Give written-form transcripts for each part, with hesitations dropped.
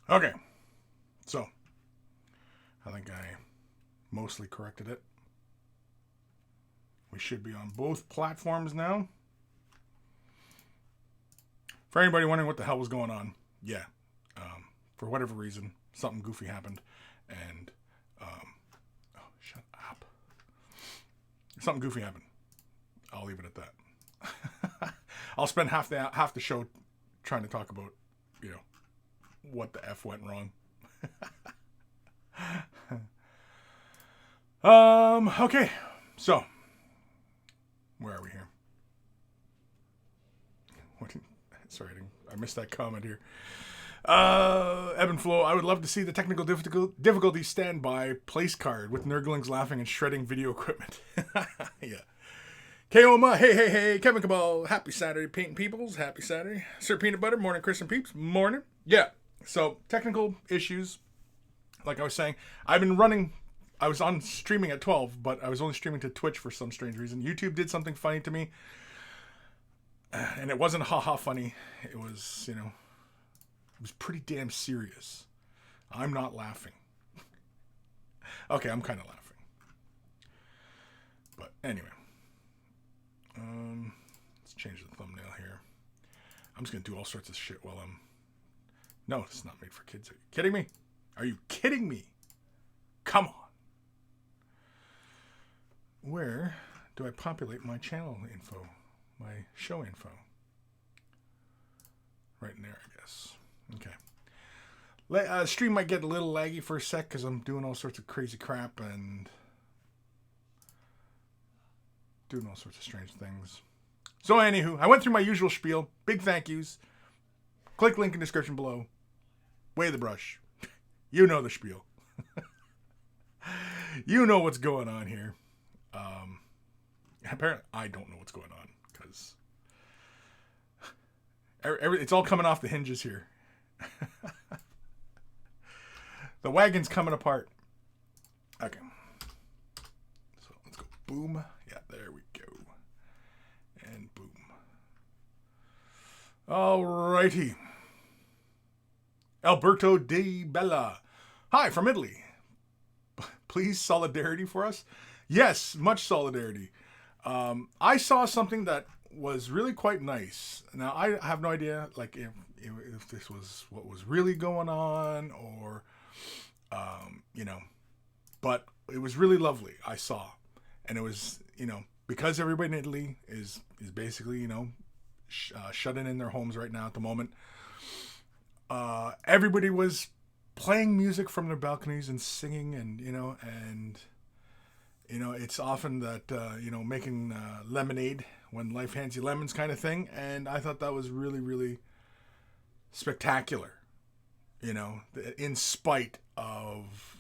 Okay, so I think I mostly corrected it. We should be on both platforms now. For anybody wondering what the hell was going on, yeah, for whatever reason, something goofy happened, and oh, shut up. Something goofy happened. I'll leave it at that. I'll spend half the show trying to talk about, what the F went wrong. Okay, so where are we here? Sorry, I missed that comment here. Ebb and flow. I would love to see the technical difficulties stand by place card with nurglings laughing and shredding video equipment. Yeah. Keoma, hey, Kevin Cabal, happy Saturday, painting peoples, happy Saturday. Sir Peanut Butter, morning, Kris and Peeps, morning. Yeah, so technical issues, like I was saying, I was on streaming at 12, but I was only streaming to Twitch for some strange reason. YouTube did something funny to me, and it wasn't haha funny. It was, it was pretty damn serious. I'm not laughing. Okay, I'm kind of laughing. But anyway. Let's change the thumbnail here. I'm just going to do all sorts of shit while I'm... No, it's not made for kids. Are you kidding me? Are you kidding me? Come on. Where do I populate my channel info? My show info? Right in there, I guess. Okay. Stream might get a little laggy for a sec because I'm doing all sorts of crazy crap and doing all sorts of strange things. So anywho, I went through my usual spiel. Big thank yous. Click link in description below. Way the brush. You know the spiel. You know what's going on here. Apparently, I don't know what's going on because it's all coming off the hinges here. The wagon's coming apart. Okay. So let's go. Boom. Yeah, there we go. And boom. Alrighty. Alberto Di Bella. Hi, from Italy. Please, solidarity for us? Yes, much solidarity. I saw something that was really quite nice. Now, I have no idea, like, if this was what was really going on or, but it was really lovely, I saw. And it was, because everybody in Italy is basically, shutting in their homes right now at the moment. Everybody was playing music from their balconies and singing and, it's often that, making lemonade when life hands you lemons kind of thing. And I thought that was really, really spectacular, in spite of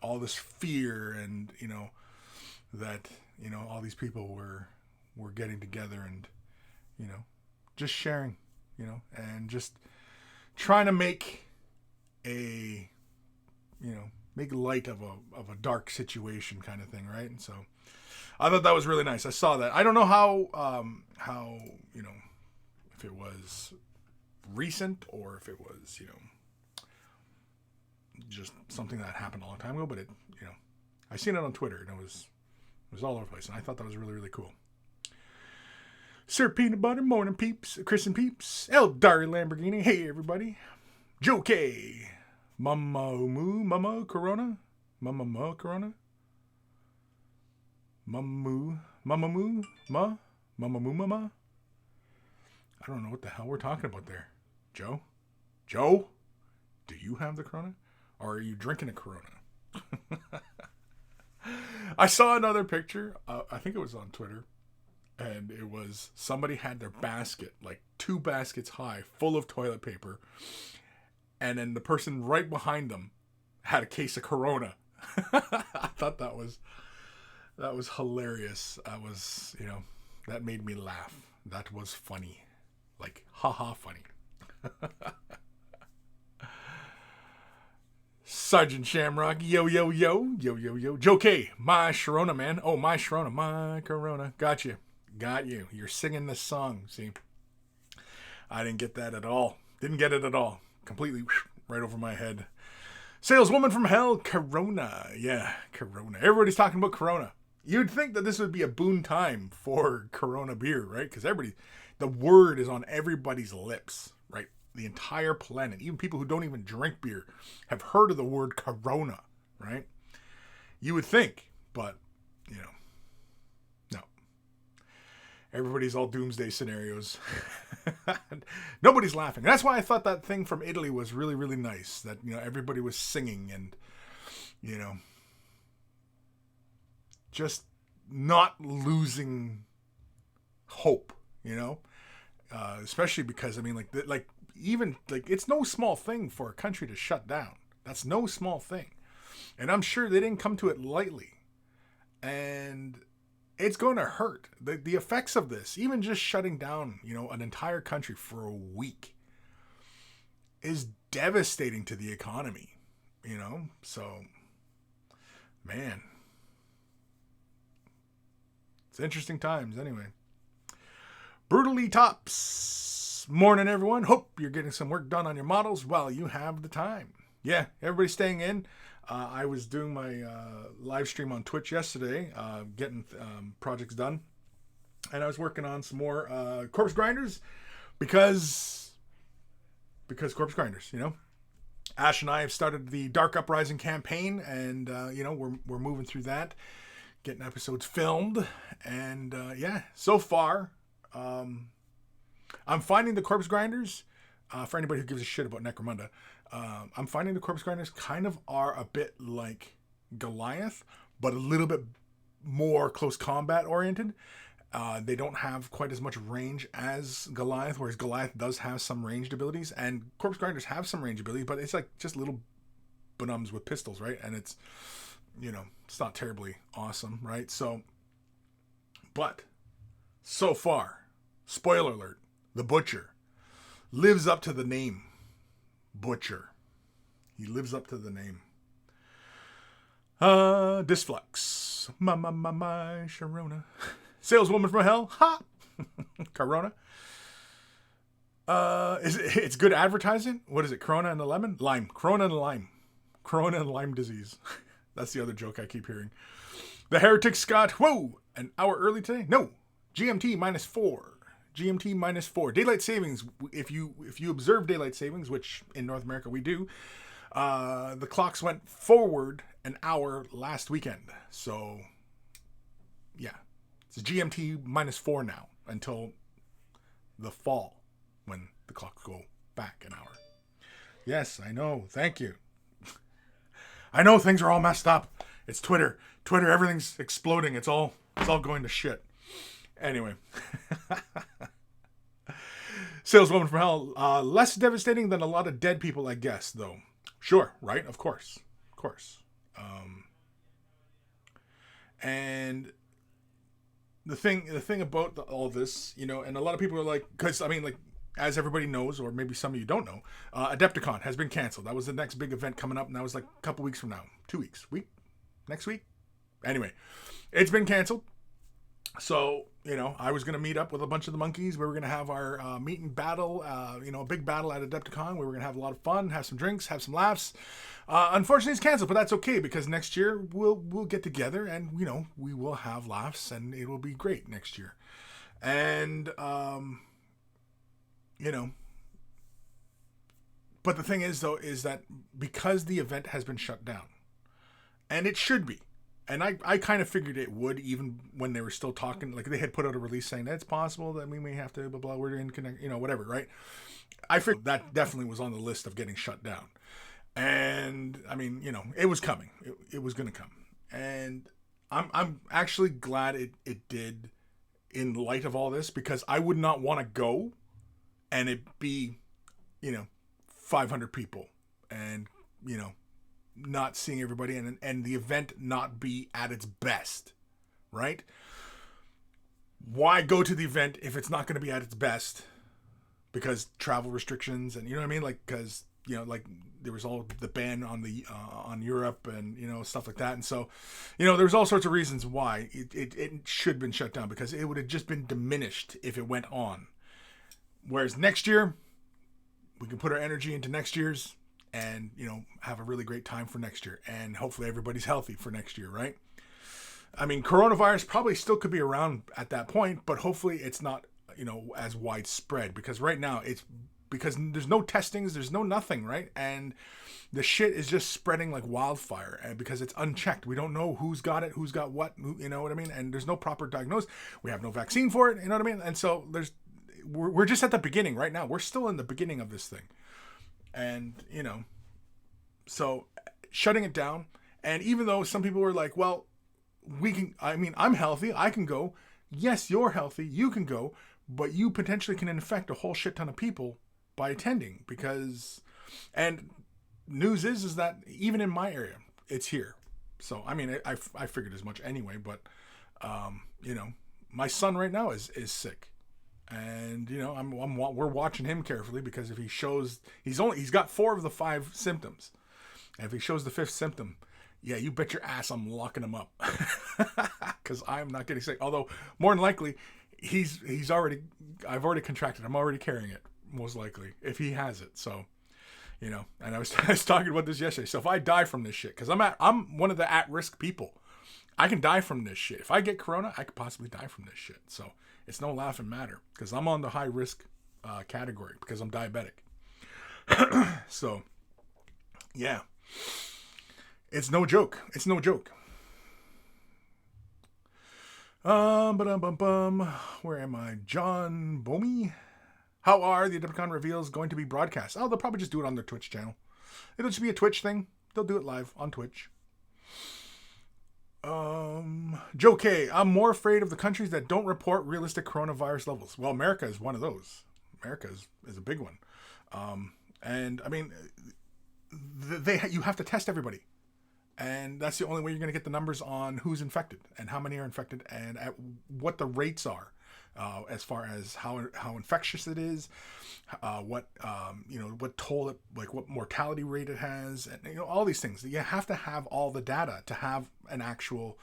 all this fear and, that, all these people were getting together and, just sharing, and just trying to make make light of a dark situation kind of thing, right? And so I thought that was really nice. I saw that. I don't know how if it was recent or if it was just something that happened a long time ago, but I seen it on Twitter and it was all over the place, and I thought that was really, really cool. Sir Peanut Butter, morning peeps, Kris and Peeps, El Dari Lamborghini, hey everybody, Joe K, Mama Moo, Mama Corona, Mama Mo Corona, Mama Moo, Ma, Mama Moo Mama. I don't know what the hell we're talking about there. Joe, do you have the Corona, or are you drinking a Corona? I saw another picture. I think it was on Twitter. And it was, somebody had their basket, like 2 baskets high, full of toilet paper. And then the person right behind them had a case of Corona. I thought that was hilarious. That was, that made me laugh. That was funny. Like, haha funny. Sergeant Shamrock, yo. Joe K, my Sharona, man. Oh, my Sharona, my Corona. Got you. You're singing this song. See, I didn't get that at all. Didn't get it at all. Completely right over my head. Saleswoman from hell, Corona. Yeah, Corona. Everybody's talking about Corona. You'd think that this would be a boon time for Corona beer, right? Because the word is on everybody's lips, right? The entire planet, even people who don't even drink beer, have heard of the word Corona, right? You would think, but, no. Everybody's all doomsday scenarios. Nobody's laughing. That's why I thought that thing from Italy was really, really nice. That, everybody was singing and, just not losing hope, especially because, it's no small thing for a country to shut down. That's no small thing. And I'm sure they didn't come to it lightly. And it's going to hurt. The effects of this, even just shutting down, an entire country for a week, is devastating to the economy, So, man, it's interesting times anyway. Brutally Tops. Morning, everyone. Hope you're getting some work done on your models while you have the time. Yeah, everybody's staying in. I was doing my live stream on Twitch yesterday, getting projects done. And I was working on some more corpse grinders because corpse grinders, Ash and I have started the Dark Uprising campaign, and, we're moving through that, getting episodes filmed. And, so far, I'm finding the corpse grinders, for anybody who gives a shit about Necromunda, I'm finding the corpse grinders kind of are a bit like Goliath, but a little bit more close combat oriented. They don't have quite as much range as Goliath, whereas Goliath does have some ranged abilities, and corpse grinders have some range abilities, but it's like just little bonums with pistols, right? And it's, it's not terribly awesome, right? But so far, spoiler alert, the Butcher lives up to the name. Butcher. He lives up to the name. Disflux. My, Sharona. Saleswoman from hell. Ha! Corona. It's good advertising. What is it? Corona and a lemon? Lime. Corona and a lime. Corona and Lyme disease. That's the other joke I keep hearing. The Heretic Scott. Whoa! An hour early today? No. GMT -4. GMT -4. Daylight savings. If you observe daylight savings, which in North America we do, the clocks went forward an hour last weekend. So, yeah. It's GMT -4 now until the fall when the clocks go back an hour. Yes, I know. Thank you. I know things are all messed up. It's Twitter. Everything's exploding. It's all going to shit. Anyway. Saleswoman from hell. Less devastating than a lot of dead people, I guess, though. Sure, right? Of course. And the thing about all this, and a lot of people are like, because, as everybody knows, or maybe some of you don't know, AdeptiCon has been canceled. That was the next big event coming up, and that was like a couple weeks from now. 2 weeks. Next week? Anyway, it's been canceled. So, I was going to meet up with a bunch of the monkeys. We were going to have our meet and battle, a big battle at AdeptiCon. We were going to have a lot of fun, have some drinks, have some laughs. Unfortunately, it's canceled, but that's okay because next year we'll get together and, we will have laughs and it will be great next year. And, but the thing is, though, is that because the event has been shut down, and it should be, and I kind of figured it would, even when they were still talking, like they had put out a release saying that it's possible that we may have to, blah, blah, we're in connect, whatever, right? I figured that definitely was on the list of getting shut down. And, it was coming. It was going to come. And I'm actually glad it did in light of all this, because I would not want to go and it be, 500 people and, not seeing everybody and the event not be at its best, right? Why go to the event if it's not going to be at its best? Because travel restrictions and, because, there was all the ban on on Europe and, stuff like that. And so, there was all sorts of reasons why it should have been shut down, because it would have just been diminished if it went on. Whereas next year, we can put our energy into next year's, and, have a really great time for next year. And hopefully everybody's healthy for next year, right? I mean, coronavirus probably still could be around at that point, but hopefully it's not, as widespread, because right now because there's no testings, there's no nothing, right? And the shit is just spreading like wildfire, and because it's unchecked. We don't know who's got it, who's got what, you know what I mean? And there's no proper diagnosis. We have no vaccine for it, you know what I mean? And so we're just at the beginning right now. We're still in the beginning of this thing. And, so shutting it down. And even though some people were like, well, I'm healthy, I can go. Yes, you're healthy, you can go, but you potentially can infect a whole shit ton of people by attending, and news is that even in my area, it's here. So, I mean, I figured as much anyway, but, my son right now is sick. And, we're watching him carefully, because if he shows, he's got 4 of the 5 symptoms. And if he shows the 5th symptom, yeah, you bet your ass I'm locking him up. Because I'm not getting sick. Although, more than likely, I've already contracted. I'm already carrying it, most likely, if he has it. So, and I was talking about this yesterday. So if I die from this shit, because I'm one of the at-risk people, I can die from this shit. If I get corona, I could possibly die from this shit. So it's no laughing matter, because I'm on the high-risk category, because I'm diabetic. So, yeah. It's no joke. It's no joke. Where am I? John Bomey. How are the AdeptiCon reveals going to be broadcast? Oh, they'll probably just do it on their Twitch channel. It'll just be a Twitch thing. They'll do it live on Twitch. Joe K. I'm more afraid of the countries that don't report realistic coronavirus levels. Well, America is one of those. America is a big one. And I mean, you have to test everybody. And that's the only way you're going to get the numbers on who's infected and how many are infected and at what the rates are, as far as how infectious it is, what toll, like what mortality rate it has, and all these things. You have to have all the data to have an actual,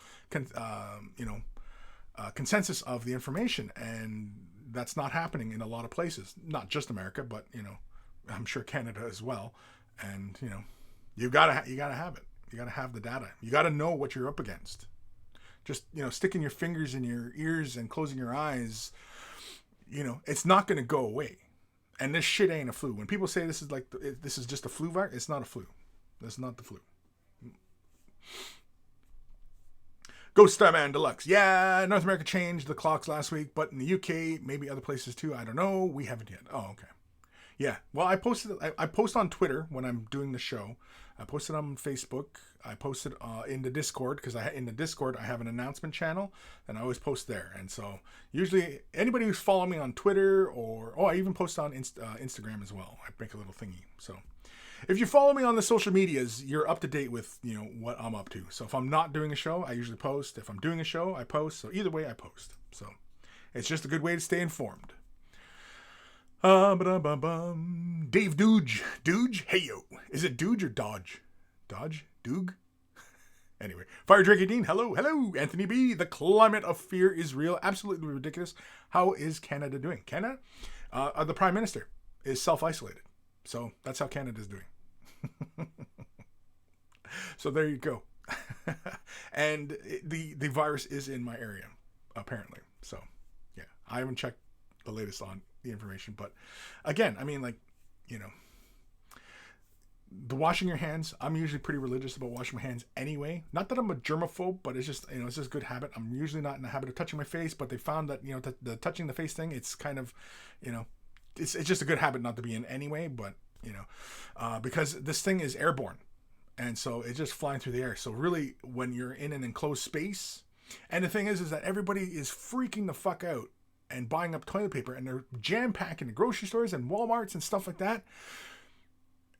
consensus of the information, and that's not happening in a lot of places. Not just America, but I'm sure Canada as well. And you gotta have it. You got to have the data. You got to know what you're up against. Just, sticking your fingers in your ears and closing your eyes, it's not going to go away. And this shit ain't a flu. When people say this is just a flu virus, it's not a flu. That's not the flu. Ghost Starman Deluxe. Yeah, North America changed the clocks last week, but in the UK, maybe other places too. I don't know. We haven't yet. Oh, okay. Yeah. Well, I post on Twitter when I'm doing the show. I posted on Facebook. I posted in the Discord, because in the Discord I have an announcement channel, and I always post there. And so usually anybody who's following me on Twitter I even post on Instagram as well. I make a little thingy. So if you follow me on the social medias, you're up to date with what I'm up to. So if I'm not doing a show, I usually post. If I'm doing a show, I post. So either way, I post. So it's just a good way to stay informed. Dave Dooge, hey yo, is it Dooge or Dodge? Doog? Anyway, Fire Drake 18, hello, Anthony B, the climate of fear is real, absolutely ridiculous. How is Canada doing? Canada, the Prime Minister is self-isolated, so that's how Canada's doing. So there you go. And the virus is in my area, apparently. So yeah, I haven't checked the latest on the information, but again, I mean, the washing your hands, I'm usually pretty religious about washing my hands anyway. Not that I'm a germaphobe, but it's just it's just a good habit. I'm usually not in the habit of touching my face, but they found that the touching the face thing, it's kind of it's just a good habit not to be in anyway. But because this thing is airborne, and so it's just flying through the air. So really, when you're in an enclosed space, and the thing is that everybody is freaking the fuck out and buying up toilet paper, and they're jam-packing the grocery stores and Walmarts and stuff like that.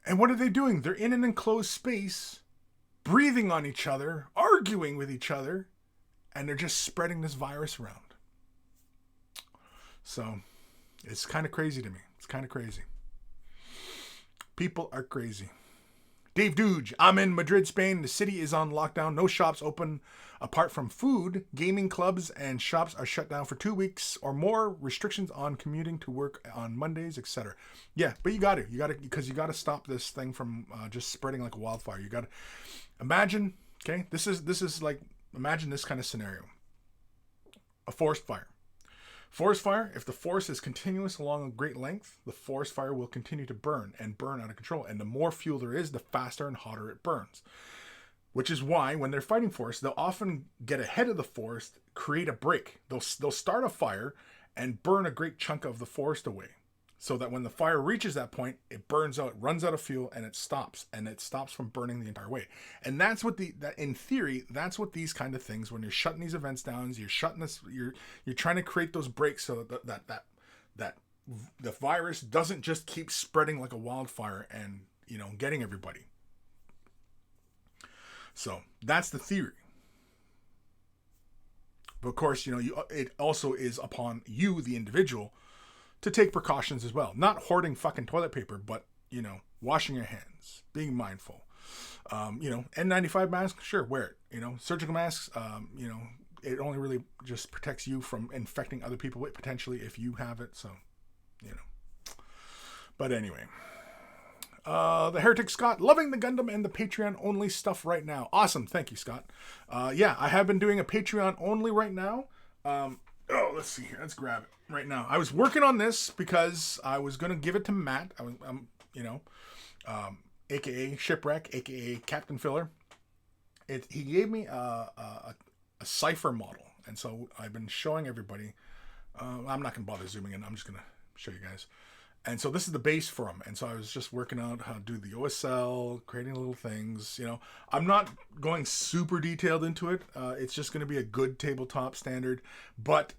And what are they doing? They're in an enclosed space, breathing on each other, arguing with each other, and they're just spreading this virus around. So, it's kind of crazy to me. It's kind of crazy. People are crazy. Dave Dooge, I'm in Madrid, Spain. The city is on lockdown. No shops open apart from food. Gaming clubs and shops are shut down for 2 weeks or more. Restrictions on commuting to work on Mondays, etc. Yeah, but you got to, because you got to stop this thing from just spreading like a wildfire. You got to imagine. Okay, this is like, imagine this kind of scenario: a forest fire. Forest fire, if the forest is continuous along a great length, the forest fire will continue to burn and burn out of control. And the more fuel there is, the faster and hotter it burns. Which is why when they're fighting forests, they'll often get ahead of the forest, create a break. They'll start a fire and burn a great chunk of the forest away. So that when the fire reaches that point, it burns out, runs out of fuel, and it stops. And it stops from burning the entire way. And that's what in theory, that's what these kind of things, when you're shutting these events down, you're shutting this, you're trying to create those breaks so that the virus doesn't just keep spreading like a wildfire and, getting everybody. So that's the theory. But of course, it also is upon you, the individual, to take precautions as well. Not hoarding fucking toilet paper, but, washing your hands, being mindful. N95 mask, sure, wear it. Surgical masks, it only really just protects you from infecting other people potentially if you have it. So, But anyway. The Heretic Scott, loving the Gundam and the Patreon only stuff right now. Awesome. Thank you, Scott. Yeah, I have been doing a Patreon only right now. Let's see here. Let's grab it right now. I was working on this because I was going to give it to Matt. AKA Shipwreck, AKA Captain Filler. He gave me a cipher model. And so I've been showing everybody. I'm not going to bother zooming in. I'm just going to show you guys. And so this is the base for him. And so I was just working out how to do the OSL, creating little things. I'm not going super detailed into it. It's just going to be a good tabletop standard. But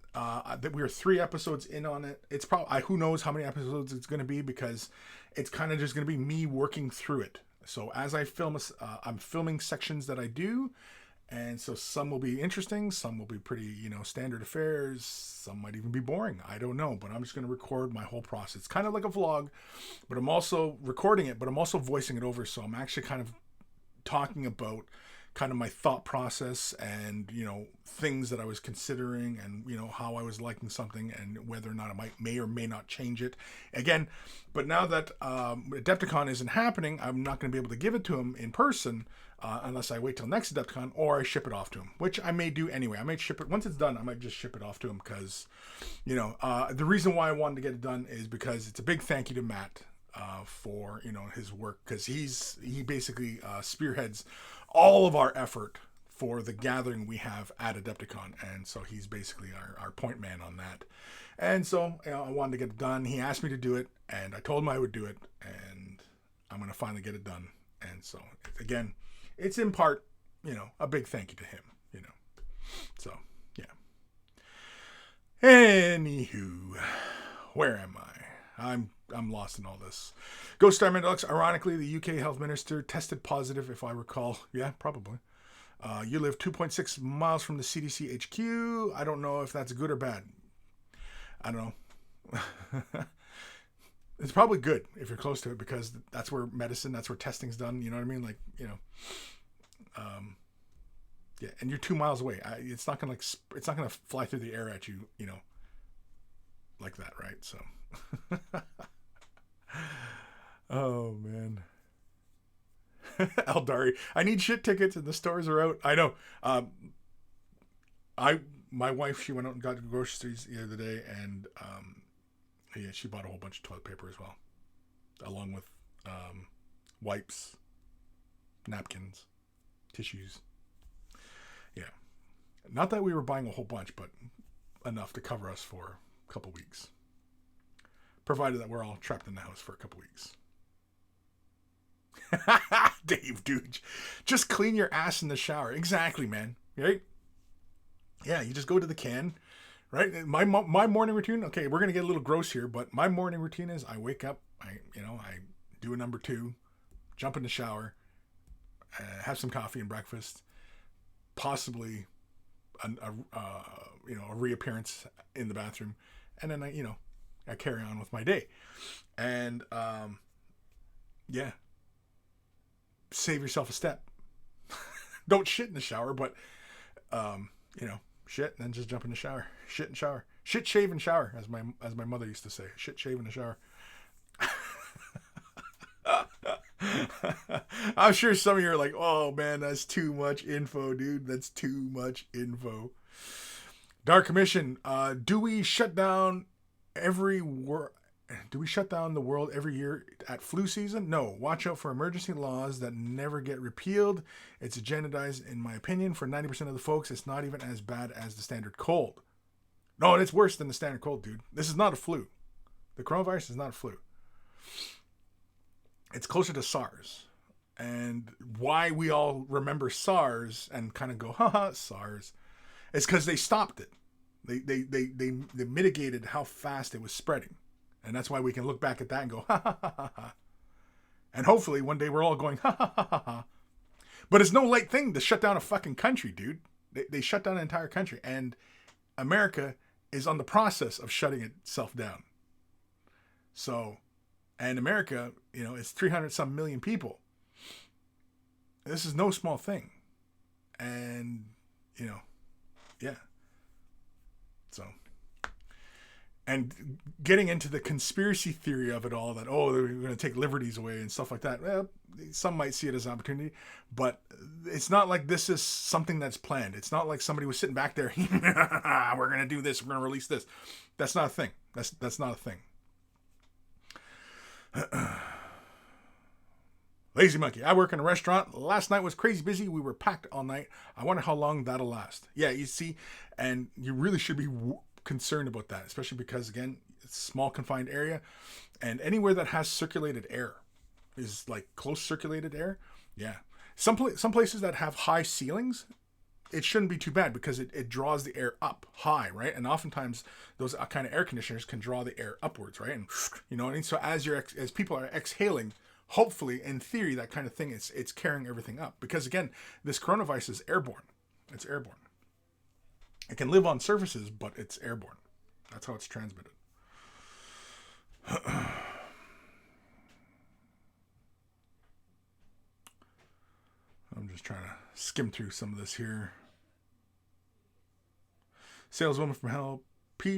we are 3 episodes in on it. It's probably, who knows how many episodes it's going to be, because it's kind of just going to be me working through it. So as I film, I'm filming sections that I do. And so some will be interesting, some will be pretty, standard affairs, some might even be boring. I don't know, but I'm just going to record my whole process. It's kind of like a vlog, but I'm also recording it, but I'm also voicing it over. So I'm actually kind of talking about kind of my thought process and, things that I was considering and, how I was liking something and whether or not I may or may not change it again. But now that AdeptiCon isn't happening, I'm not going to be able to give it to him in person unless I wait till next AdeptiCon or I ship it off to him, which I may do anyway. I might ship it once it's done. I might just ship it off to him because, the reason why I wanted to get it done is because it's a big thank you to Matt for, his work, because he basically spearheads all of our effort for the gathering we have at AdeptiCon. And so he's basically our point man on that. And so I wanted to get it done. He asked me to do it and I told him I would do it, and I'm going to finally get it done. And so again, it's in part, a big thank you to him, so yeah. Anywho, where am I? I'm lost in all this. Ghost Star Mandalux, ironically, the UK health minister tested positive, if I recall. Yeah, probably. You live 2.6 miles from the CDC HQ. I don't know if that's good or bad. I don't know. It's probably good if you're close to it, because that's where that's where testing's done. You know what I mean? Like, yeah, and you're 2 miles away. It's not gonna fly through the air at you, like that, right? So, oh man. Eldari, I need shit tickets and the stores are out. I know. My wife, she went out and got groceries the other day, and yeah, she bought a whole bunch of toilet paper as well, along with wipes, napkins, tissues. Yeah, not that we were buying a whole bunch, but enough to cover us for a couple weeks, provided that we're all trapped in the house for a couple weeks. Dave, dude, just clean your ass in the shower. Exactly, man. Right? Yeah, you just go to the can, right? My morning routine. Okay, we're gonna get a little gross here, but my morning routine is I wake up, I do a number 2, jump in the shower, have some coffee and breakfast, possibly a reappearance in the bathroom, and then I carry on with my day, and yeah. save yourself a step. Don't shit in the shower, but, shit and then just jump in the shower. Shit and shower. Shit, shave, and shower, as my mother used to say. Shit, shave, in the shower. I'm sure some of you are like, oh man, that's too much info, dude. That's too much info. Dark Commission, do we shut down the world every year at flu season? No. Watch out for emergency laws that never get repealed. It's agendized, in my opinion. For 90% of the folks, it's not even as bad as the standard cold. No, and it's worse than the standard cold, dude. This is not a flu. The coronavirus is not a flu. It's closer to SARS. And why we all remember SARS and kind of go, haha, SARS, is because they stopped it. They mitigated how fast it was spreading. And that's why we can look back at that and go, ha ha ha ha ha. And hopefully one day we're all going, ha ha ha ha ha. But it's no light thing to shut down a fucking country, dude. They shut down an entire country. And America is on the process of shutting itself down. So, and America, it's 300 some million people. This is no small thing. And, yeah. So, and getting into the conspiracy theory of it all, that, oh, they're going to take liberties away and stuff like that. Well, some might see it as an opportunity, but it's not like this is something that's planned. It's not like somebody was sitting back there, we're going to do this, we're going to release this. That's not a thing. That's not a thing. Lazy Monkey, I work in a restaurant. Last night was crazy busy. We were packed all night. I wonder how long that'll last. Yeah, you see, and you really should be concerned about that, especially because, again, it's a small confined area, and anywhere that has circulated air is like close circulated air. Yeah, some places that have high ceilings, it shouldn't be too bad because it draws the air up high, right? And oftentimes those kind of air conditioners can draw the air upwards, right? And you know what I mean. So as people are exhaling, hopefully, in theory, that kind of thing, it's carrying everything up. Because again, this coronavirus is airborne. It's airborne. It can live on surfaces, but it's airborne. That's how it's transmitted. I'm just trying to skim through some of this here. Saleswoman from hell.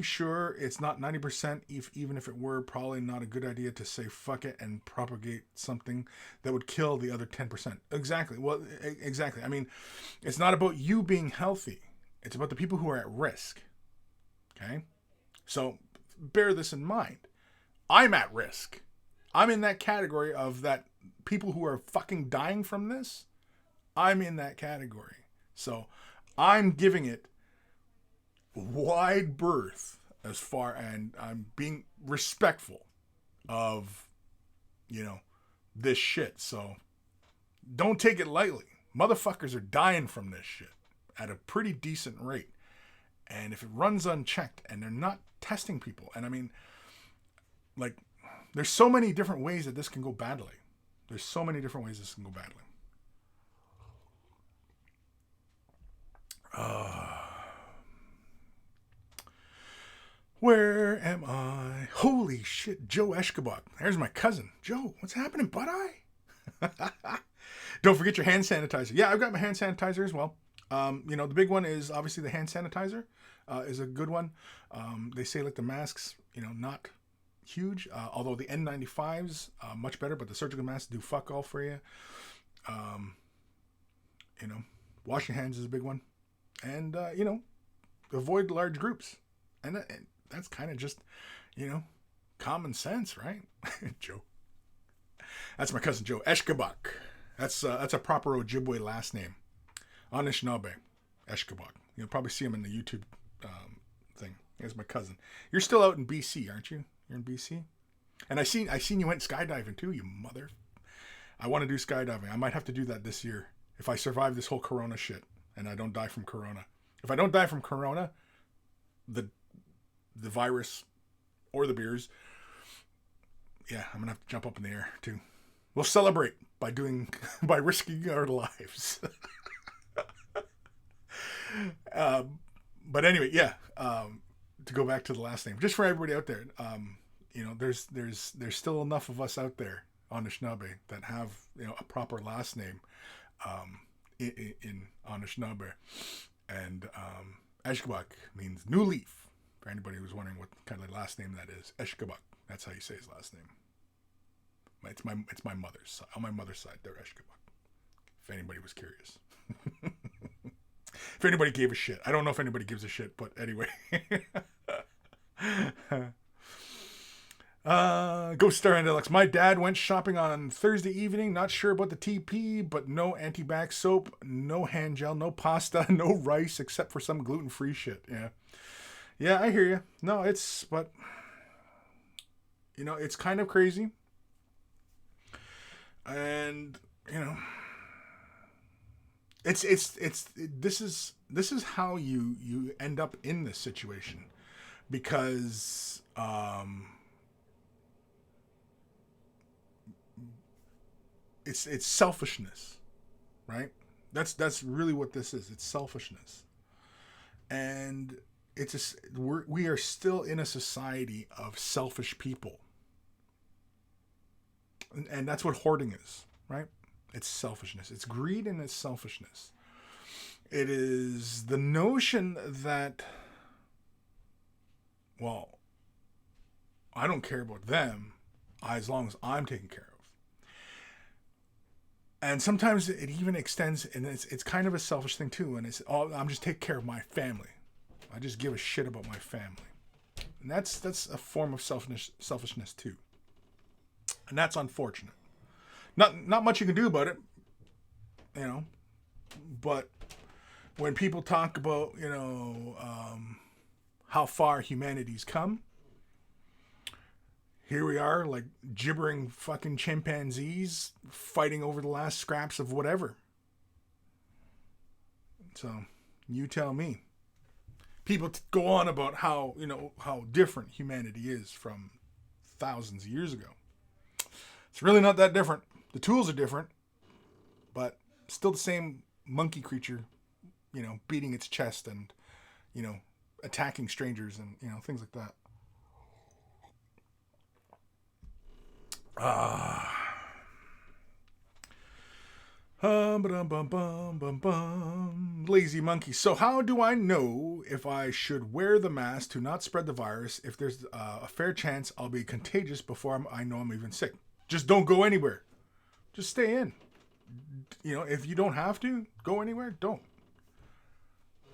Sure, it's not 90%. Even if it were, probably not a good idea to say fuck it and propagate something that would kill the other 10%. Exactly. Well, exactly. I mean, it's not about you being healthy. It's about the people who are at risk. Okay? So bear this in mind. I'm at risk. I'm in that category of that people who are fucking dying from this. I'm in that category. So I'm giving it wide berth and I'm being respectful of, this shit. So don't take it lightly. Motherfuckers are dying from this shit at a pretty decent rate. And if it runs unchecked and they're not testing people, and I mean, like, there's so many different ways that this can go badly. Where am I? Holy shit, Joe Eshkabach. There's my cousin. Joe, what's happening, bud eye? Don't forget your hand sanitizer. Yeah, I've got my hand sanitizer as well. The big one is obviously the hand sanitizer is a good one. They say like the masks, not huge, although the N95s much better, but the surgical masks do fuck all for you. Wash your hands is a big one, and avoid large groups, and that's kind of just common sense, right? Joe, that's my cousin Joe Eshkabach. That's a proper Ojibwe last name. Anishinaabe Eshkabach. You'll probably see him in the YouTube thing. Here's my cousin. You're still out in BC, aren't you? You're in BC? And I seen you went skydiving too, you mother. I want to do skydiving. I might have to do that this year if I survive this whole corona shit and I don't die from corona. If I don't die from corona, the virus or the beers, yeah, I'm gonna have to jump up in the air too. We'll celebrate by risking our lives. But anyway, yeah. To go back to the last name, just for everybody out there, there's still enough of us out there. Anishinaabe that have, a proper last name in Anishinaabe. And Eshkabak means new leaf. For anybody who's wondering what kind of last name that is, Eshkabak. That's how you say his last name. It's my mother's side. On my mother's side, they're Eshkabak. If anybody was curious. If anybody gave a shit. I don't know if anybody gives a shit, but anyway. Ghost Star and Alex. My dad went shopping on Thursday evening. Not sure about the TP, but no anti-bac soap, no hand gel, no pasta, no rice, except for some gluten-free shit. Yeah, I hear you. No, it's kind of crazy. And, this is how you end up in this situation, because it's selfishness, right? That's really what this is. It's selfishness, and we are still in a society of selfish people, and that's what hoarding is, right? It's selfishness. It's greed and it's selfishness. It is the notion that, well, I don't care about them as long as I'm taken care of. And sometimes it even extends, and it's kind of a selfish thing too. And it's, I'm just taking care of my family. I just give a shit about my family. And that's a form of selfishness too. And that's unfortunate. Not much you can do about it, but when people talk about, how far humanity's come, here we are, like gibbering fucking chimpanzees fighting over the last scraps of whatever. So, you tell me. People go on about how different humanity is from thousands of years ago. It's really not that different. The tools are different, but still the same monkey creature, beating its chest and, attacking strangers and, things like that. Lazy monkey. So how do I know if I should wear the mask to not spread the virus if there's a fair chance I'll be contagious before I know I'm even sick? Just don't go anywhere. Just stay in. If you don't have to go anywhere, don't.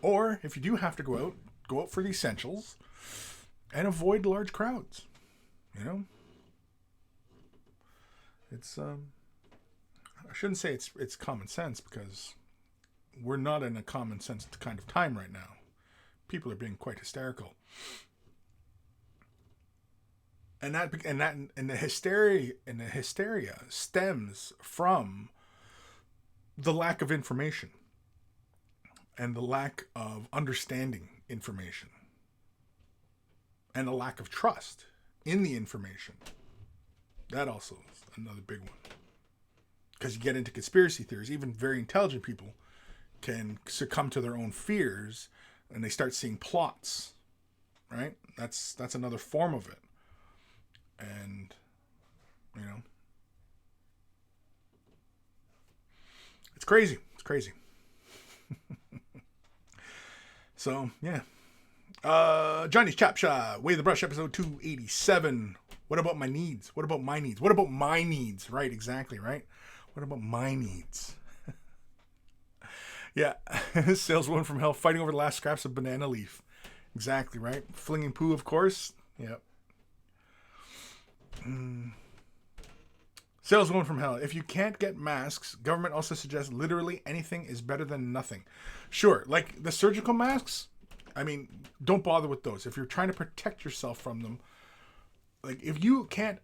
Or if you do have to go out for the essentials and avoid large crowds. It's I shouldn't say it's common sense, because we're not in a common sense kind of time right now. People are being quite hysterical. And the hysteria stems from the lack of information and the lack of understanding information and the lack of trust in the information. That also is another big one. Because you get into conspiracy theories, even very intelligent people can succumb to their own fears and they start seeing plots, right? That's another form of it. And, it's crazy. It's crazy. So, yeah. Johnny's Chap Shot, Way the Brush, episode 287. What about my needs? What about my needs? What about my needs? Right, exactly, right? What about my needs? Yeah. Saleswoman from hell fighting over the last scraps of banana leaf. Exactly, right? Flinging poo, of course. Yep. Saleswoman from hell. If you can't get masks, government also suggests literally anything is better than nothing. Sure, like the surgical masks, don't bother with those. If you're trying to protect yourself from them, like if you can't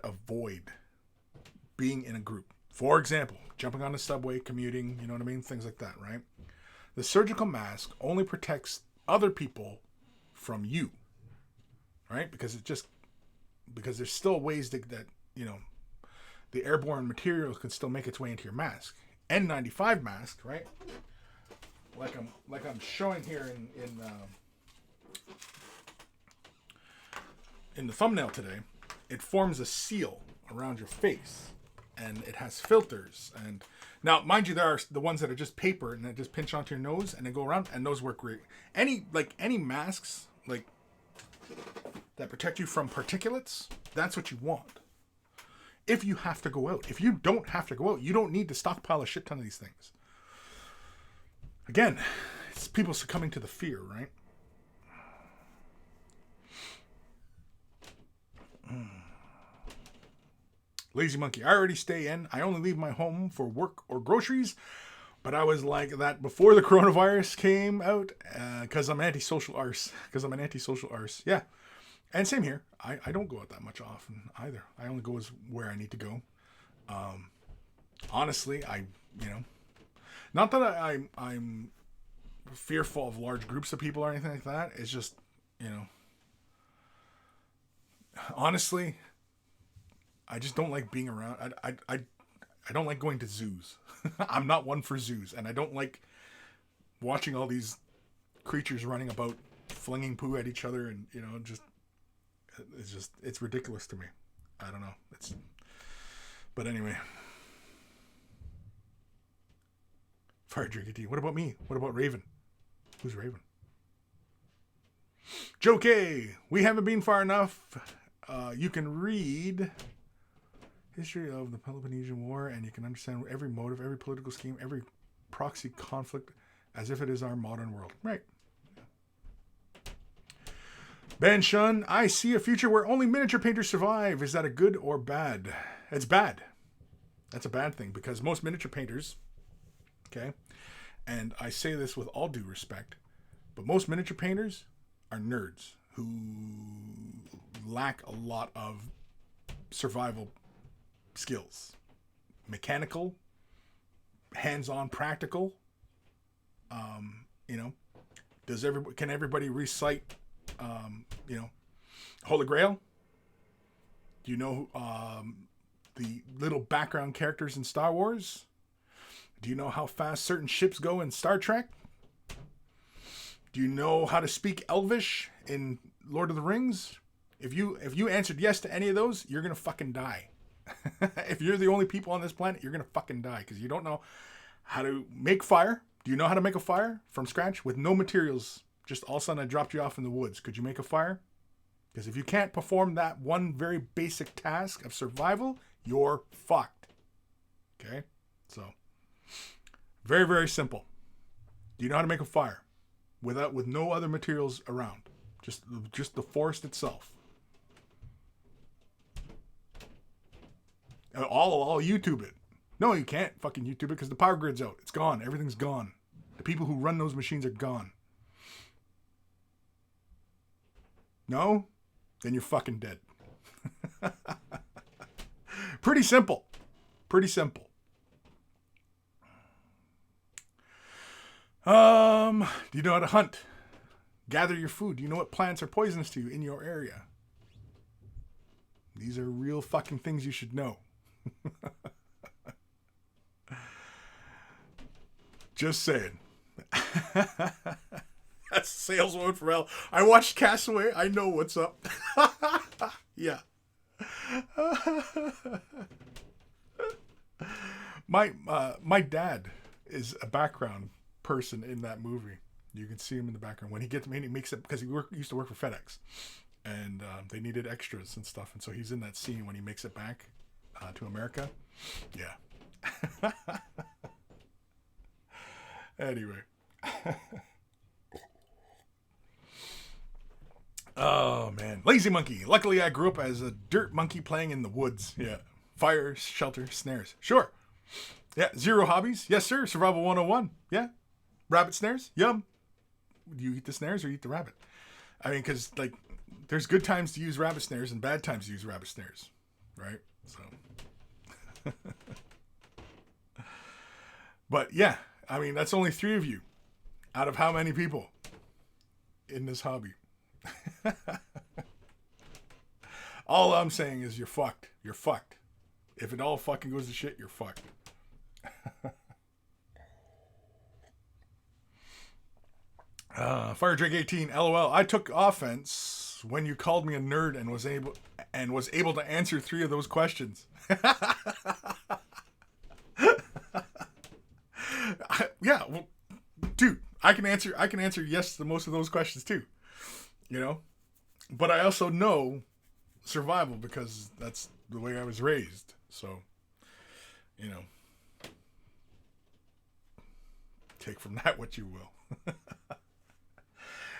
avoid being in a group, for example, jumping on a subway, commuting, things like that, right? The surgical mask only protects other people from you, right? Because there's still ways that the airborne material can still make its way into your mask. N95 mask, right? Like I'm showing here in the thumbnail today, it forms a seal around your face, and it has filters. And now, mind you, there are the ones that are just paper and they just pinch onto your nose and they go around, and those work great. Any masks like that protect you from particulates, that's what you want. If you have to go out. If you don't have to go out, you don't need to stockpile a shit ton of these things. Again, it's people succumbing to the fear, right? Lazy Monkey. I already stay in. I only leave my home for work or groceries. But I was like that before the coronavirus came out. Because I'm antisocial arse. Because I'm an antisocial arse. Yeah. And same here. I don't go out that much often either. I only go where I need to go. Honestly, not that I'm fearful of large groups of people or anything like that. It's just, honestly, I just don't like being around. I don't like going to zoos. I'm not one for zoos, and I don't like watching all these creatures running about, flinging poo at each other, and it's ridiculous to me. I don't know. But anyway. Fire drinking tea. What about me? What about Raven? Who's Raven? Joe K. We haven't been far enough. You can read history of the Peloponnesian War, and you can understand every motive, every political scheme, every proxy conflict, as if it is our modern world. Right. Ben Shun, I see a future where only miniature painters survive. Is that a good or bad? It's bad. That's a bad thing, because most miniature painters, okay, and I say this with all due respect, but most miniature painters are nerds who lack a lot of survival skills. Mechanical, hands-on, practical. Can everybody recite Holy Grail? Do you know the little background characters in Star Wars? Do you know how fast certain ships go in Star Trek? Do you know how to speak Elvish in Lord of the Rings? If you answered yes to any of those, you're gonna fucking die. If you're the only people on this planet, you're gonna fucking die because you don't know how to make fire. Do you know how to make a fire from scratch with no materials? Just all of a sudden I dropped you off in the woods. Could you make a fire? Because if you can't perform that one very basic task of survival, you're fucked. Okay? So, very, very simple. Do you know how to make a fire with no other materials around? Just the forest itself. I'll YouTube it. No, you can't fucking YouTube it because the power grid's out. It's gone. Everything's gone. The people who run those machines are gone. No? Then you're fucking dead. Pretty simple. Pretty simple. Do you know how to hunt? Gather your food. Do you know what plants are poisonous to you in your area? These are real fucking things you should know. Just saying. That's saleswoman for hell. I watched Castaway. I know what's up. Yeah. My dad is a background person in that movie. You can see him in the background when he makes it because he used to work for FedEx, and they needed extras and stuff, and so he's in that scene when he makes it back to America. Yeah. Anyway. Oh man, Lazy Monkey. Luckily, I grew up as a dirt monkey playing in the woods. Yeah, fire, shelter, snares. Sure. Yeah, zero hobbies. Yes, sir. Survival 101. Yeah. Rabbit snares. Yum. Do you eat the snares or eat the rabbit? I mean, because there's good times to use rabbit snares and bad times to use rabbit snares, right? So. But yeah, I mean, that's only 3 of you out of how many people in this hobby? All I'm saying is you're fucked. You're fucked. If it all fucking goes to shit, you're fucked. Fire Drake 18, LOL. I took offense when you called me a nerd and and was able to answer 3 of those questions. Yeah, well, dude, I can answer yes to most of those questions too. You know? But I also know survival because that's the way I was raised. So, you know, take from that what you will.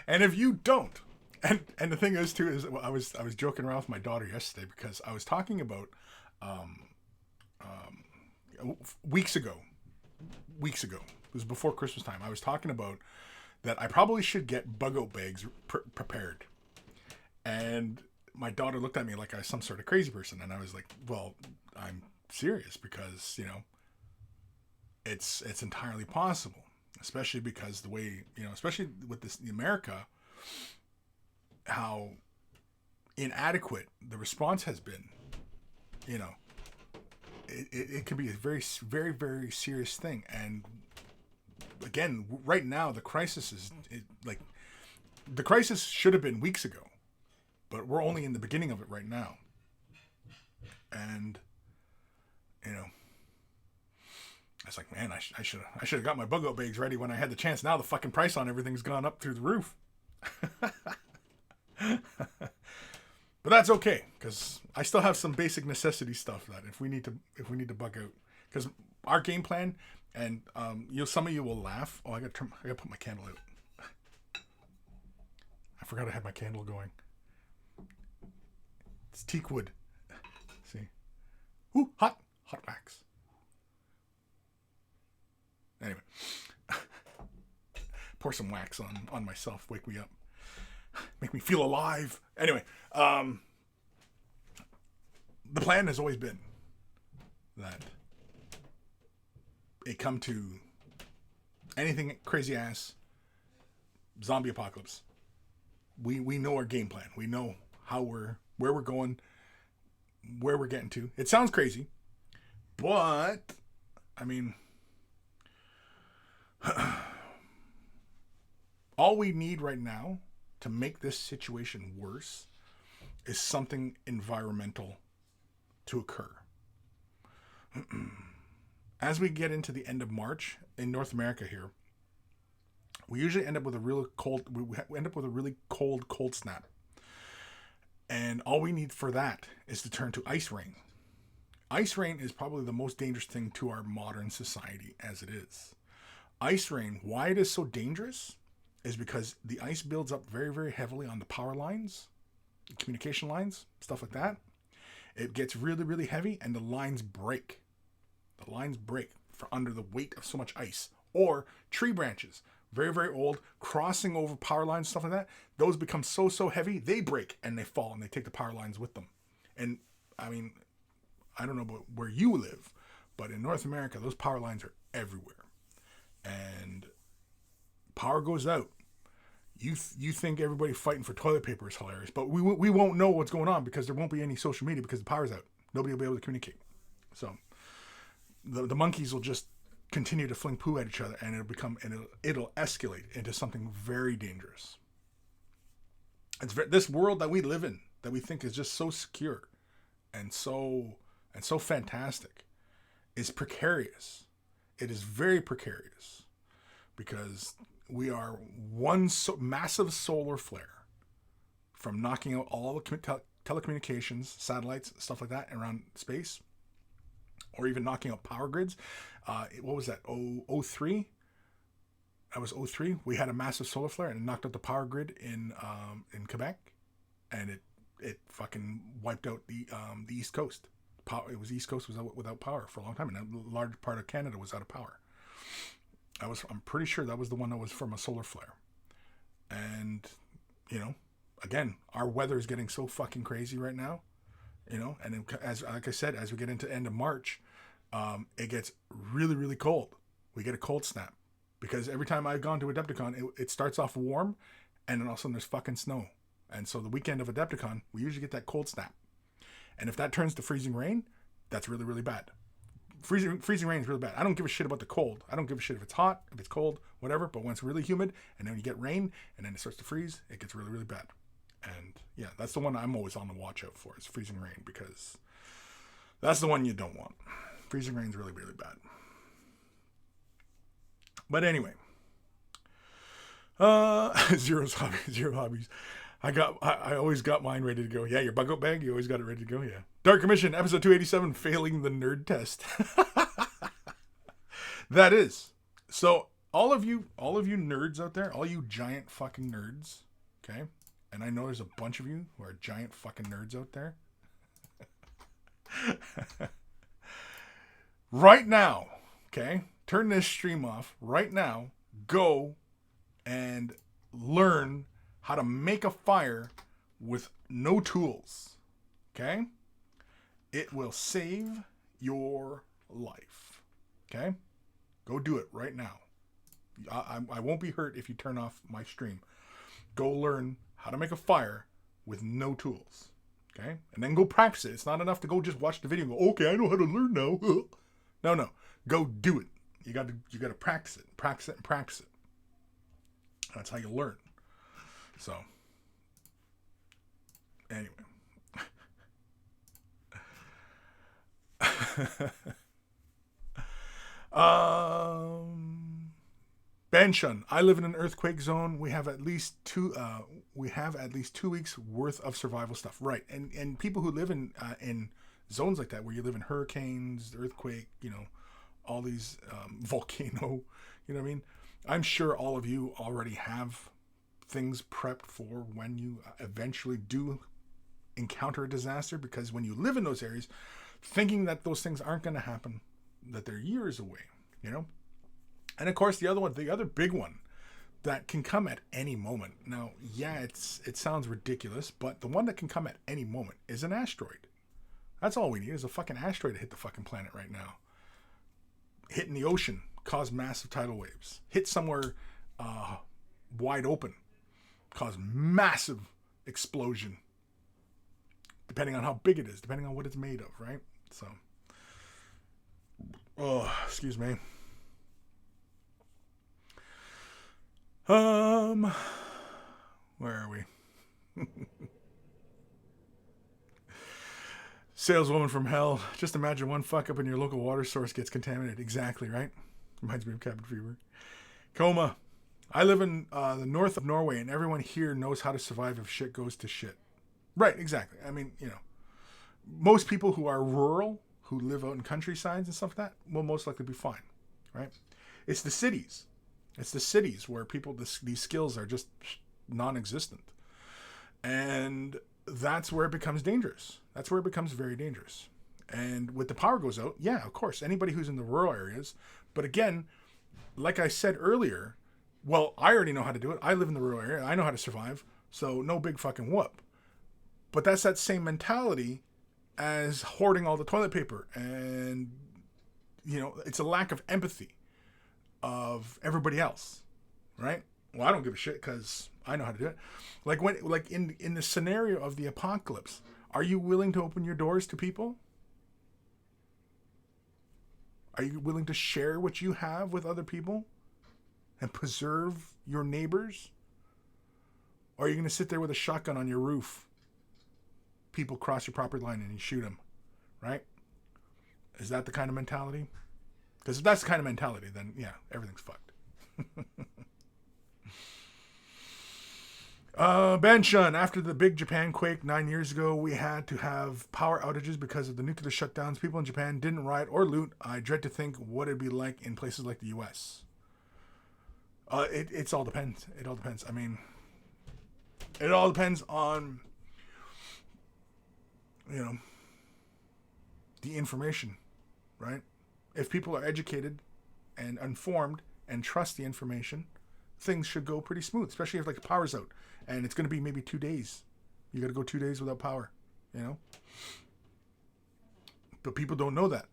And if you don't, and the thing is too is I was joking around with my daughter yesterday because I was talking about weeks ago. It was before Christmas time. I was talking about that I probably should get bug out bags prepared. And my daughter looked at me like I was some sort of crazy person. And I was like, well, I'm serious because, you know, it's entirely possible. Especially because the way, you know, especially with this in America, how inadequate the response has been, you know, it can be a very, very, very serious thing. And again, right now, the crisis is like, the crisis should have been weeks ago, but we're only in the beginning of it right now. And, you know, I was like, man, I should have got my bug out bags ready when I had the chance. Now the fucking price on everything's gone up through the roof. But that's okay, because I still have some basic necessity stuff that if we need to bug out, because our game plan, and some of you will laugh. Oh, I gotta put my candle out. I forgot I had my candle going. It's teak wood. See, ooh, hot wax. Anyway, pour some wax on myself. Wake me up. Make me feel alive. Anyway, the plan has always been that it come to anything crazy ass zombie apocalypse. We know our game plan. We know where we're going, where we're getting to. It sounds crazy, but I mean, all we need right now to make this situation worse is something environmental to occur. As we get into the end of March in North America here, we usually end up with a really cold snap. And all we need for that is to turn to ice rain. Ice rain is probably the most dangerous thing to our modern society as it is. Ice rain, why it is so dangerous is because the ice builds up very, very heavily on the power lines, communication lines, stuff like that. It gets really, really heavy and the lines break. The lines break for under the weight of so much ice. Or tree branches, very, very old, crossing over power lines, stuff like that. Those become so heavy, they break and they fall and they take the power lines with them. And I mean, I don't know about where you live, but in North America, those power lines are everywhere. And power goes out. You think everybody fighting for toilet paper is hilarious, but we won't know what's going on because there won't be any social media because the power's out. Nobody will be able to communicate. So the monkeys will just continue to fling poo at each other, and it'll escalate into something very dangerous. This world that we live in, that we think is just so secure and so fantastic, is precarious. It is very precarious because we are one massive solar flare from knocking out all the telecommunications, satellites, stuff like that around space, or even knocking out power grids. What was that? 03? That was 03. We had a massive solar flare and it knocked out the power grid in Quebec, and it fucking wiped out the East Coast. East Coast was without power for a long time, and a large part of Canada was out of power. I'm pretty sure that was the one that was from a solar flare. And, you know, again, our weather is getting so fucking crazy right now, you know, and like I said, as we get into end of March, it gets really, really cold. We get a cold snap because every time I've gone to AdeptiCon, it starts off warm and then all of a sudden there's fucking snow. And so the weekend of AdeptiCon, we usually get that cold snap. And if that turns to freezing rain, that's really, really bad. Freezing rain is really bad. I don't give a shit about the cold. I don't give a shit if it's hot, if it's cold, whatever. But when it's really humid and then you get rain and then it starts to freeze, it gets really, really bad. And yeah, that's the one I'm always on the watch out for, is freezing rain, because that's the one you don't want. Freezing rain's really, really bad. But anyway, zero hobbies. I always got mine ready to go. Yeah, your bug out bag, you always got it ready to go. Yeah. Dark Commission, episode 287, failing the nerd test. That is. So all of you nerds out there, all you giant fucking nerds, okay? And I know there's a bunch of you who are giant fucking nerds out there. Right now, okay? Turn this stream off right now. Go and learn how to make a fire with no tools. Okay? It will save your life. Okay? Go do it right now. I won't be hurt if you turn off my stream. Go learn how to make a fire with no tools. Okay? And then go practice it. It's not enough to go just watch the video and go, okay, I know how to learn now. No. Go do it. You got to practice it. Practice it and practice it. That's how you learn. So, anyway. Benshun. I live in an earthquake zone. We have at least 2 weeks worth of survival stuff. Right. And people who live in zones like that, where you live in hurricanes, earthquake, all these volcano, you know what I mean? I'm sure all of you already have things prepped for when you eventually do encounter a disaster, because when you live in those areas, thinking that those things aren't going to happen, that they're years away, And of course, the other big one that can come at any moment. Now, yeah, it sounds ridiculous, but the one that can come at any moment is an asteroid. That's all we need, is a fucking asteroid to hit the fucking planet right now. Hit in the ocean, cause massive tidal waves. Hit somewhere wide open, cause massive explosion. Depending on how big it is, depending on what it's made of, right? So, excuse me. Where are we? Saleswoman from hell. Just imagine one fuck up and your local water source gets contaminated. Exactly, right? Reminds me of cabin fever. Coma. I live in the north of Norway, and everyone here knows how to survive if shit goes to shit. Right, exactly. I mean, most people who are rural, who live out in countrysides and stuff like that, will most likely be fine, right? It's the cities. It's the cities where these skills are just non-existent. And that's where it becomes dangerous. That's where it becomes very dangerous. And when the power goes out, yeah, of course, anybody who's in the rural areas. But again, like I said earlier, well, I already know how to do it. I live in the rural area. I know how to survive. So no big fucking whoop. But that's that same mentality as hoarding all the toilet paper. And, it's a lack of empathy of everybody else, right? Well, I don't give a shit because I know how to do it. Like in the scenario of the apocalypse, are you willing to open your doors to people? Are you willing to share what you have with other people and preserve your neighbors? Or are you going to sit there with a shotgun on your roof? People cross your property line and you shoot them, right? Is that the kind of mentality? Because if that's the kind of mentality, then yeah, everything's fucked. Benshun, after the big Japan quake 9 years ago, we had to have power outages because of the nuclear shutdowns. People in Japan didn't riot or loot. I dread to think what it'd be like in places like the U.S. It all depends. It all depends. I mean, it all depends on, the information, right? If people are educated and informed and trust the information, things should go pretty smooth, especially if power's out and it's going to be maybe 2 days. You got to go 2 days without power, But people don't know that.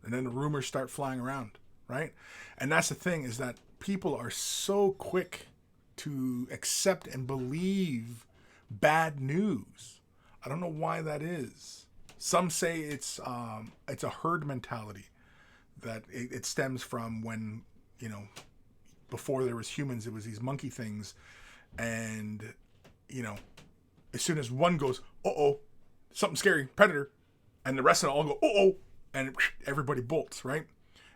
And then the rumors start flying around, right? And that's the thing, is that people are so quick to accept and believe bad news. I don't know why that is. Some say it's a herd mentality, that it stems from when, before there was humans, it was these monkey things, and, as soon as one goes, uh-oh, something scary, predator, and the rest of it all go, uh-oh, and everybody bolts, right?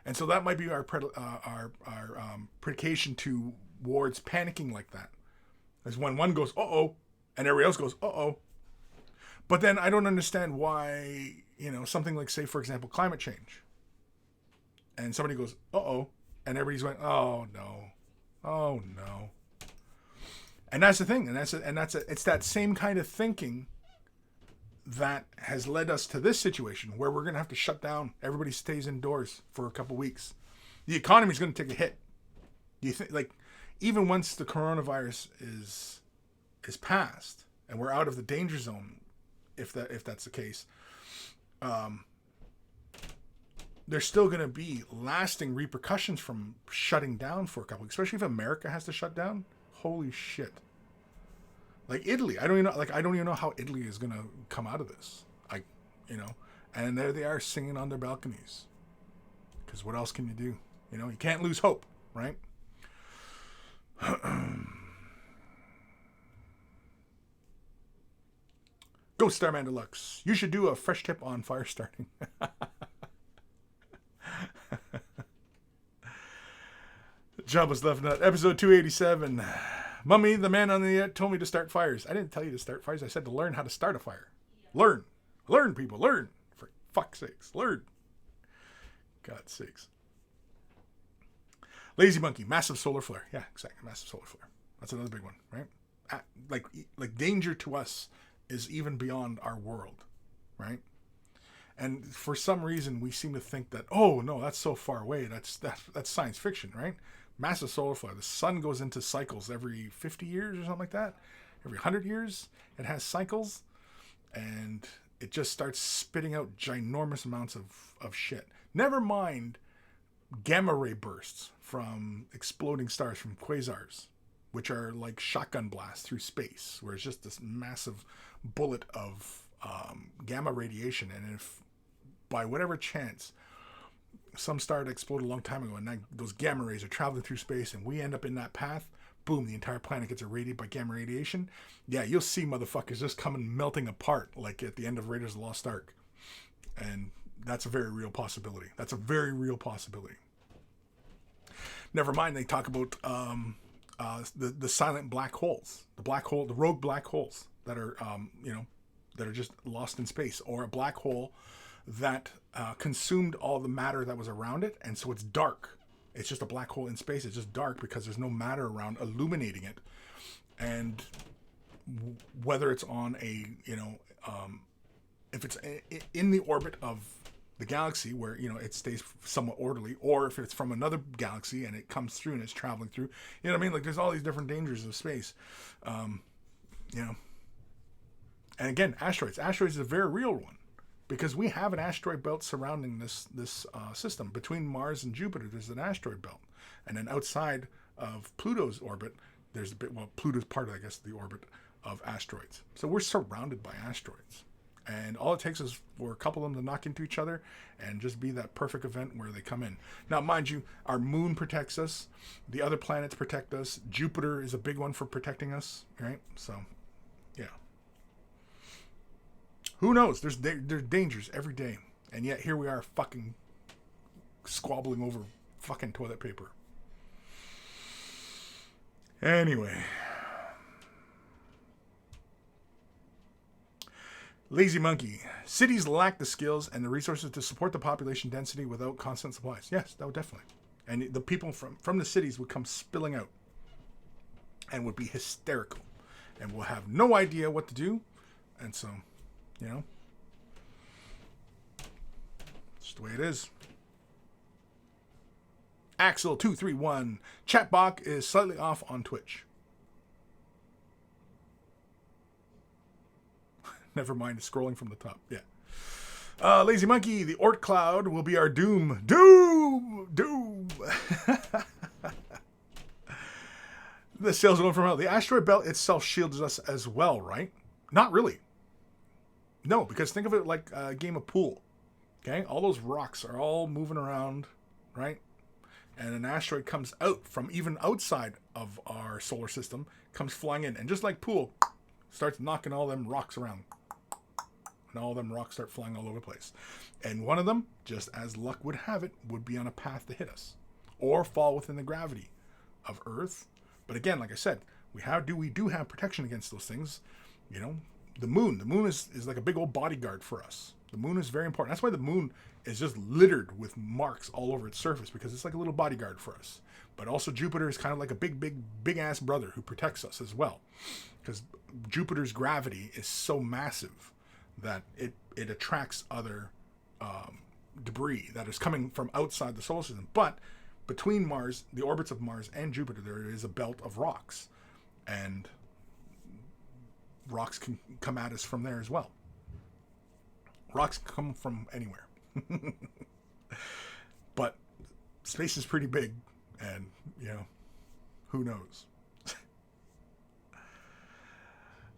And so that might be our predication towards panicking like that. Is when one goes, uh-oh, and everybody else goes, uh-oh. But then I don't understand why, something like, say, for example, climate change. And somebody goes, uh-oh, and everybody's going, oh, no. Oh, no. And that's the thing. It's that same kind of thinking that has led us to this situation where we're going to have to shut down. Everybody stays indoors for a couple weeks. The economy is going to take a hit. You think, like, even once the coronavirus is passed and we're out of the danger zone, if that's the case, there's still going to be lasting repercussions from shutting down for a couple weeks, especially if America has to shut down. Holy shit. Like Italy, I don't even know how Italy is going to come out of this. And there they are singing on their balconies. Because what else can you do? You can't lose hope, right? Ghost Starman Deluxe. You should do a fresh tip on fire starting. Jabba's Left Nut, episode 287. Mummy, the man on the internet, told me to start fires. I didn't tell you to start fires. I said to learn how to start a fire. Yeah. Learn, people, learn. For fuck's sakes, learn. God's sakes. Lazy Monkey, massive solar flare. Yeah, exactly, massive solar flare. That's another big one, right? Like danger to us is even beyond our world, right? And for some reason, we seem to think that, oh no, that's so far away. That's science fiction, right? Massive solar flare. The sun goes into cycles every 50 years or something like that. Every 100 years, it has cycles, and it just starts spitting out ginormous amounts of shit. Never mind gamma ray bursts from exploding stars, from quasars, which are like shotgun blasts through space, where it's just this massive bullet of gamma radiation. And if by whatever chance some star that exploded a long time ago and those gamma rays are traveling through space and we end up in that path, boom, the entire planet gets irradiated by gamma radiation. Yeah, you'll see motherfuckers just coming melting apart like at the end of Raiders of the Lost Ark. And that's a very real possibility. Never mind, they talk about the silent black holes, the rogue black holes that are that are just lost in space, or a black hole that consumed all the matter that was around it, and so it's dark. It's just a black hole in space. It's just dark because there's no matter around illuminating it. And whether it's on if it's in the orbit of the galaxy where it stays somewhat orderly, or if it's from another galaxy and it comes through and it's traveling through, you know what I mean? Like, there's all these different dangers of space, And again, asteroids is a very real one, because we have an asteroid belt surrounding this system. Between Mars and Jupiter, there's an asteroid belt, and then outside of Pluto's orbit, there's Pluto's part of, I guess, the orbit of asteroids. So we're surrounded by asteroids. And all it takes is for a couple of them to knock into each other and just be that perfect event where they come in. Now, mind you, our moon protects us. The other planets protect us. Jupiter is a big one for protecting us, right? So, yeah. Who knows? There's dangers every day. And yet here we are fucking squabbling over fucking toilet paper. Anyway. Lazy Monkey. Cities lack the skills and the resources to support the population density without constant supplies. Yes, that would definitely. And the people from the cities would come spilling out and would be hysterical and will have no idea what to do. And so, it's the way it is. Axel231. Chatbot is slightly off on Twitch. Never mind, scrolling from the top. Yeah. Lazy Monkey, the Oort Cloud will be our doom. Doom! The sails going from hell. The asteroid belt itself shields us as well, right? Not really. No, because think of it like a game of pool. Okay? All those rocks are all moving around, right? And an asteroid comes out from even outside of our solar system, comes flying in. And just like pool, starts knocking all them rocks around. And all them rocks start flying all over the place. And one of them, just as luck would have it, would be on a path to hit us. Or fall within the gravity of Earth. But again, like I said, we do have protection against those things. You know, the moon. The moon is like a big old bodyguard for us. The moon is very important. That's why the moon is just littered with marks all over its surface, because it's like a little bodyguard for us. But also Jupiter is kind of like a big ass brother who protects us as well. Because Jupiter's gravity is so massive that it attracts other debris that is coming from outside the solar system. But between Mars, the orbits of Mars and Jupiter, there is a belt of rocks. And rocks can come at us from there as well. Rocks come from anywhere. But space is pretty big, and, you know, who knows?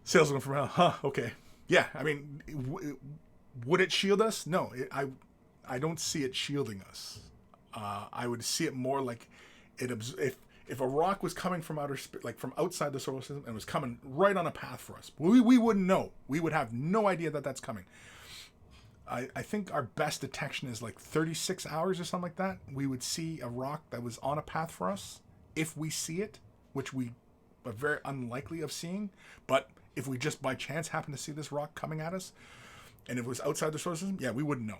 Salesman from hell. Huh, okay. Yeah, I mean, would it shield us? No, I don't see it shielding us. I would see it more like if a rock was coming from from outside the solar system and was coming right on a path for us, we wouldn't know. We would have no idea that that's coming. I think our best detection is like 36 hours or something like that. We would see a rock that was on a path for us if we see it, which we are very unlikely of seeing. But if we just by chance happen to see this rock coming at us, and if it was outside the solar system, yeah, we wouldn't know.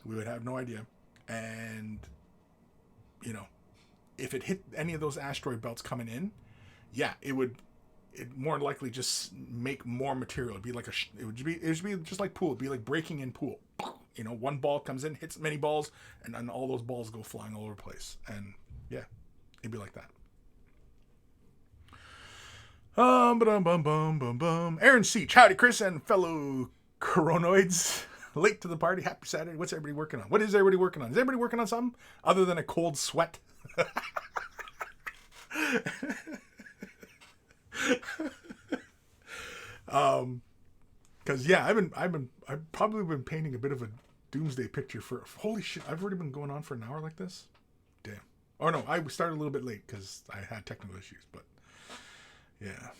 We would have no idea. And, you know, if it hit any of those asteroid belts coming in, yeah, it would more likely just make more material. It'd be like it would be just like pool. It'd be like breaking in pool. You know, one ball comes in, hits many balls, and then all those balls go flying all over the place. And yeah, it'd be like that. Aaron C. Howdy, Kris and fellow Coronoids. Late to the party. Happy Saturday. What's everybody working on? What is everybody working on? Is everybody working on something other than a cold sweat? Because yeah, I've probably been painting a bit of a doomsday picture for holy shit. I've already been going on for an hour like this. Damn. Oh no, I started a little bit late because I had technical issues, but yeah.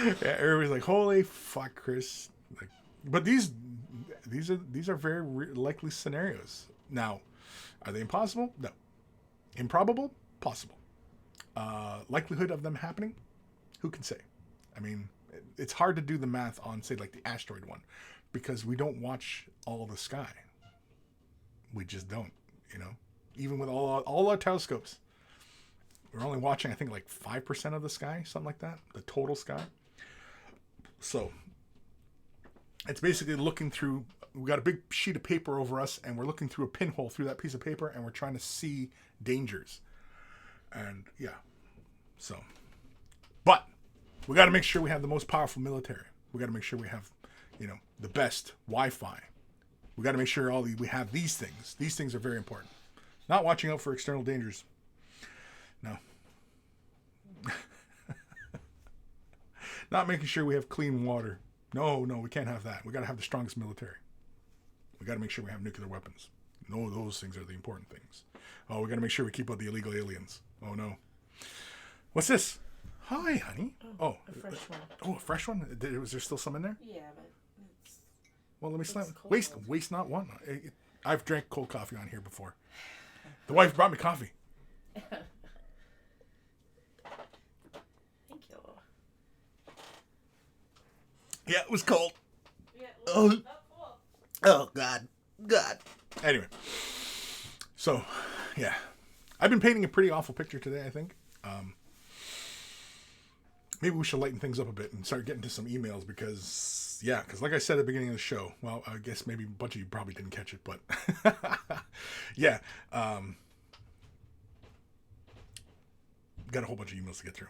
Yeah, everybody's like, "Holy fuck, Kris!" Like, but these are very likely scenarios. Now, are they impossible? No. Improbable? Possible. Likelihood of them happening? Who can say? I mean, it's hard to do the math on, say, like the asteroid one, because we don't watch all the sky. We just don't, you know. Even with all our telescopes, we're only watching, I think, like 5% of the sky, something like that, the total sky. So it's basically looking through. We got a big sheet of paper over us, and we're looking through a pinhole through that piece of paper, and we're trying to see dangers. And yeah, so, but we got to make sure we have the most powerful military. We got to make sure we have, you know, the best Wi-Fi. We got to make sure we have these things. These things are very important. Not watching out for external dangers. No. Not making sure we have clean water. No, we can't have that. We got to have the strongest military. We got to make sure we have nuclear weapons. No, those things are the important things. Oh, we got to make sure we keep out the illegal aliens. Oh, no. What's this? Hi, honey. Oh, a fresh one. Oh, a fresh one? Was there still some in there? Yeah, but it's... Well, let me slam it. Waste not one. I've drank cold coffee on here before. The wife brought me coffee. Thank you. Yeah, it was cold. Yeah, Oh, God. Anyway. So, yeah. I've been painting a pretty awful picture today, I think. Maybe we should lighten things up a bit and start getting to some emails because like I said at the beginning of the show, well, I guess maybe a bunch of you probably didn't catch it, but yeah. Got a whole bunch of emails to get through.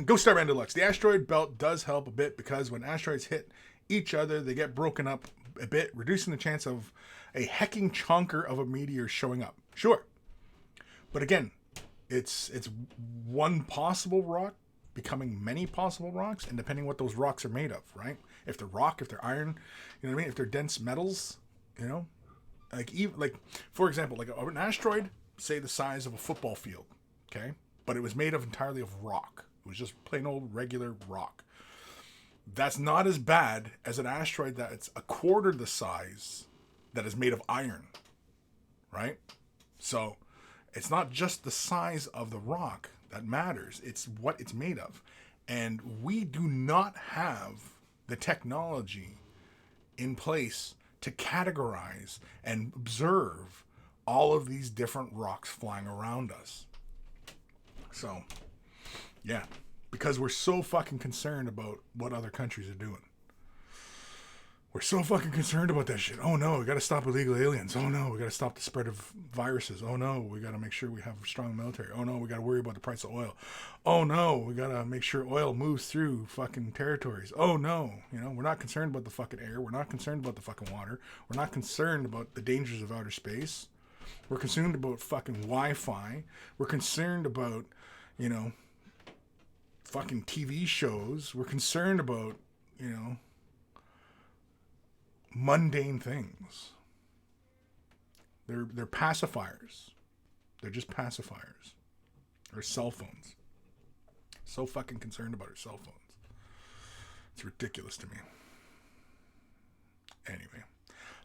Ghost Star Man Deluxe. The asteroid belt does help a bit because when asteroids hit each other, they get broken up a bit, reducing the chance of a hecking chonker of a meteor showing up. Sure. But again, it's one possible rock becoming many possible rocks, and depending what those rocks are made of, right? If they're rock, if they're iron, you know what I mean? If they're dense metals, you know? Like for example, like an asteroid, say the size of a football field, okay? but it was made entirely of rock. It was just plain old regular rock. That's not as bad as an asteroid that's a quarter the size that is made of iron, right? So it's not just the size of the rock that matters. It's what it's made of. And we do not have the technology in place to categorize and observe all of these different rocks flying around us. So, yeah, because we're so fucking concerned about what other countries are doing. We're so fucking concerned about that shit. Oh no, we gotta stop illegal aliens. Oh no, we gotta stop the spread of viruses. Oh no, we gotta make sure we have a strong military. Oh no, we gotta worry about the price of oil. Oh no, we gotta make sure oil moves through fucking territories. Oh no, we're not concerned about the fucking air. We're not concerned about the fucking water. We're not concerned about the dangers of outer space. We're concerned about fucking Wi-Fi. We're concerned about, fucking TV shows. We're concerned about, mundane things. They're pacifiers. They're just pacifiers. Or cell phones. So fucking concerned about our cell phones. It's ridiculous to me. Anyway,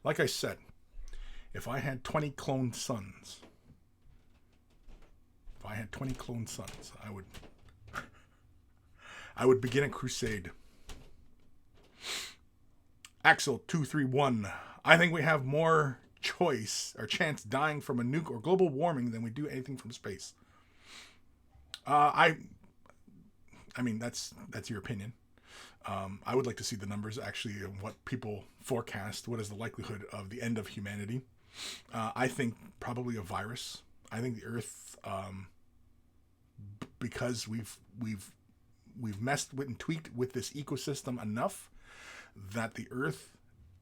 like I said, if I had 20 cloned sons, I would begin a crusade. Axel231. I think we have more choice or chance dying from a nuke or global warming than we do anything from space. I mean, that's your opinion. I would like to see the numbers actually of what people forecast. What is the likelihood of the end of humanity? I think probably a virus. I think the Earth, because we've messed with and tweaked with this ecosystem enough that the Earth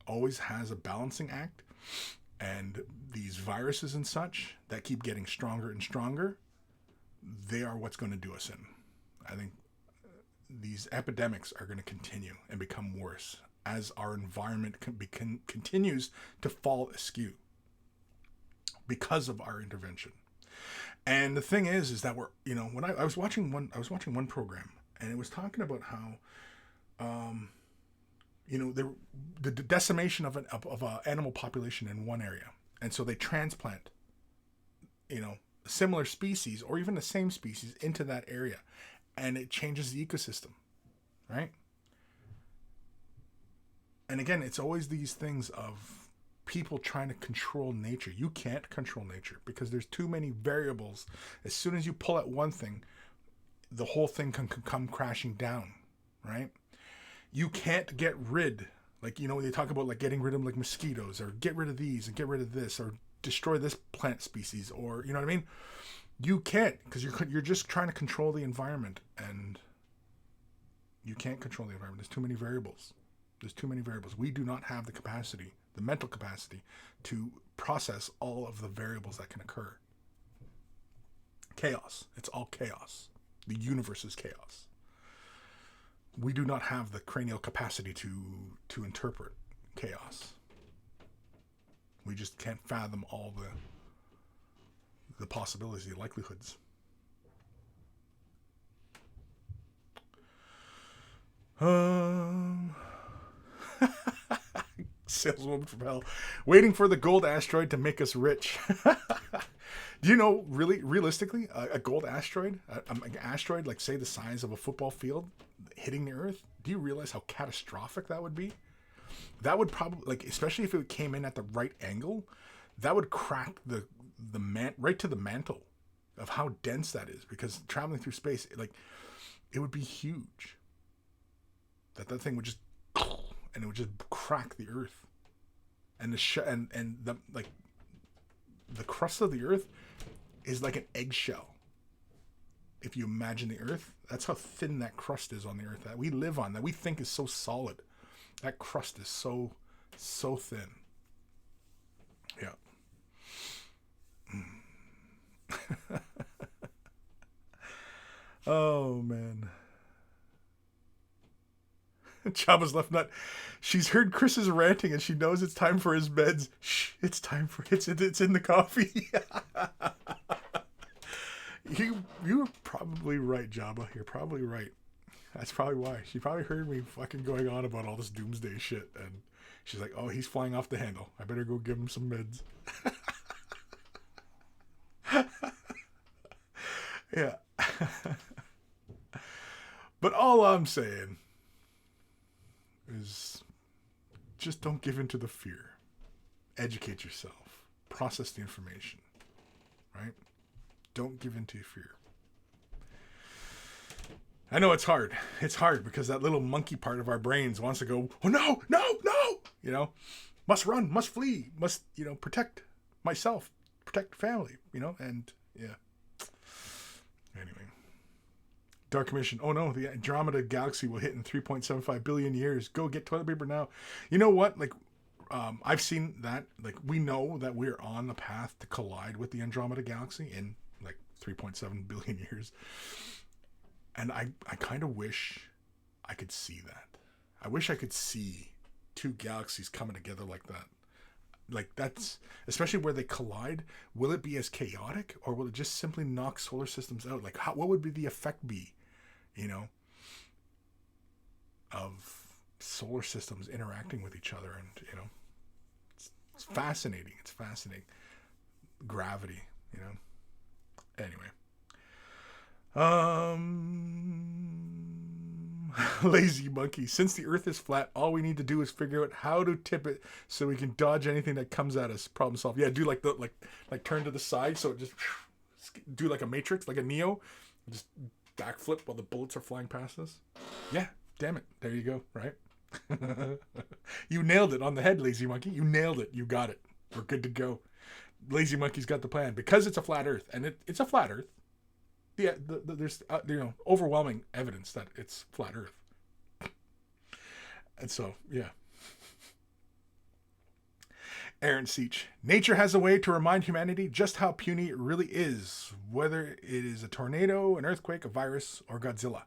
always has a balancing act, and these viruses and such that keep getting stronger and stronger, they are what's going to do us in. I think these epidemics are going to continue and become worse as our environment continues to fall askew because of our intervention. And the thing is that we're, when I was watching one program, and it was talking about how, the decimation of an animal population in one area, and so they transplant, similar species or even the same species into that area, and it changes the ecosystem, right? And again, it's always these things of people trying to control nature. You can't control nature because there's too many variables. As soon as you pull at one thing, the whole thing can come crashing down, right? You can't get rid, they talk about like getting rid of like mosquitoes, or get rid of these and get rid of this, or destroy this plant species, or you know what I mean? You can't, because you're just trying to control the environment, and you can't control the environment. There's too many variables. We do not have the capacity, the mental capacity, to process all of the variables that can occur. Chaos. It's all chaos. The universe is chaos. We do not have the cranial capacity to interpret chaos. We just can't fathom all the possibilities, the likelihoods. Saleswoman from hell, waiting for the gold asteroid to make us rich. Do you know, really, realistically, a gold asteroid, an asteroid like say the size of a football field hitting the Earth? Do you realize how catastrophic that would be? That would probably, especially if it came in at the right angle, that would crack right to the mantle of how dense that is. Because traveling through space, it would be huge. That thing would just, and it would just crack the Earth, and the crust of the Earth is like an eggshell. If you imagine the Earth, that's how thin that crust is on the Earth that we live on, that we think is so solid. That crust is so thin. Yeah. Oh, man. Chava's left nut. She's heard Kris's ranting and she knows it's time for his meds. Shh, it's time for it's in the coffee. You probably right, Jabba. You're probably right. That's probably why. She probably heard me fucking going on about all this doomsday shit, and she's like, oh, he's flying off the handle. I better go give him some meds. Yeah. But all I'm saying is just don't give in to the fear. Educate yourself. Process the information. Right? Don't give in to fear. I know it's hard. It's hard because that little monkey part of our brains wants to go, oh no, no, no! You know, must run, must flee, must, you know, protect myself, protect family, you know, and yeah. Anyway. Dark Commission. Oh no, the Andromeda Galaxy will hit in 3.75 billion years. Go get toilet paper now. You know what? Like, I've seen that. Like, we know that we're on the path to collide with the Andromeda Galaxy in like 3.7 billion years. And I kind of wish I could see that. I wish I could see two galaxies coming together like that. Like, that's, especially where they collide, will it be as chaotic or will it just simply knock solar systems out? Like, what would be the effect be, you know, of solar systems interacting with each other? And, you know, it's fascinating. It's fascinating. Gravity, you know. Anyway. Lazy monkey. Since the earth is flat, all we need to do is figure out how to tip it so we can dodge anything that comes at us. Problem solved. Yeah, do like turn to the side so it just do like a Matrix, like a Neo. Just backflip while the bullets are flying past us. Yeah, damn it. There you go, right? You nailed it on the head, lazy monkey. You nailed it. You got it. We're good to go. Lazy monkey's got the plan because it's a flat earth, and it's a flat earth. Yeah, there's you know, overwhelming evidence that it's flat Earth, and so yeah. Aaron Seach. Nature has a way to remind humanity just how puny it really is, whether it is a tornado, an earthquake, a virus, or Godzilla.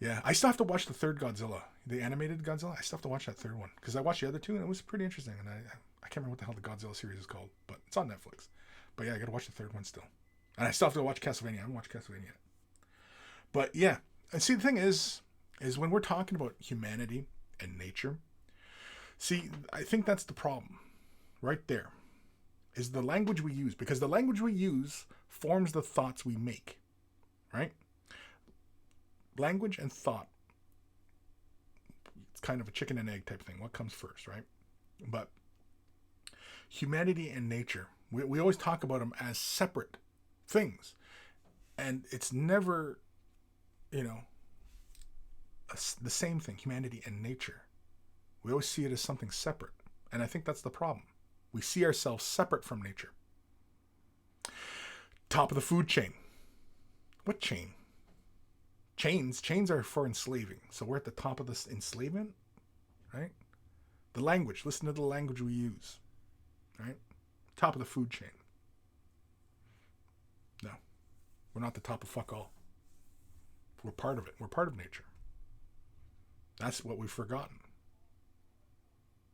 Yeah, I still have to watch the third Godzilla, the animated Godzilla. I still have to watch that third one because I watched the other two and it was pretty interesting. And I can't remember what the hell the Godzilla series is called, but it's on Netflix. But yeah, I got to watch the third one still. And I still have to watch Castlevania. I haven't watched Castlevania yet. But yeah. And see, the thing is when we're talking about humanity and nature, see, I think that's the problem. Right there. Is the language we use. Because the language we use forms the thoughts we make. Right? Language and thought. It's kind of a chicken and egg type thing. What comes first, right? But humanity and nature, we always talk about them as separate things, and it's never, you know, the same thing. Humanity and nature, we always see it as something separate, and I think that's the problem. We see ourselves separate from nature. Top of the food chain. What chain? Chains are for enslaving, so we're at the top of this enslavement, right? The language, listen to the language we use, right? Top of the food chain. No, we're not the top of fuck all. We're part of it. We're part of nature. That's what we've forgotten.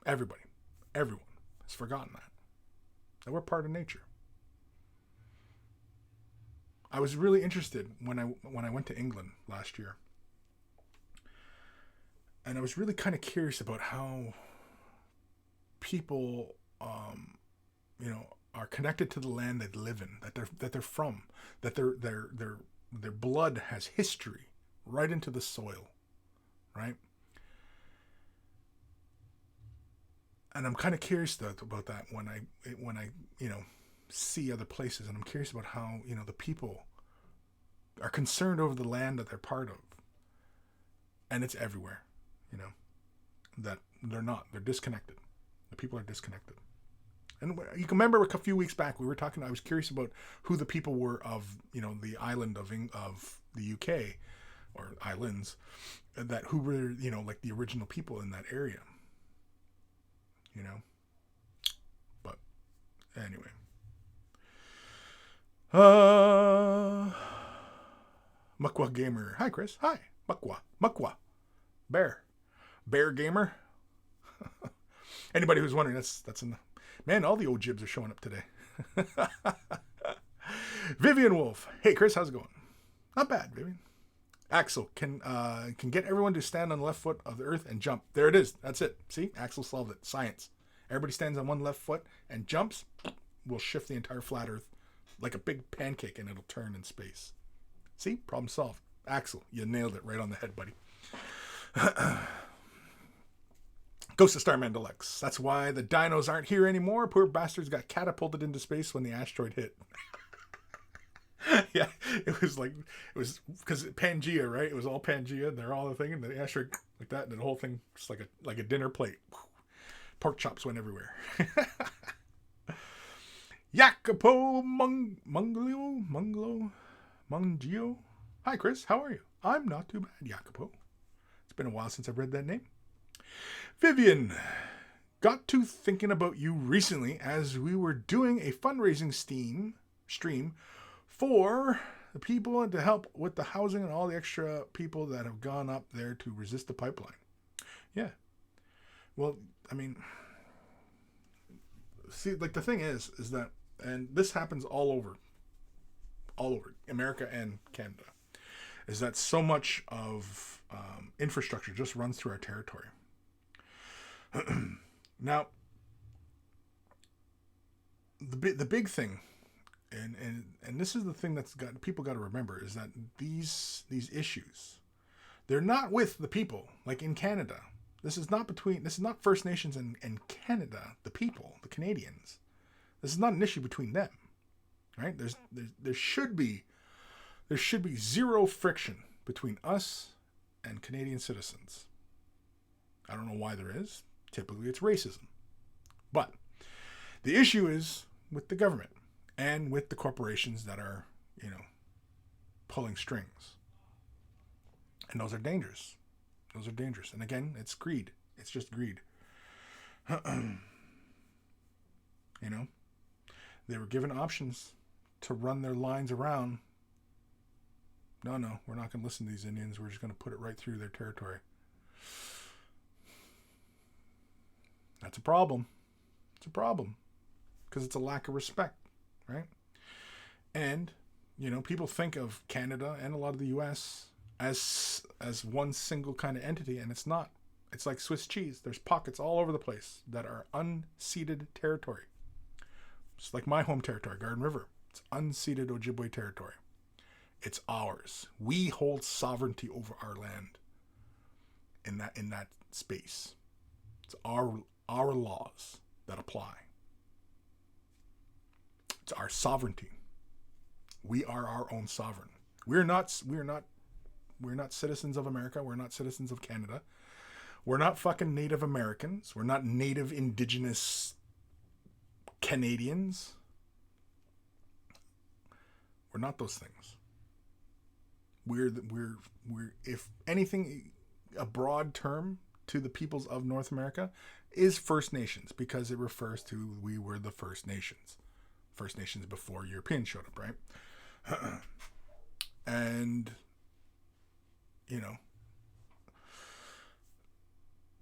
Everyone has forgotten that we're part of nature. I was really interested when I went to England last year, and I was really kind of curious about how people, you know, are connected to the land they live in, that they're from, that their blood has history right into the soil, right? And I'm kind of curious about that when I you know, see other places, and I'm curious about how, you know, the people are concerned over the land that they're part of, and it's everywhere, you know, that they're disconnected. The people are disconnected. And you can remember a few weeks back we were talking, I was curious about who the people were of, you know, the island of the UK, or islands, that who were, you know, like the original people in that area, you know. But anyway, Mukwa Gamer. Hi, Kris. Hi. Mukwa. Bear Gamer. Anybody who's wondering, that's in the... Man, all the old jibs are showing up today. Vivian Wolf. Hey, Kris, how's it going? Not bad, baby. Axel can get everyone to stand on the left foot of the earth and jump. There it is. That's it. See? Axel solved it. Science. Everybody stands on one left foot and jumps. We'll shift the entire flat earth like a big pancake and it'll turn in space. See? Problem solved. Axel, you nailed it right on the head, buddy. Ghost of Starman Deluxe. That's why the dinos aren't here anymore. Poor bastards got catapulted into space when the asteroid hit. Yeah, it was because Pangea, right? It was all Pangea. They're all the thing, and the asteroid like that, and the whole thing just like a dinner plate. Pork chops went everywhere. Jacopo Mungio. Hi, Kris. How are you? I'm not too bad, Jacopo. It's been a while since I've read that name. Vivian. Got to thinking about you recently as we were doing a fundraising stream for the people and to help with the housing and all the extra people that have gone up there to resist the pipeline. Yeah. Well, I mean, see, like the thing is that, and this happens all over America and Canada, is that so much of infrastructure just runs through our territory. Now, the big thing, and this is the thing that's got people got to remember, is that these issues, they're not with the people like in Canada. This is not First Nations and Canada, the people, the Canadians. This is not an issue between them, right? There should be zero friction between us and Canadian citizens. I don't know why there is. Typically, it's racism. But the issue is with the government and with the corporations that are, pulling strings. And those are dangerous. Those are dangerous. And again, it's greed. It's just greed. They were given options to run their lines around. No, we're not going to listen to these Indians. We're just going to put it right through their territory. That's a problem. It's a problem. Because it's a lack of respect, right? And, people think of Canada and a lot of the U.S. as one single kind of entity, and it's not. It's like Swiss cheese. There's pockets all over the place that are unceded territory. It's like my home territory, Garden River. It's unceded Ojibwe territory. It's ours. We hold sovereignty over our land in that space. It's our laws that apply. It's our sovereignty. We are our own sovereign. We're not citizens of America. We're not citizens of Canada. We're not fucking Native Americans. We're not Native Indigenous Canadians. We're not those things. We're if anything, a broad term to the peoples of North America is First Nations, because it refers to we were the First Nations. First Nations before Europeans showed up, right? And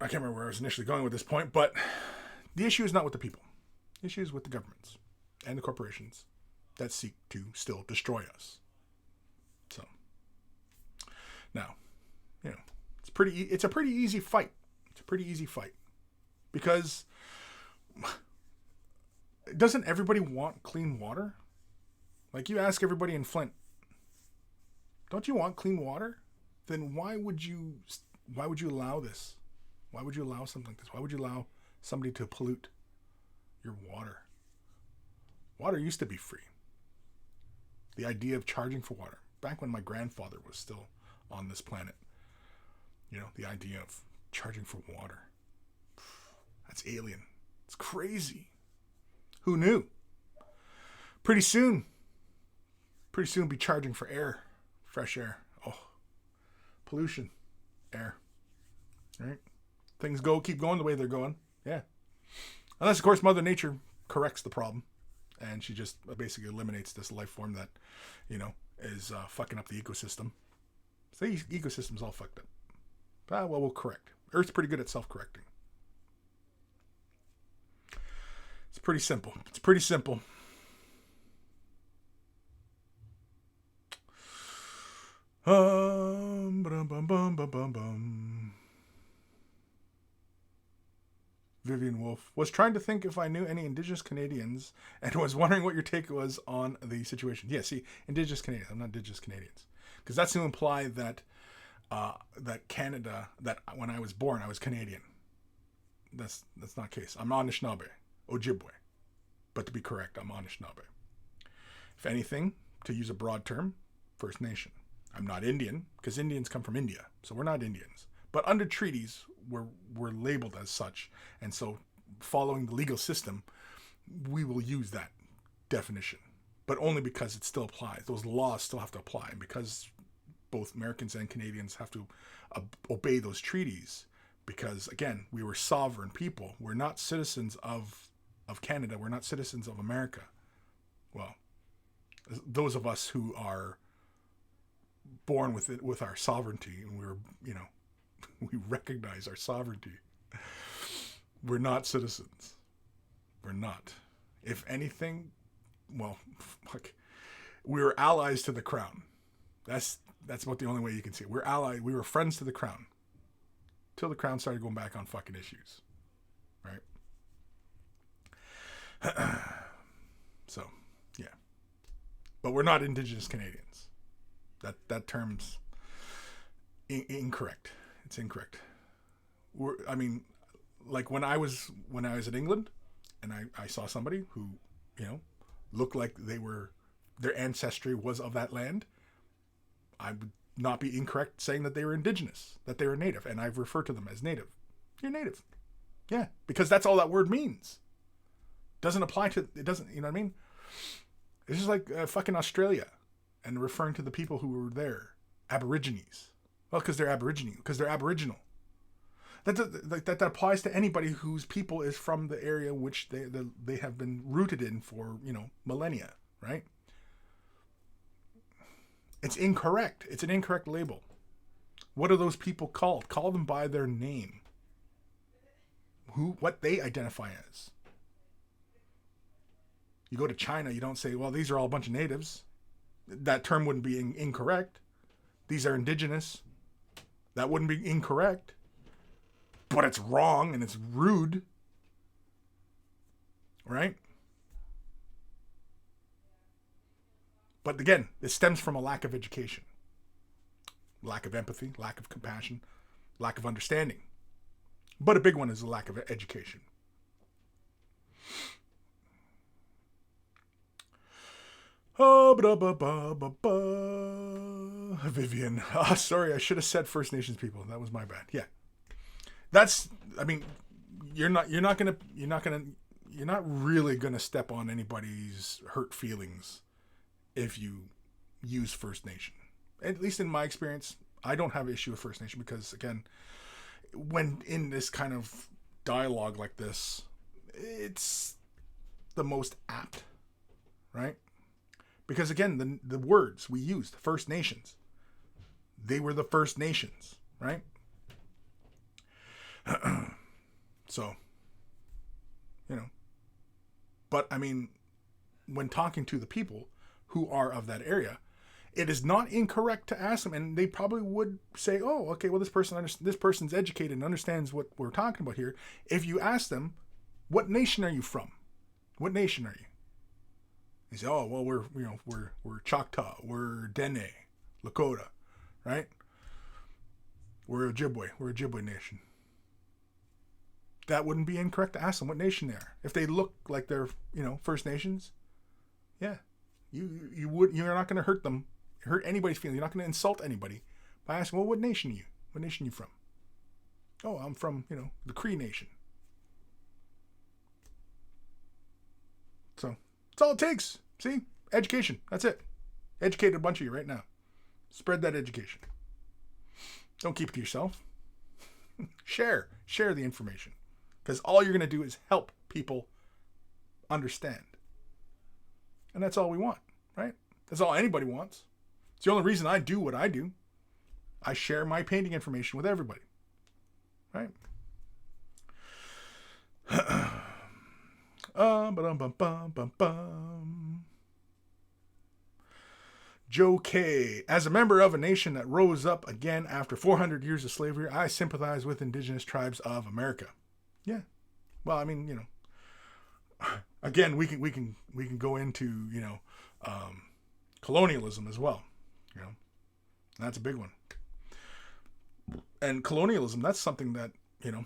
I can't remember where I was initially going with this point, but the issue is not with the people. The issue is with the governments and the corporations that seek to still destroy us. So now, it's a pretty easy fight. It's a pretty easy fight, because doesn't everybody want clean water? Like, you ask everybody in Flint, don't you want clean water? Then why would you allow this? Why would you allow something like this? Why would you allow somebody to pollute your water? Water used to be free. The idea of charging for water, back when my grandfather was still on this planet, the idea of charging for water, that's alien. It's crazy. Who knew? Pretty soon be charging for air, fresh air. Oh, pollution, air, right? Things keep going the way they're going. Yeah. Unless, of course, Mother Nature corrects the problem, and she just basically eliminates this life form that, is fucking up the ecosystem. So the ecosystem's all fucked up. Well, we'll correct. Earth's pretty good at self-correcting. It's pretty simple. Bum, bum, bum, bum. Vivian Wolf was trying to think if I knew any Indigenous Canadians and was wondering what your take was on the situation. Yeah, see, Indigenous Canadians. I'm not Indigenous Canadians. Because that's to imply that that Canada, that when I was born, I was Canadian. That's not the case. I'm Anishinaabe, Ojibwe. But to be correct, I'm Anishinaabe. If anything, to use a broad term, First Nation. I'm not Indian, because Indians come from India. So we're not Indians. But under treaties, we're labeled as such. And so following the legal system, we will use that definition. But only because it still applies. Those laws still have to apply. And because both Americans and Canadians have to obey those treaties, because, again, we were sovereign people. We're not citizens of Canada. We're not citizens of America. Well, those of us who are born with it, with our sovereignty, and we're, we recognize our sovereignty. We're not citizens. We're not. If anything, well, fuck, we were allies to the crown. That's about the only way you can see it. We're allied. We were friends to the crown. Till the crown started going back on fucking issues. Right? So, yeah. But we're not Indigenous Canadians. That term's incorrect. It's incorrect. Like when I was in England, and I saw somebody who, looked like their ancestry was of that land, I would not be incorrect saying that they were indigenous, that they were native, and I've referred to them as native. You're native. Yeah, because that's all that word means. Doesn't apply to, it doesn't, you know what I mean? It's just like fucking Australia and referring to the people who were there, Aborigines. Well, because they're Aboriginal. That applies to anybody whose people is from the area which they have been rooted in for, millennia, right? It's incorrect. It's an incorrect label. What are those people called? Call them by their name. What they identify as. You go to China, you don't say, well, these are all a bunch of natives. That term wouldn't be incorrect. These are indigenous. That wouldn't be incorrect. But it's wrong and it's rude. Right? But again, it stems from a lack of education. Lack of empathy, lack of compassion, lack of understanding. But a big one is a lack of education. Oh, Vivian. Oh, sorry, I should have said First Nations people. That was my bad. Yeah. You're not really gonna step on anybody's hurt feelings if you use First Nation. At least in my experience, I don't have an issue with First Nation because, again, when in this kind of dialogue like this, it's the most apt, right? Because, again, the words we used, First Nations, they were the First Nations, right? So, but when talking to the people who are of that area, it is not incorrect to ask them, and they probably would say, oh, okay, well, this person's educated and understands what we're talking about here. If you ask them, what nation are you from? What nation are you? They say, oh, well, we're Choctaw, we're Dene, Lakota, right? We're Ojibwe Nation. That wouldn't be incorrect to ask them what nation they are. If they look like they're, First Nations, yeah, you're not going to hurt anybody's feelings. You're not going to insult anybody by asking, well, what nation are you? What nation are you from? Oh, I'm from, the Cree Nation. So, that's all it takes. See? Education. That's it. Educate a bunch of you right now. Spread that education. Don't keep it to yourself. Share the information. Because all you're going to do is help people understand. And that's all we want, right? That's all anybody wants. It's the only reason I do what I do. I share my painting information with everybody. Right? Joe K. As a member of a nation that rose up again after 400 years of slavery, I sympathize with indigenous tribes of America. Yeah. Well, I mean, again, we can go into, colonialism as well. That's a big one. And colonialism, that's something that,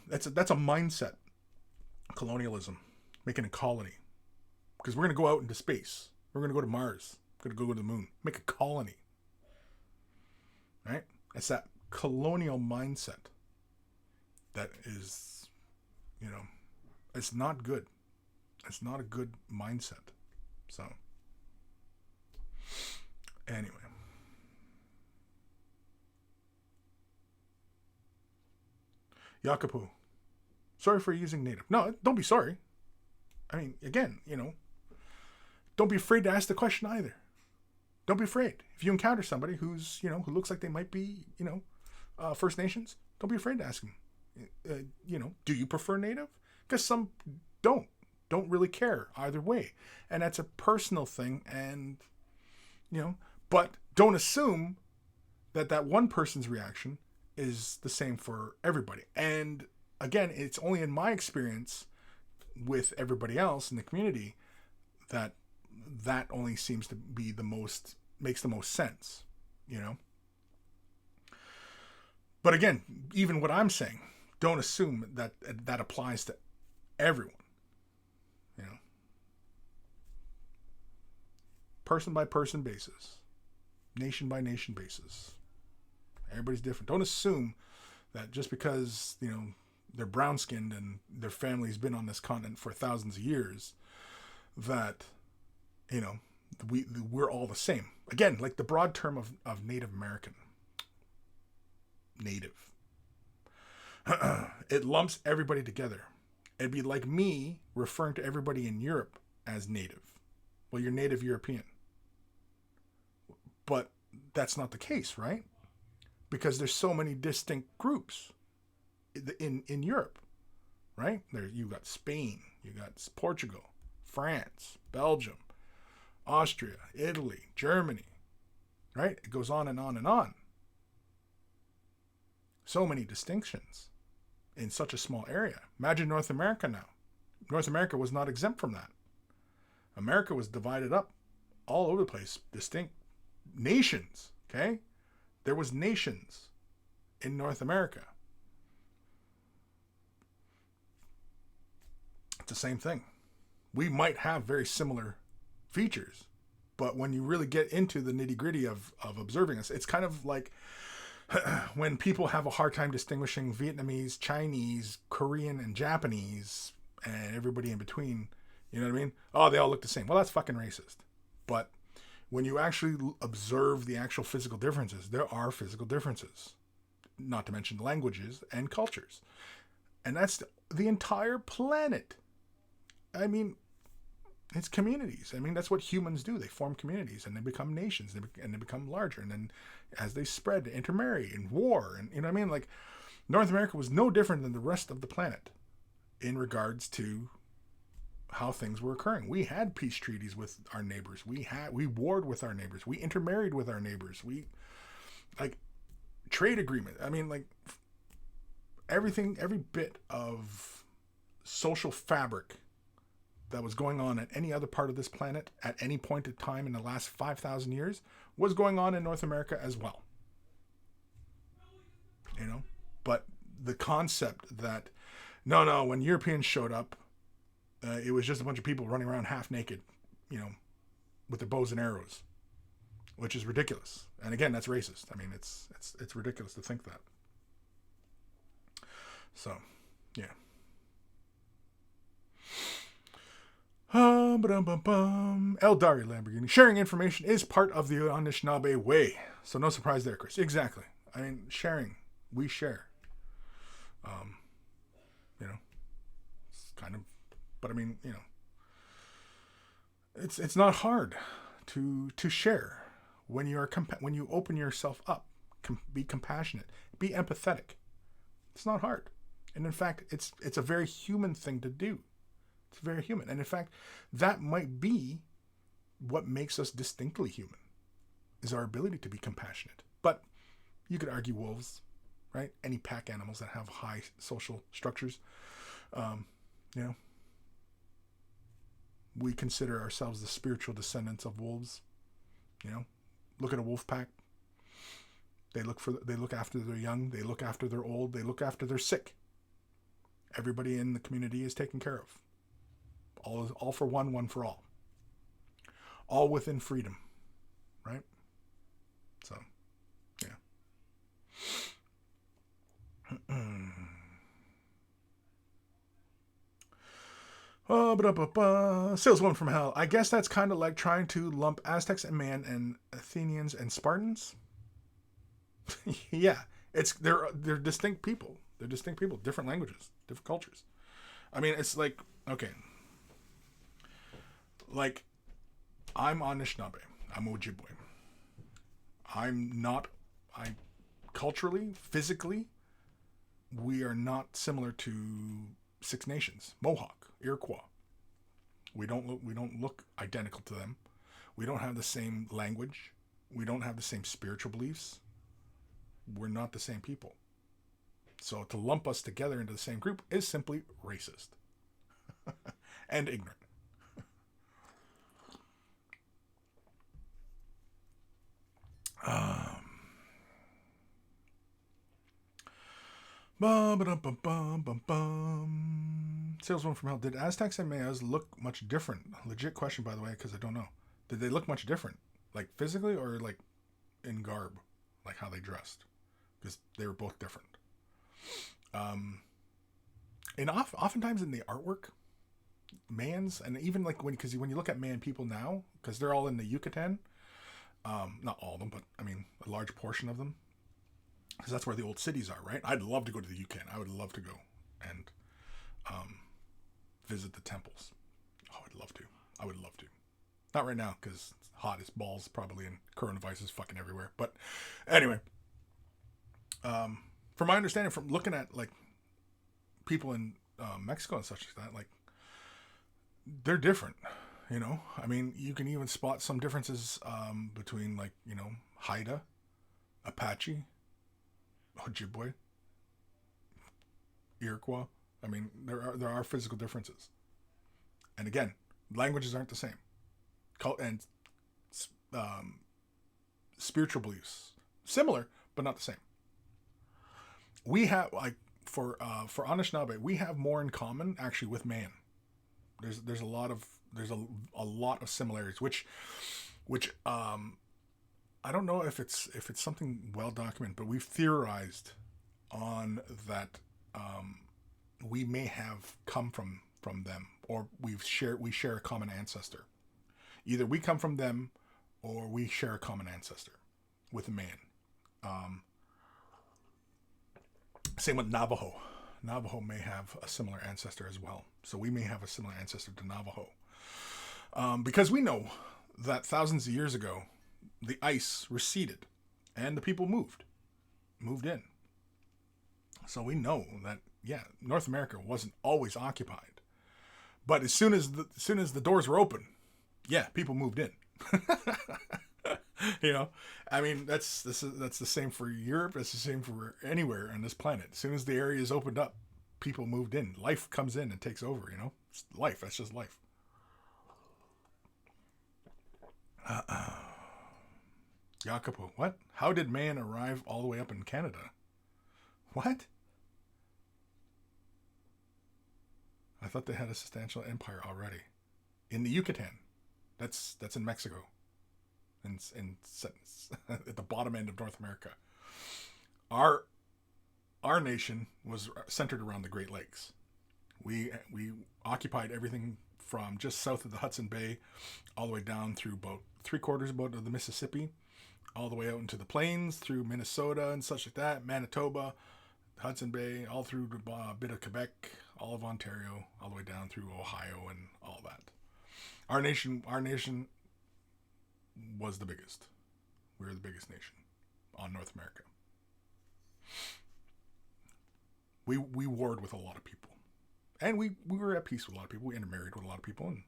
that's a mindset. Colonialism, making a colony. Because we're going to go out into space. We're going to go to Mars. We're going to go to the moon. Make a colony. Right? It's that colonial mindset that is, it's not good. It's not a good mindset. So, anyway. Yakapu. Sorry for using native. No, don't be sorry. I mean, again, don't be afraid to ask the question either. Don't be afraid. If you encounter somebody who's, who looks like they might be, First Nations, don't be afraid to ask them. Do you prefer native? Because some don't really care either way. And that's a personal thing. And, but don't assume that one person's reaction is the same for everybody. And again, it's only in my experience with everybody else in the community that only seems to be makes the most sense, But again, even what I'm saying, don't assume that applies to everyone, Person by person basis, nation by nation basis. Everybody's different. Don't assume that just because, they're brown skinned and their family's been on this continent for thousands of years, that, we're all the same. Again, like the broad term of Native American. Native. It lumps everybody together. It'd be like me referring to everybody in Europe as native. Well, you're Native European. But that's not the case, right? Because there's so many distinct groups in Europe, right? There you got Spain, you got Portugal, France, Belgium, Austria, Italy, Germany, right? It goes on and on and on. So many distinctions in such a small area. Imagine North America now. North America was not exempt from that. America was divided up all over the place, distinct nations, okay? There was nations in North America. It's the same thing. We might have very similar features, but when you really get into the nitty-gritty of observing us, it's kind of like when people have a hard time distinguishing Vietnamese, Chinese, Korean, and Japanese, and everybody in between, you know what I mean? Oh, they all look the same. Well, that's fucking racist. But when you actually observe the actual physical differences, there are physical differences, not to mention languages and cultures. And that's the entire planet. I mean, it's communities. I mean, that's what humans do. They form communities and they become nations and they become larger. And then as they spread, they intermarry and war. And you know what I mean? Like, North America was no different than the rest of the planet in regards to how things were occurring. We had peace treaties with our neighbors. We warred with our neighbors. We intermarried with our neighbors. Trade agreement. I mean, everything, every bit of social fabric that was going on at any other part of this planet at any point in time in the last 5,000 years was going on in North America as well. But the concept that, no, when Europeans showed up, it was just a bunch of people running around half naked, with their bows and arrows, which is ridiculous. And again, that's racist. I mean, it's ridiculous to think that. So, yeah. Eldari Lamborghini. Sharing information is part of the Anishinaabe way. So no surprise there, Kris. Exactly. I mean, sharing. We share. It's kind of, but I mean, it's not hard to share when you are when you open yourself up. Be compassionate. Be empathetic. It's not hard. And in fact, it's a very human thing to do. It's very human. And in fact, that might be what makes us distinctly human. is our ability to be compassionate. But you could argue wolves, right? Any pack animals that have high social structures. You know, we consider ourselves the spiritual descendants of wolves. You know, look at a wolf pack. They look after their young. They look after their old. They look after their sick. Everybody in the community is taken care of. All for one, one for all. All within freedom, right? So, yeah. Saleswoman from Hell. I guess that's kind of like trying to lump Aztecs and Man and Athenians and Spartans. Yeah, they're distinct people. They're distinct people, different languages, different cultures. I mean, it's like, okay, like I'm Anishinaabe, I'm Ojibwe. I culturally, physically, we are not similar to Six Nations, Mohawk, Iroquois. We don't look identical to them. We don't have the same language. We don't have the same spiritual beliefs. We're not the same people. So to lump us together into the same group is simply racist and ignorant. Saleswoman from Hell. Did Aztecs and Mayas look much different? Legit question, by the way, because I don't know. Did they look much different? Like physically or like in garb? Like how they dressed? Because they were both different. And oftentimes in the artwork, Mayans, and even like when you look at Mayan people now, because they're all in the Yucatan, not all of them, but I mean a large portion of them, because that's where the old cities are, right? I'd love to go to the Yucatan. I would love to go and visit the temples. Oh, I'd love to. I would love to. Not right now, because it's hot as balls probably, and coronavirus is fucking everywhere. But anyway, from my understanding, from looking at like people in Mexico and such like that, like they're different. You know, I mean, you can even spot some differences between like, you know, Haida, Apache, Ojibwe, Iroquois. I mean, there are physical differences. And again, languages aren't the same. And spiritual beliefs similar, but not the same. We have like for Anishinaabe, we have more in common actually with man. There's a lot of similarities, which I don't know if it's something well documented, but we've theorized on that. We may have come from them, or we share a common ancestor. Either we come from them, or we share a common ancestor with a man. Same with Navajo. Navajo may have a similar ancestor as well, so we may have a similar ancestor to Navajo, because we know that thousands of years ago, the ice receded, and the people moved in. So we know that, yeah, North America wasn't always occupied, but as soon as the doors were open, yeah, people moved in. You know, I mean, that's the same for Europe. It's the same for anywhere on this planet. As soon as the area is opened up, people moved in. Life comes in and takes over. You know, it's life. That's just life. Jacopo, what? How did man arrive all the way up in Canada? What? I thought they had a substantial empire already. In the Yucatan. That's in Mexico. In at the bottom end of North America. Our nation was centered around the Great Lakes. We occupied everything from just south of the Hudson Bay all the way down through about 3/4 of the Mississippi, all the way out into the plains through Minnesota and such like that, Manitoba, Hudson Bay, all through a bit of Quebec, all of Ontario, all the way down through Ohio and all that. Our nation was the biggest. We were the biggest nation on North America. We warred with a lot of people. And we were at peace with a lot of people. We intermarried with a lot of people. And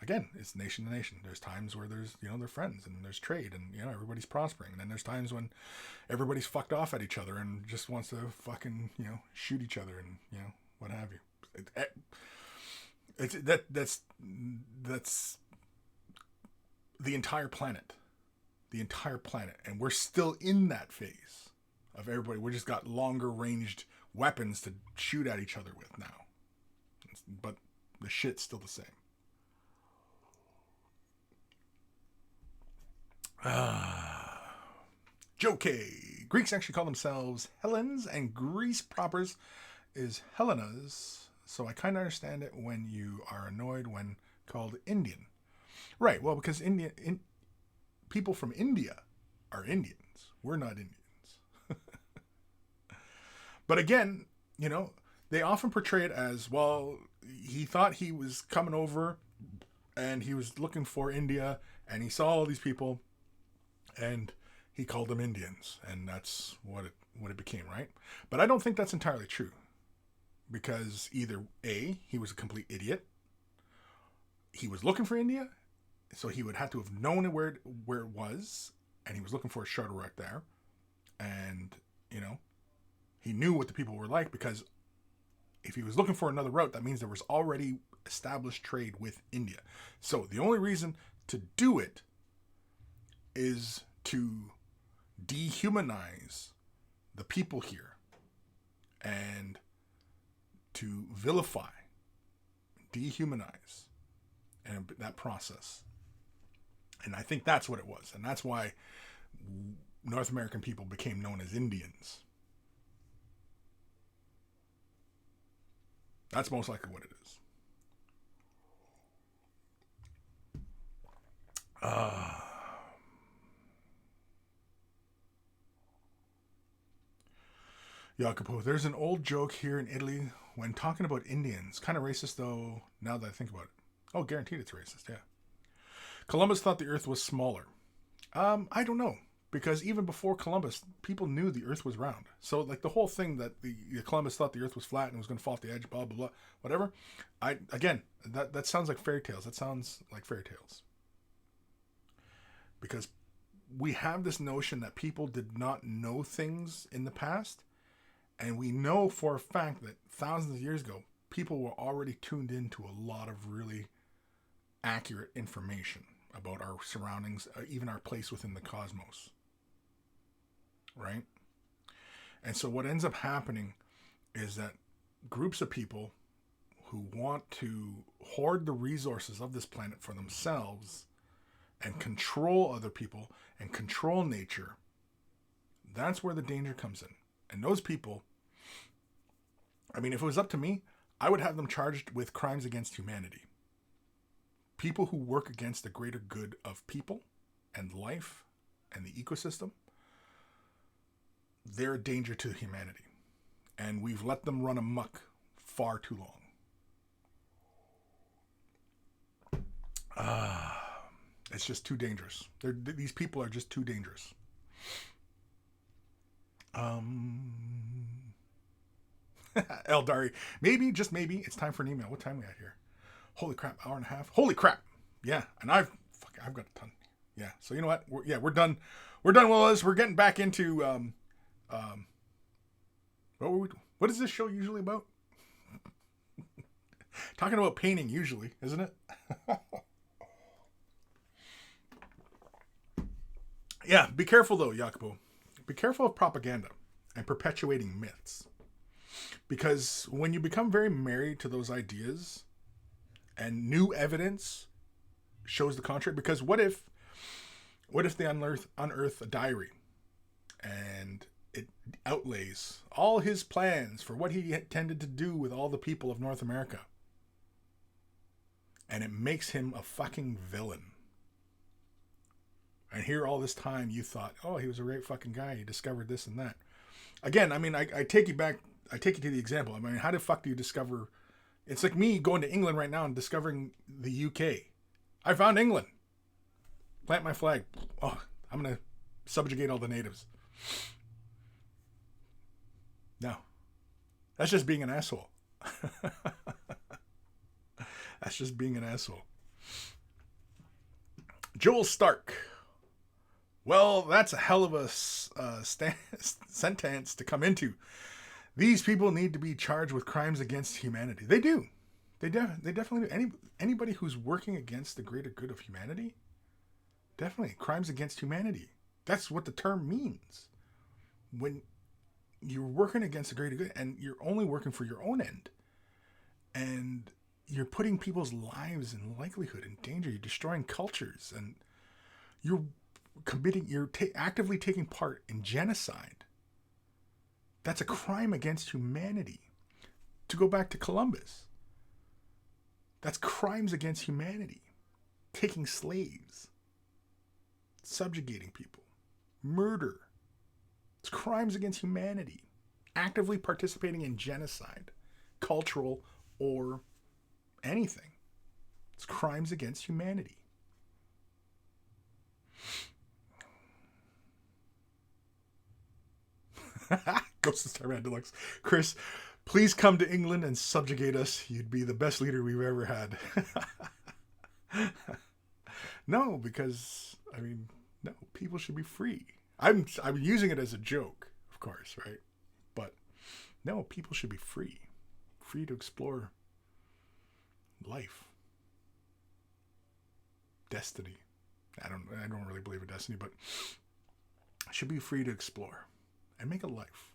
again, it's nation to nation. There's times where there's, they're friends and there's trade and, everybody's prospering. And then there's times when everybody's fucked off at each other and just wants to fucking, shoot each other and, what have you. That's the entire planet. The entire planet. And we're still in that phase of everybody. We just got longer ranged weapons to shoot at each other with now. But the shit's still the same. Joke. Greeks actually call themselves Hellenes, and Greece propers is Hellenas. So I kind of understand it when you are annoyed when called Indian. Right, well, because people from India are Indians. We're not Indians. But again, they often portray it as, well, he thought he was coming over and he was looking for India and he saw all these people and he called them Indians, and that's what it became, right? But I don't think that's entirely true, because either A, he was a complete idiot, he was looking for India, so he would have to have known where it was, and he was looking for a shorter route there, and he knew what the people were like, because if he was looking for another route, that means there was already established trade with India. So the only reason to do it is to dehumanize the people here and to vilify, dehumanize, and that process. And I think that's what it was. And that's why North American people became known as Indians. That's most likely what it is. Jacopo, there's an old joke here in Italy when talking about Indians. Kind of racist, though, now that I think about it. Oh, guaranteed it's racist, yeah. Columbus thought the Earth was smaller. I don't know. Because even before Columbus, people knew the Earth was round. So, like, the whole thing that the Columbus thought the Earth was flat and was going to fall off the edge, blah, blah, blah, whatever. That sounds like fairy tales. That sounds like fairy tales. Because we have this notion that people did not know things in the past. And we know for a fact that thousands of years ago, people were already tuned into a lot of really accurate information about our surroundings, even our place within the cosmos. Right? And so what ends up happening is that groups of people who want to hoard the resources of this planet for themselves and control other people and control nature, that's where the danger comes in. And those people, if it was up to me, I would have them charged with crimes against humanity. People who work against the greater good of people and life and the ecosystem, they're a danger to humanity. And we've let them run amok far too long. It's just too dangerous. These people are just too dangerous. Eldari, maybe, just maybe, it's time for an email. What time are we at here? Holy crap, hour and a half. Holy crap. Yeah, and I've got a ton. Yeah, so you know what? We're done. We're done, Willis. We're getting back into what is this show usually about? Talking about painting usually, isn't it? Yeah, be careful though, Jacopo. Be careful of propaganda and perpetuating myths. Because when you become very married to those ideas and new evidence shows the contrary, because what if they unearth a diary and it outlays all his plans for what he intended to do with all the people of North America, and it makes him a fucking villain. And here all this time you thought, oh, he was a great fucking guy, he discovered this and that. Again, I take you back, I take you to the example. How the fuck do you discover? It's like me going to England right now and discovering the UK. I found England. Plant my flag. Oh, I'm going to subjugate all the natives. No. That's just being an asshole. That's just being an asshole. Joel Stark. Well, that's a hell of a sentence to come into. These people need to be charged with crimes against humanity. They do. They definitely do. Anybody who's working against the greater good of humanity, definitely crimes against humanity. That's what the term means. When you're working against the greater good and you're only working for your own end, and you're putting people's lives in likelihood in danger, you're destroying cultures, and you're actively taking part in genocide. That's a crime against humanity. To go back to Columbus, that's crimes against humanity. Taking slaves, subjugating people, murder. It's crimes against humanity. Actively participating in genocide, cultural or anything. It's crimes against humanity. Ghost of Starman Deluxe. Kris, please come to England and subjugate us. You'd be the best leader we've ever had. No, because, no, people should be free. I'm using it as a joke, of course, right? But, no, people should be free. Free to explore life. Destiny. I don't really believe in destiny, but should be free to explore and make a life.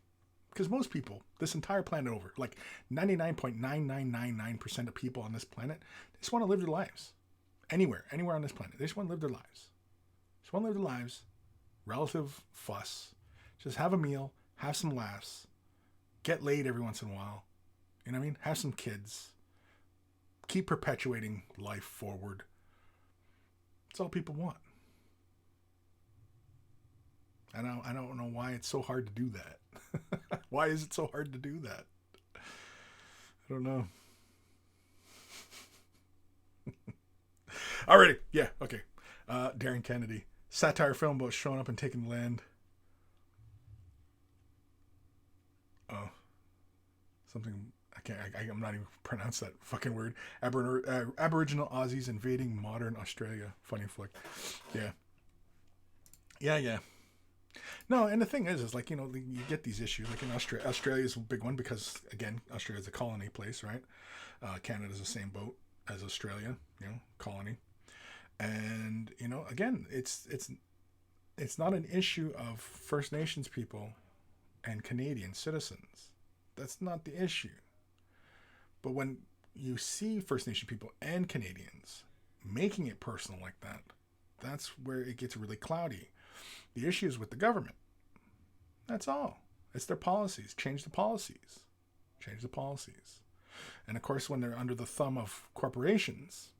Because most people, this entire planet over, like 99.9999% of people on this planet, they just want to live their lives. Anywhere on this planet. They just want to live their lives. Just want to live their lives. Relative fuss. Just have a meal, have some laughs, get laid every once in a while. You know what I mean? Have some kids. Keep perpetuating life forward. That's all people want. I don't know why it's so hard to do that. Why is it so hard to do that? I don't know. Alrighty. Yeah, okay. Darren Kennedy. Satire film about showing up and taking the land. Oh. Something... I'm not even pronounce that fucking word. Aboriginal Aussies invading modern Australia. Funny flick. Yeah. Yeah. No, and the thing is like, you get these issues. Like in Australia, Australia's a big one because, again, Australia's a colony place, right? Canada's the same boat as Australia, colony. And, again, it's not an issue of First Nations people and Canadian citizens. That's not the issue. But when you see First Nation people and Canadians making it personal like that, that's where it gets really cloudy. The issue is with the government. That's all. It's their policies. Change the policies. Change the policies. And of course, when they're under the thumb of corporations,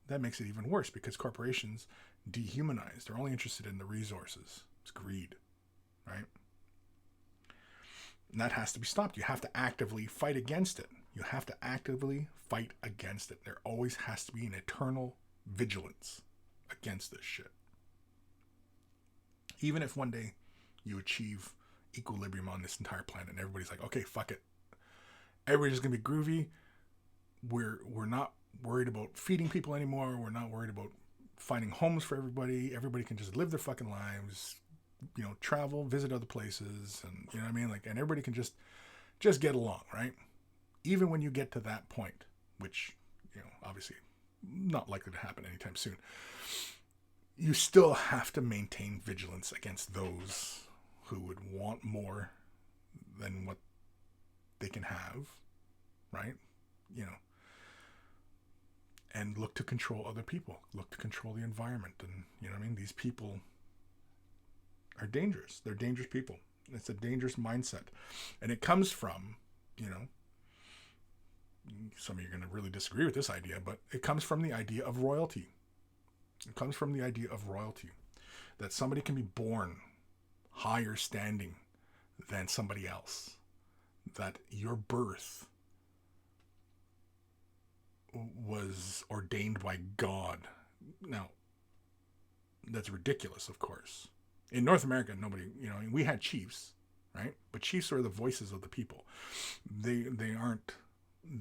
that makes it even worse because corporations dehumanize. They're only interested in the resources. It's greed, right? And that has to be stopped. You have to actively fight against it. You have to actively fight against it. There always has to be an eternal vigilance against this shit. Even if one day you achieve equilibrium on this entire planet and everybody's like, okay, fuck it. Everybody's going to be groovy. We're not worried about feeding people anymore. We're not worried about finding homes for everybody. Everybody can just live their fucking lives, travel, visit other places, and you know what I mean? Like, and everybody can just get along, right? Even when you get to that point, which, obviously not likely to happen anytime soon, you still have to maintain vigilance against those who would want more than what they can have, right? And look to control other people, look to control the environment. And, these people are dangerous. They're dangerous people. It's a dangerous mindset. And it comes from, some of you are going to really disagree with this idea, but it comes from the idea of royalty. It comes from the idea of royalty, that somebody can be born higher standing than somebody else, that your birth was ordained by God. Now, that's ridiculous, of course. In North America, nobody, we had chiefs, right? But chiefs are the voices of the people. They aren't,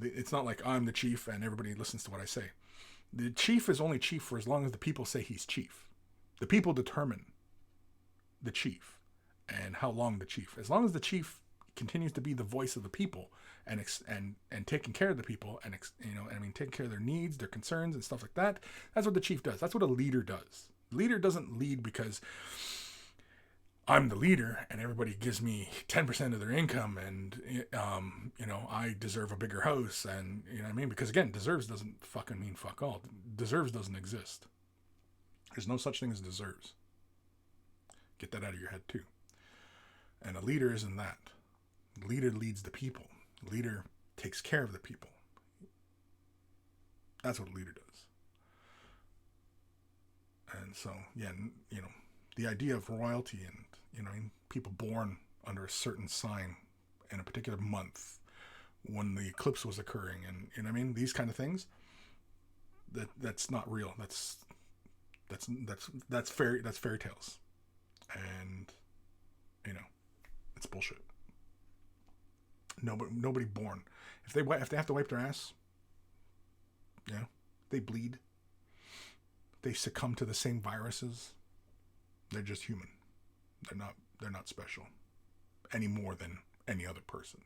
it's not like I'm the chief and everybody listens to what I say. The chief is only chief for as long as the people say he's chief. The people determine the chief and how long the chief. As long as the chief continues to be the voice of the people and taking care of the people and taking care of their needs, their concerns, and stuff like that. That's what the chief does. That's what a leader does. The leader doesn't lead because I'm the leader and everybody gives me 10% of their income and, I deserve a bigger house and, because again, deserves doesn't fucking mean fuck all. Deserves doesn't exist. There's no such thing as deserves. Get that out of your head too. And a leader isn't that. The leader leads the people. The leader takes care of the people. That's what a leader does. And so, the idea of royalty and, people born under a certain sign in a particular month when the eclipse was occurring and, these kind of things, that's not real. That's fairy tales. And, it's bullshit. Nobody born. If they have to wipe their ass, they bleed. They succumb to the same viruses. They're just human. They're not special any more than any other person.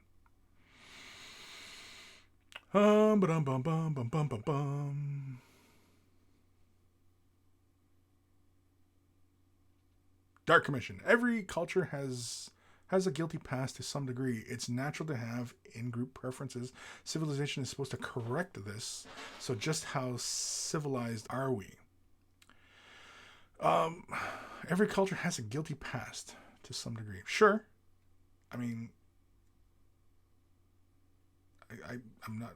Dark Commission. Every culture has a guilty past to some degree. It's natural to have in-group preferences. Civilization is supposed to correct this. So just how civilized are we? Every culture has a guilty past to some degree. Sure. I'm not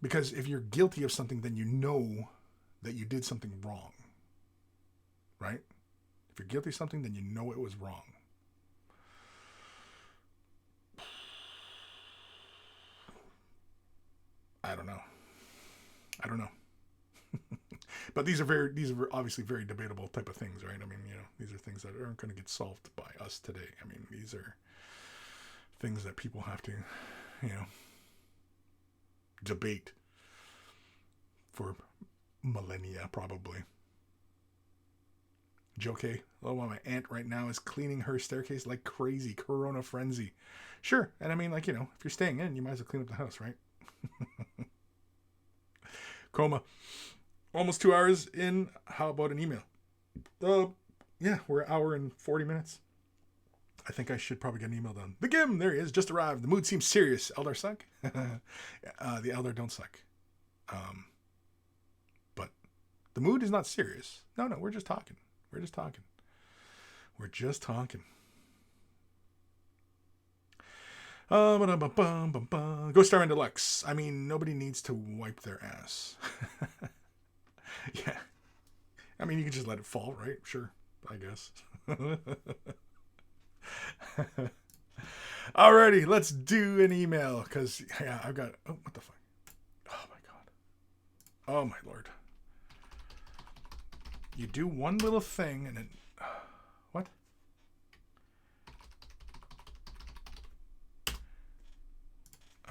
because if you're guilty of something, then you know that you did something wrong. Right? If you're guilty of something, then you know it was wrong. I don't know. But these are obviously very debatable type of things, right? These are things that aren't going to get solved by us today. These are things that people have to, debate for millennia, probably. Joke, my aunt right now is cleaning her staircase like crazy. Corona frenzy. Sure. And if you're staying in, you might as well clean up the house, right? Coma. Almost 2 hours in. How about an email? Yeah, we're an hour and 40 minutes. I think I should probably get an email done. The Gim, there he is, just arrived. The mood seems serious. Eldar suck? The Eldar don't suck. But the mood is not serious. No, we're just talking. We're just talking. Ghost Star and Deluxe. Nobody needs to wipe their ass. Yeah. You can just let it fall, right? Sure, I guess. Alrighty, let's do an email. Because, I've got... Oh, what the fuck? Oh, my God. Oh, my Lord. You do one little thing and then... What?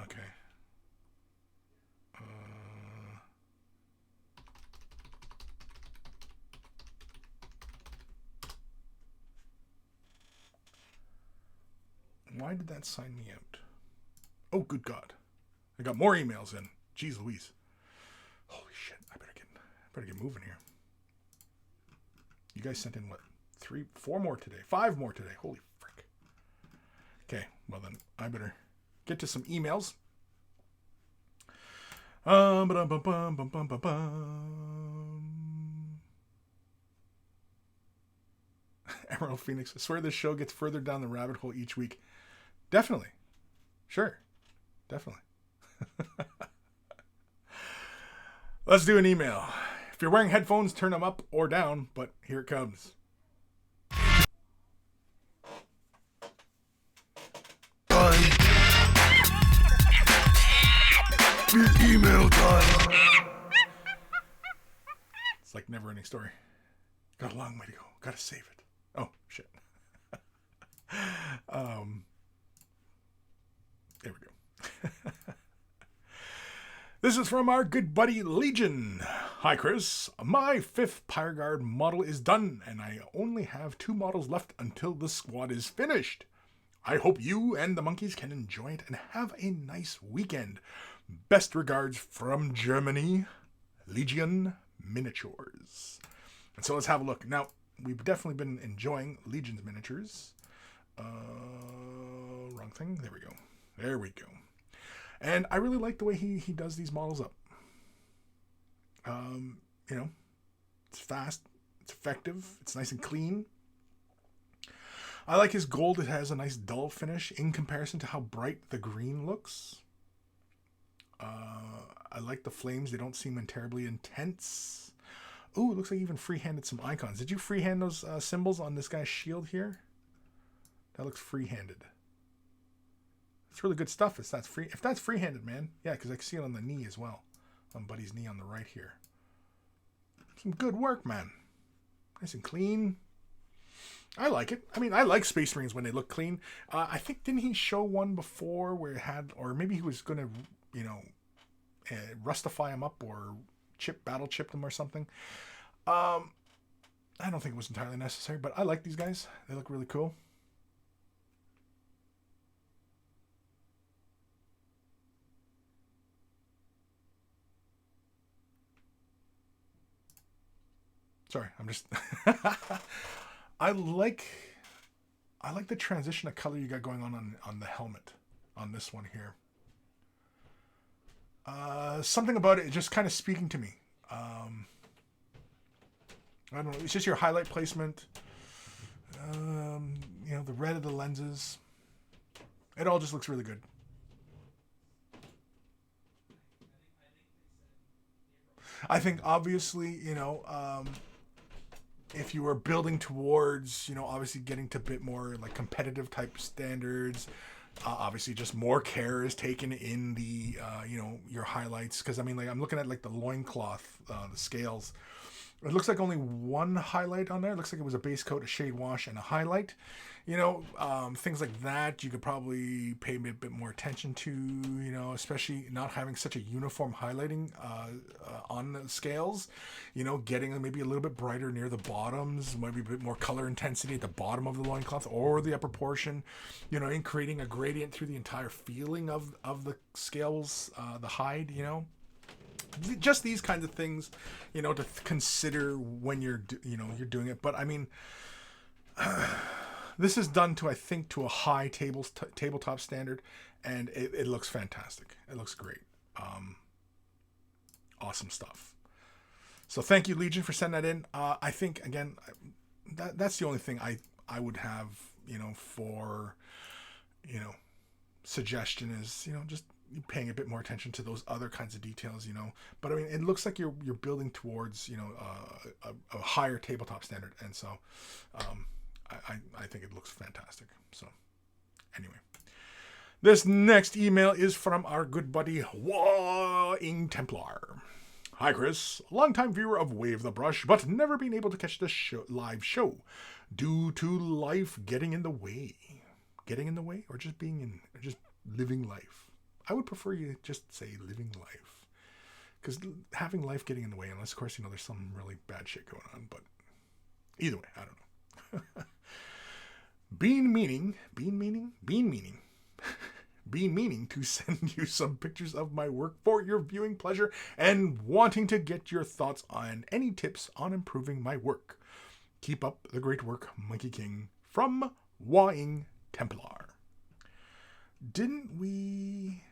Okay. Why did that sign me out? Oh, good God. I got more emails in. Jeez Louise. Holy shit. I better get moving here. You guys sent in what? 3, 4 more today. 5 more today. Holy frick. Okay. Well then, I better get to some emails. Emerald Phoenix. I swear this show gets further down the rabbit hole each week. Definitely. Sure. Definitely. Let's do an email. If you're wearing headphones, turn them up or down, but here it comes. Email time. It's like never ending story. Got a long way to go. Gotta save it. Oh, shit. There we go. This is from our good buddy Legion. Hi, Kris. My 5th Pyre Guard model is done, and I only have 2 models left until the squad is finished. I hope you and the monkeys can enjoy it and have a nice weekend. Best regards from Germany, Legion Miniatures. And so let's have a look. Now, we've definitely been enjoying Legion's miniatures. Wrong thing. There we go. There we go. And I really like the way he does these models up. You know, it's fast, it's effective, it's nice and clean. I like his gold. It has a nice dull finish in comparison to how bright the green looks. I like the flames. They don't seem terribly intense. Oh, it looks like he even freehanded some icons. Did you freehand those symbols on this guy's shield here? That looks freehanded. It's really good stuff. If that's freehanded, man. Yeah, because I can see it on the knee as well. On Buddy's knee on the right here. Some good work, man. Nice and clean. I like it. I mean, I like Space Marines when they look clean. I think, didn't he show one before where it had, or maybe he was going to, you know, rustify them up or battle chip them or something. I don't think it was entirely necessary, but I like these guys. They look really cool. Sorry, I'm just... I like the transition of color you got going on the helmet on this one here. Something about it just kind of speaking to me. I don't know. It's just your highlight placement. You know, the red of the lenses. It all just looks really good. I think obviously, you know, if you were building towards, you know, obviously getting to a bit more like competitive type standards, obviously just more care is taken in the, you know, your highlights. Because I mean, like I'm looking at like the loincloth, the scales. It looks like only one highlight on there. It looks like it was a base coat, a shade wash, and a highlight. You know, things like that you could probably pay a bit more attention to, you know, especially not having such a uniform highlighting on the scales. You know, getting maybe a little bit brighter near the bottoms, maybe a bit more color intensity at the bottom of the loincloth or the upper portion, you know, in creating a gradient through the entire feeling of the scales, the hide, you know. Just these kinds of things, you know, to consider when you're doing it. But I mean, this is done to, I think, to a high tabletop standard, and it looks fantastic. It looks great. Awesome stuff. So thank you, Legion, for sending that in. I think again, that's the only thing I would have, you know, for, you know, suggestion is, you know, just paying a bit more attention to those other kinds of details, you know. But I mean, it looks like you're building towards, you know, a higher tabletop standard, and so I think it looks fantastic. So anyway, this next email is from our good buddy Wawing Templar. Hi, Kris. Longtime viewer of Wave the Brush, but never been able to catch the live show due to life getting in the way. Getting in the way, or just just living life. I would prefer you just say living life, because having life getting in the way, unless of course, you know, there's some really bad shit going on, but either way, I don't know. Been meaning to send you some pictures of my work for your viewing pleasure and wanting to get your thoughts on any tips on improving my work. Keep up the great work, Monkey King, from Wawing Templar. Didn't we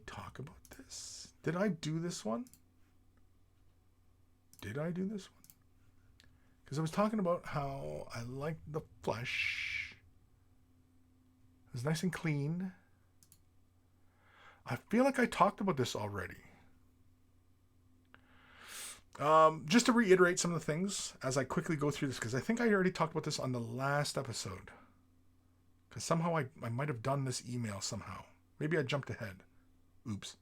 talk about this? Did I do this one? Because I was talking about how I liked the flesh. It was nice and clean. I feel like I talked about this already. Just to reiterate some of the things as I quickly go through this, because I think I already talked about this on the last episode. Because somehow I might have done this email somehow. Maybe I jumped ahead. Oops.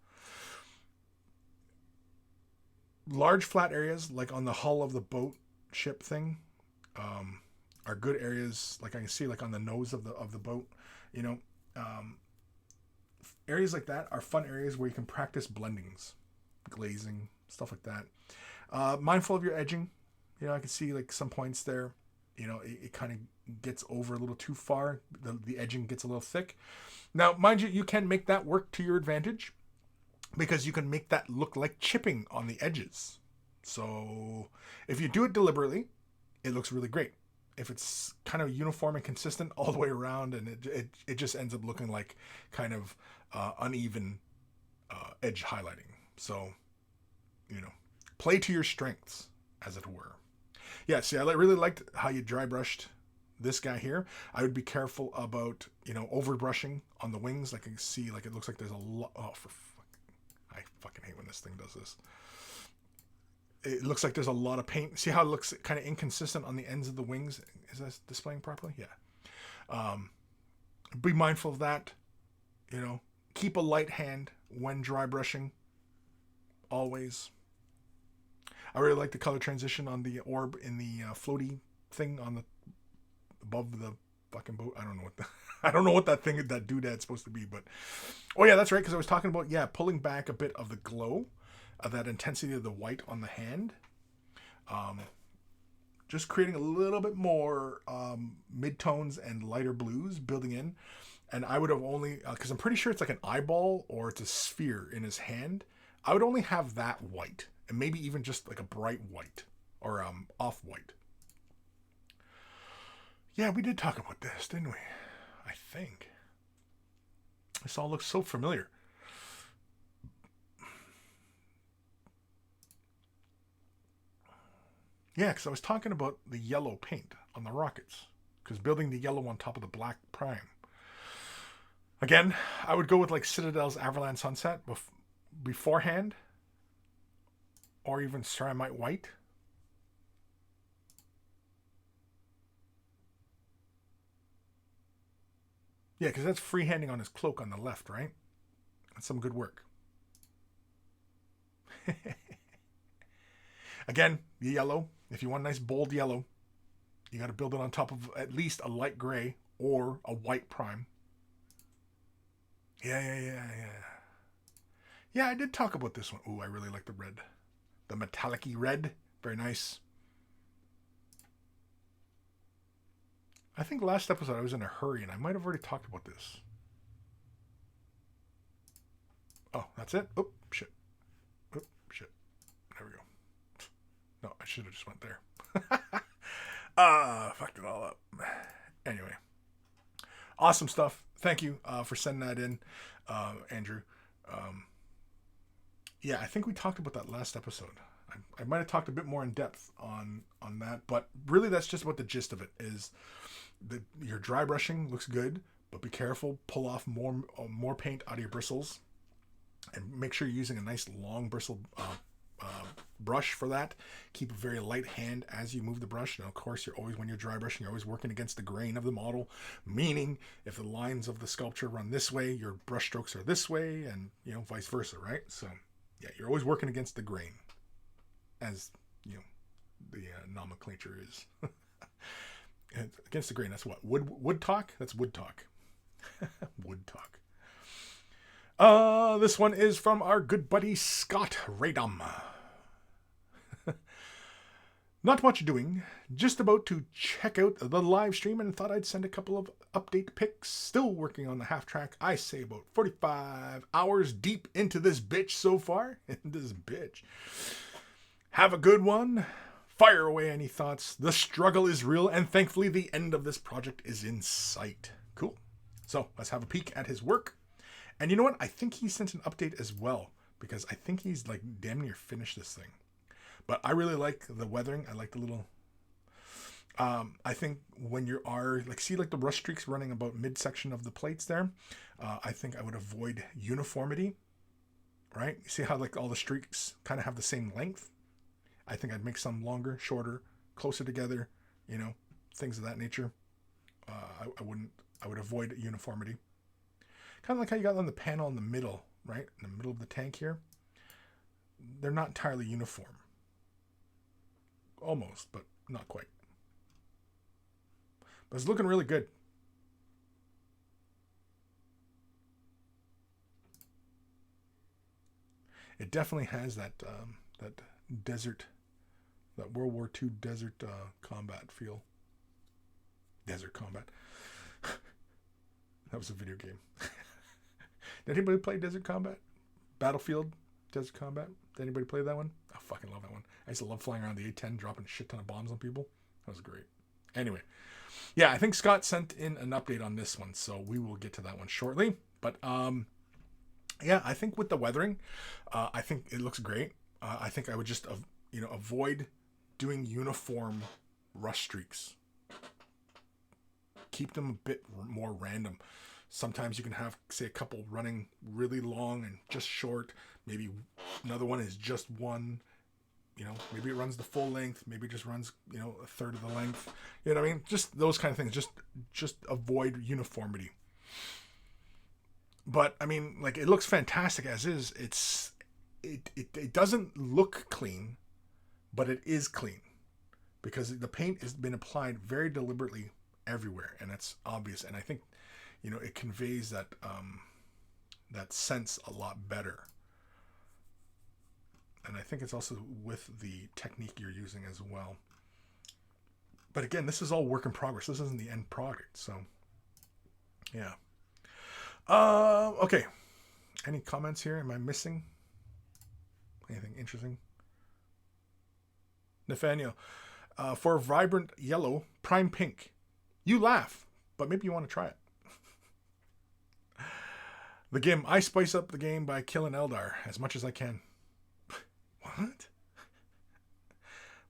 Large flat areas, like on the hull of the boat ship thing, are good areas. Like I can see, like on the nose of the boat, you know, areas like that are fun areas where you can practice blendings, glazing, stuff like that. Mindful of your edging. I can see like some points there. It kind of gets over a little too far. The edging gets a little thick. Now, mind you, you can make that work to your advantage because you can make that look like chipping on the edges. So if you do it deliberately, it looks really great. If it's kind of uniform and consistent all the way around, and it just ends up looking like kind of uneven edge highlighting. So, play to your strengths, as it were. Yeah, see, I really liked how you dry brushed this guy here. I would be careful about, over brushing on the wings. Like I can see, like it looks like there's a lot. Oh, I fucking hate when this thing does this. It looks like there's a lot of paint. See how it looks kind of inconsistent on the ends of the wings? Is that displaying properly? Yeah. Be mindful of that. Keep a light hand when dry brushing. Always. I really like the color transition on the orb in the floaty thing on the above the fucking boat. I don't know what that thing, that doodad's supposed to be, but oh yeah, that's right, because I was talking about pulling back a bit of the glow, of that intensity of the white on the hand. Just creating a little bit more mid-tones and lighter blues building in. And I would have only, because I'm pretty sure it's like an eyeball or it's a sphere in his hand. I would only have that white. And maybe even just like a bright white or off-white. Yeah, we did talk about this, didn't we? I think. This all looks so familiar. Yeah, because I was talking about the yellow paint on the rockets. Because building the yellow on top of the black prime. Again, I would go with like Citadel's Averland Sunset beforehand. Or even ceramite white. Yeah, because that's freehanding on his cloak on the left, right? That's some good work. Again, the yellow. If you want a nice bold yellow, you got to build it on top of at least a light gray or a white prime. Yeah. Yeah, I did talk about this one. Ooh, I really like the red. The metallic-y red. Very nice. I think last episode I was in a hurry and I might have already talked about this. Oh, that's it? Oh, shit. Oh, shit. There we go. No, I should have just went there. Fucked it all up. Anyway. Awesome stuff. Thank you for sending that in, Andrew. Yeah, I think we talked about that last episode. I might have talked a bit more in depth on that, but really that's just what the gist of it is. Your dry brushing looks good, but be careful. Pull off more paint out of your bristles, and make sure you're using a nice long bristle brush for that. Keep a very light hand as you move the brush. And of course, when you're dry brushing, you're always working against the grain of the model. Meaning, if the lines of the sculpture run this way, your brush strokes are this way, and vice versa, right? So, yeah, you're always working against the grain, as the nomenclature is. Against the grain. That's what wood talk. That's wood talk. Wood talk. This one is from our good buddy Scott Radom. Not much doing. Just about to check out the live stream and thought I'd send a couple of update pics. Still working on the half track. I say about 45 hours deep into this bitch so far. This bitch. Have a good one. Fire away any thoughts. The struggle is real, and thankfully the end of this project is in sight. Cool. So let's have a peek at his work. And you know what? I think he sent an update as well, because I think he's like damn near finished this thing. But I really like the weathering. I like the little... I think when you are... see the rust streaks running about midsection of the plates there? I think I would avoid uniformity. Right? You see how all the streaks kind of have the same length? I think I'd make some longer, shorter, closer together, things of that nature. I would avoid uniformity. Kind of like how you got on the panel in the middle, right? In the middle of the tank here. They're not entirely uniform. Almost, but not quite. But it's looking really good. it definitely has that that desert, that World War II desert combat feel. Desert combat. That was a video game. Did anybody play Desert Combat? Battlefield Desert Combat? Did anybody play that one? I fucking love that one. I used to love flying around the A-10, dropping a shit ton of bombs on people. That was great. Anyway, yeah, I think Scott sent in an update on this one, so we will get to that one shortly. But yeah, I think with the weathering, I think it looks great. I think I would just avoid doing uniform rush streaks. Keep them a bit more random. Sometimes you can have, say, a couple running really long and just short. Maybe another one is just one. Maybe it runs the full length. Maybe it just runs, a third of the length. You know what I mean? Just those kind of things. Just avoid uniformity. But I mean, like, it looks fantastic as is. It doesn't look clean, but it is clean because the paint has been applied very deliberately everywhere, and it's obvious. And I think, it conveys that that sense a lot better. And I think it's also with the technique you're using as well. But again, this is all work in progress. This isn't the end product. So, yeah. Okay. Any comments here? Am I missing anything interesting? Nathaniel, for vibrant yellow, prime pink. You laugh, but maybe you want to try it. The game. I spice up the game by killing Eldar as much as I can.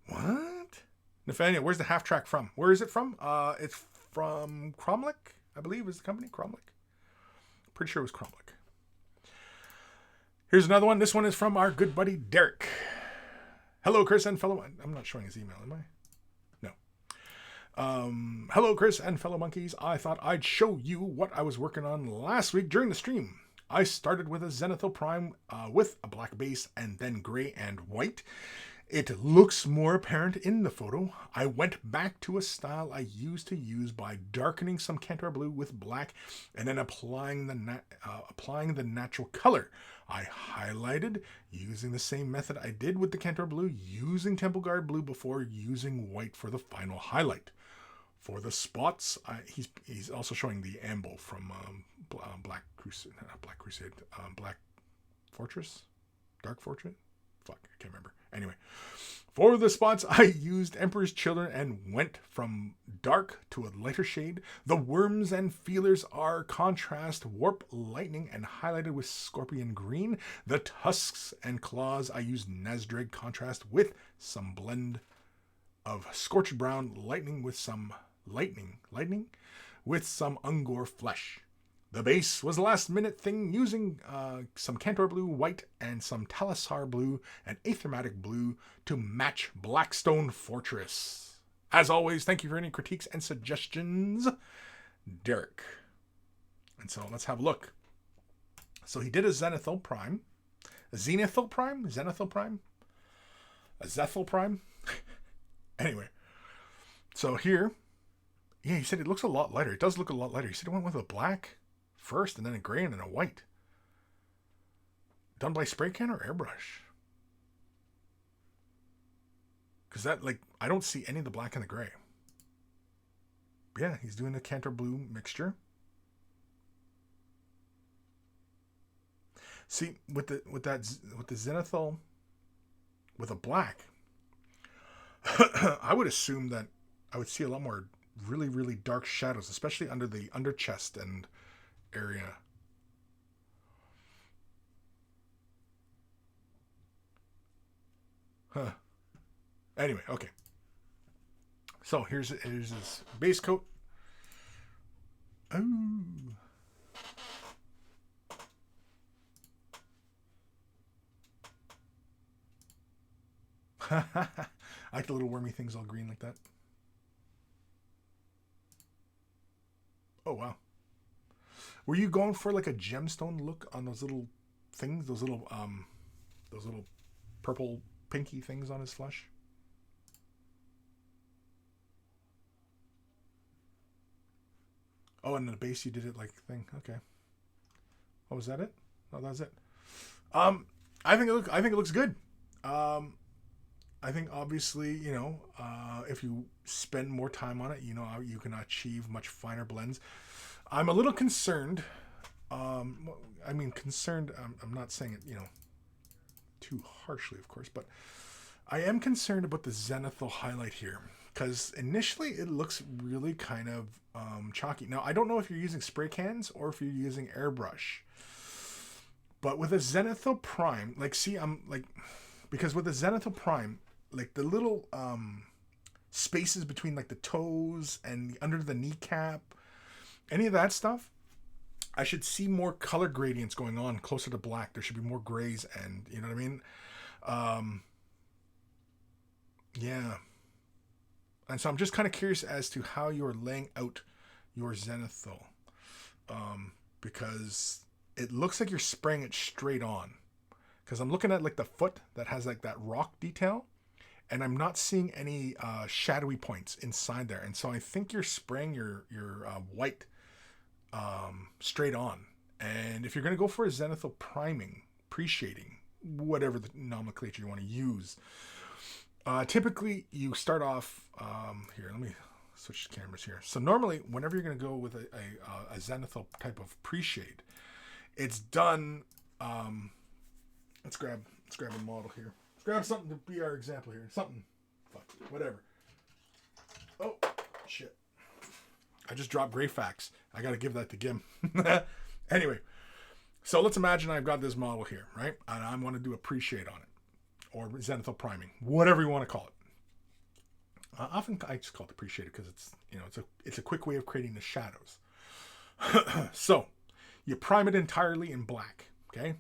What? Nathaniel, where's the half track from? Where is it from? It's from Cromlech, I believe is the company. Cromlech. Pretty sure it was Cromlech. Here's another one. This one is from our good buddy Derek. Hello, Kris and fellow... I'm not showing his email, am I? No. Hello, Kris and fellow monkeys. I thought I'd show you what I was working on last week during the stream. I started with a Zenithal Prime with a black base and then gray and white. It looks more apparent in the photo. I went back to a style I used to use by darkening some Cantor blue with black and then applying the natural color. I highlighted using the same method I did with the Cantor blue, using Temple Guard blue before using white for the final highlight. For the spots, he's also showing the amble from Black Fortress? Dark Fortress? Fuck, I can't remember. Anyway, for the spots, I used Emperor's Children and went from dark to a lighter shade. The worms and feelers are contrast warp lightning and highlighted with scorpion green. The tusks and claws, I used Nazdreg contrast with some blend of scorched brown lightning with some lightning with some Ungor flesh. The base was a last minute thing using some Cantor blue, white, and some Talassar blue and Aethermatic blue to match Blackstone Fortress. As always, thank you for any critiques and suggestions, Derek. And so let's have a look. So he did a Zenithal Prime. A Zenithal Prime? Zenithal Prime? A Zethal Prime? Anyway. So here, yeah, he said it looks a lot lighter. It does look a lot lighter. He said it went with a black first and then a gray and then a white. Done by spray can or airbrush? Because that, like, I don't see any of the black and the gray. But yeah, he's doing the Cantor blue mixture. See, with the Zenithal with a black, I would assume that I would see a lot more really, really dark shadows, especially under the under chest and area. Huh. Anyway, okay. So here's his base coat. Oh. I like the little wormy things all green like that. Oh, wow. Were you going for like a gemstone look on those little things? Those little purple pinky things on his flesh? Oh, and the base you did it like thing. Okay. Oh, was that it? Oh, that was it. I think it looks good. I think obviously, if you spend more time on it, you can achieve much finer blends. I'm a little concerned. Concerned. I'm not saying it, too harshly, of course, but I am concerned about the zenithal highlight here because initially it looks really kind of chalky. Now I don't know if you're using spray cans or if you're using airbrush, but with a zenithal prime, because with a zenithal prime, like the little spaces between like the toes and under the kneecap, any of that stuff, I should see more color gradients going on closer to black. There should be more grays, and you know what I mean? Yeah. And so I'm just kind of curious as to how you're laying out your zenithal, because it looks like you're spraying it straight on. Because I'm looking at like the foot that has like that rock detail, and I'm not seeing any shadowy points inside there. And so I think you're spraying your white straight on. And if you're going to go for a zenithal priming, pre-shading, whatever the nomenclature you want to use, typically you start off here. Let me switch cameras here. So normally, whenever you're going to go with a zenithal type of pre-shade, it's done. Let's grab a model here. Let's grab something to be our example here. Something, fuck, whatever. Oh, shit. I just dropped Greyfax. I got to give that to Gim. Anyway, so let's imagine I've got this model here, right? And I want to do a pre-shade on it, or zenithal priming, whatever you want to call it. Often I just call it the pre-shade because it's a quick way of creating the shadows. So you prime it entirely in black. Okay,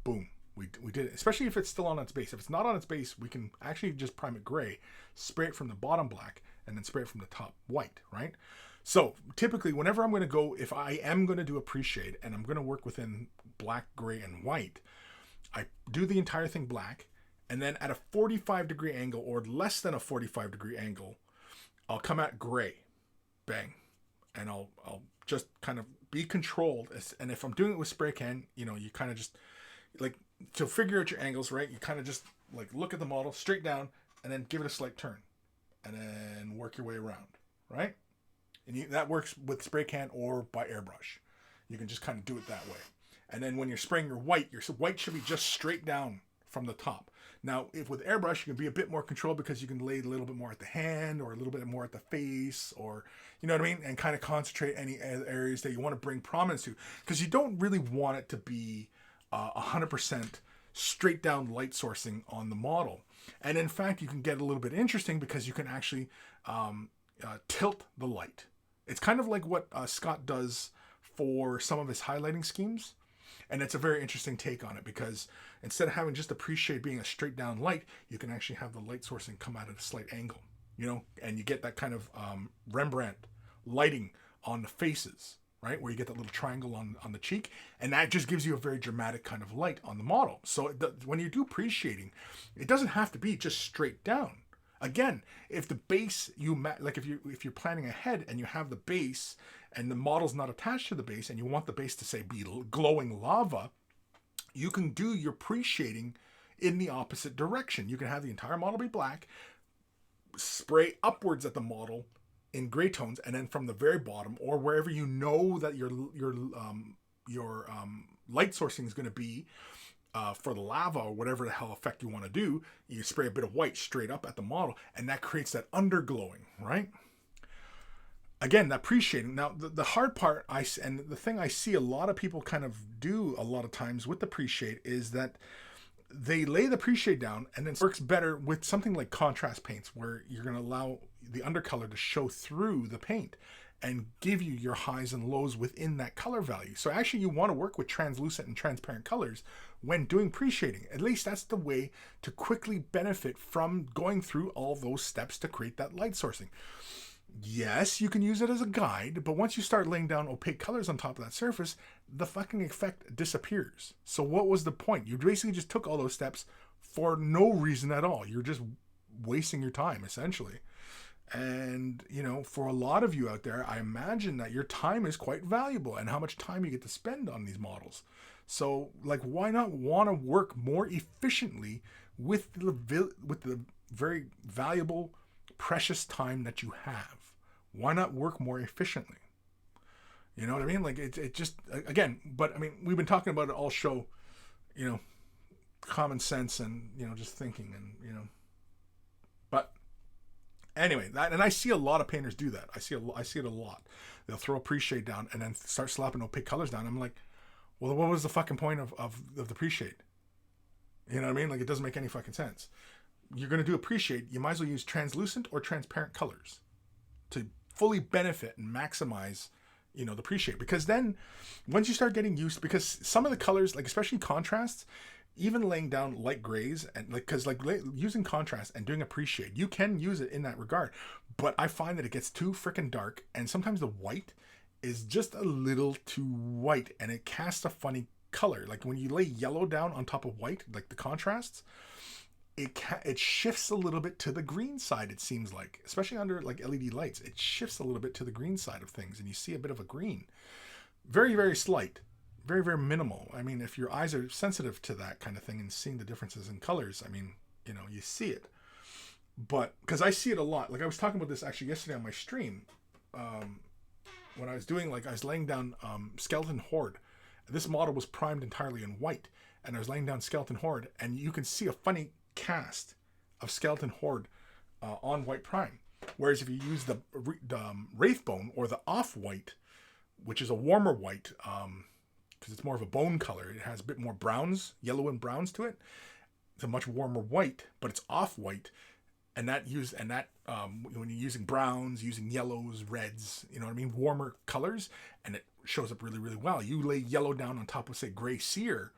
boom. We did it, especially if it's still on its base. If it's not on its base, we can actually just prime it gray, spray it from the bottom black, and then spray it from the top white, right? So typically, whenever I'm going to go, if I am going to do a pre-shade and I'm going to work within black, gray, and white, I do the entire thing black, and then at a 45-degree angle or less than a 45-degree angle, I'll come at gray, bang, and I'll just kind of be controlled. And if I'm doing it with spray can, you kind of just like to figure out your angles, right? You kind of just like look at the model straight down and then give it a slight turn and then work your way around, right? And that works with spray can or by airbrush. You can just kind of do it that way. And then when you're spraying your white should be just straight down from the top. Now, if with airbrush, you can be a bit more controlled because you can lay a little bit more at the hand or a little bit more at the face, or, you know what I mean? And kind of concentrate any areas that you want to bring prominence to, because you don't really want it to be 100% straight down light sourcing on the model. And in fact, you can get a little bit interesting because you can actually tilt the light. It's kind of like what Scott does for some of his highlighting schemes. And it's a very interesting take on it because instead of having just the pre-shade being a straight down light, you can actually have the light sourcing come out at a slight angle, and you get that kind of Rembrandt lighting on the faces, right? Where you get that little triangle on the cheek, and that just gives you a very dramatic kind of light on the model. So when you do pre-shading, it doesn't have to be just straight down. Again, if the base if you're planning ahead and you have the base and the model's not attached to the base and you want the base to say be glowing lava, you can do your pre-shading in the opposite direction. You can have the entire model be black, spray upwards at the model in gray tones, and then from the very bottom or wherever you know that your light sourcing is going to be for the lava or whatever the hell effect you want to do, you spray a bit of white straight up at the model, and that creates that underglowing, right? Again, that pre-shading. Now, the hard part, and the thing I see a lot of people kind of do a lot of times with the pre-shade is that they lay the pre-shade down, and then it works better with something like contrast paints, where you're going to allow the undercolor to show through the paint and give you your highs and lows within that color value. So actually you want to work with translucent and transparent colors when doing pre-shading. At least that's the way to quickly benefit from going through all those steps to create that light sourcing. Yes, you can use it as a guide, but once you start laying down opaque colors on top of that surface, the fucking effect disappears. So what was the point? You basically just took all those steps for no reason at all. You're just wasting your time, essentially. And, you know, for a lot of you out there, I imagine that your time is quite valuable and how much time you get to spend on these models. So, like, why not want to work more efficiently with the very valuable, precious time that you have? Why not work more efficiently? You know what I mean? Like, it just, again, but I mean, we've been talking about it all show, you know, common sense and, you know, just thinking and, you know, but anyway, and I see a lot of painters do that. I see it a lot. They'll throw a pre-shade down and then start slapping opaque colors down. I'm like, well, what was the fucking point of the pre-shade? You know what I mean? Like, it doesn't make any fucking sense. You're going to do a pre-shade, you might as well use translucent or transparent colors to fully benefit and maximize, you know, the pre-shade. Because then once you start getting used, because some of the colors, like especially contrasts, even laying down light grays and like, because like using contrast and doing a pre-shade, you can use it in that regard, but I find that it gets too freaking dark, and sometimes the white is just a little too white and it casts a funny color. Like when you lay yellow down on top of white, like the contrasts, it shifts a little bit to the green side, it seems like, especially under like LED lights. It shifts a little bit to the green side of things and you see a bit of a green. Very, very slight. Very, very minimal. I mean, if your eyes are sensitive to that kind of thing and seeing the differences in colors, I mean, you know, you see it. But, because I see it a lot. Like I was talking about this actually yesterday on my stream. When I was doing, like, I was laying down Skeleton Horde. This model was primed entirely in white. And I was laying down Skeleton Horde. And you can see a funny cast of Skeleton Horde on white prime. Whereas if you use the Wraithbone or the off-white, which is a warmer white, because it's more of a bone color, it has a bit more browns, yellow and browns to it. It's a much warmer white, but it's off-white. And when you're using browns, using yellows, reds, you know what I mean, warmer colors, and it shows up really, really well. You lay yellow down on top of, say, gray sear,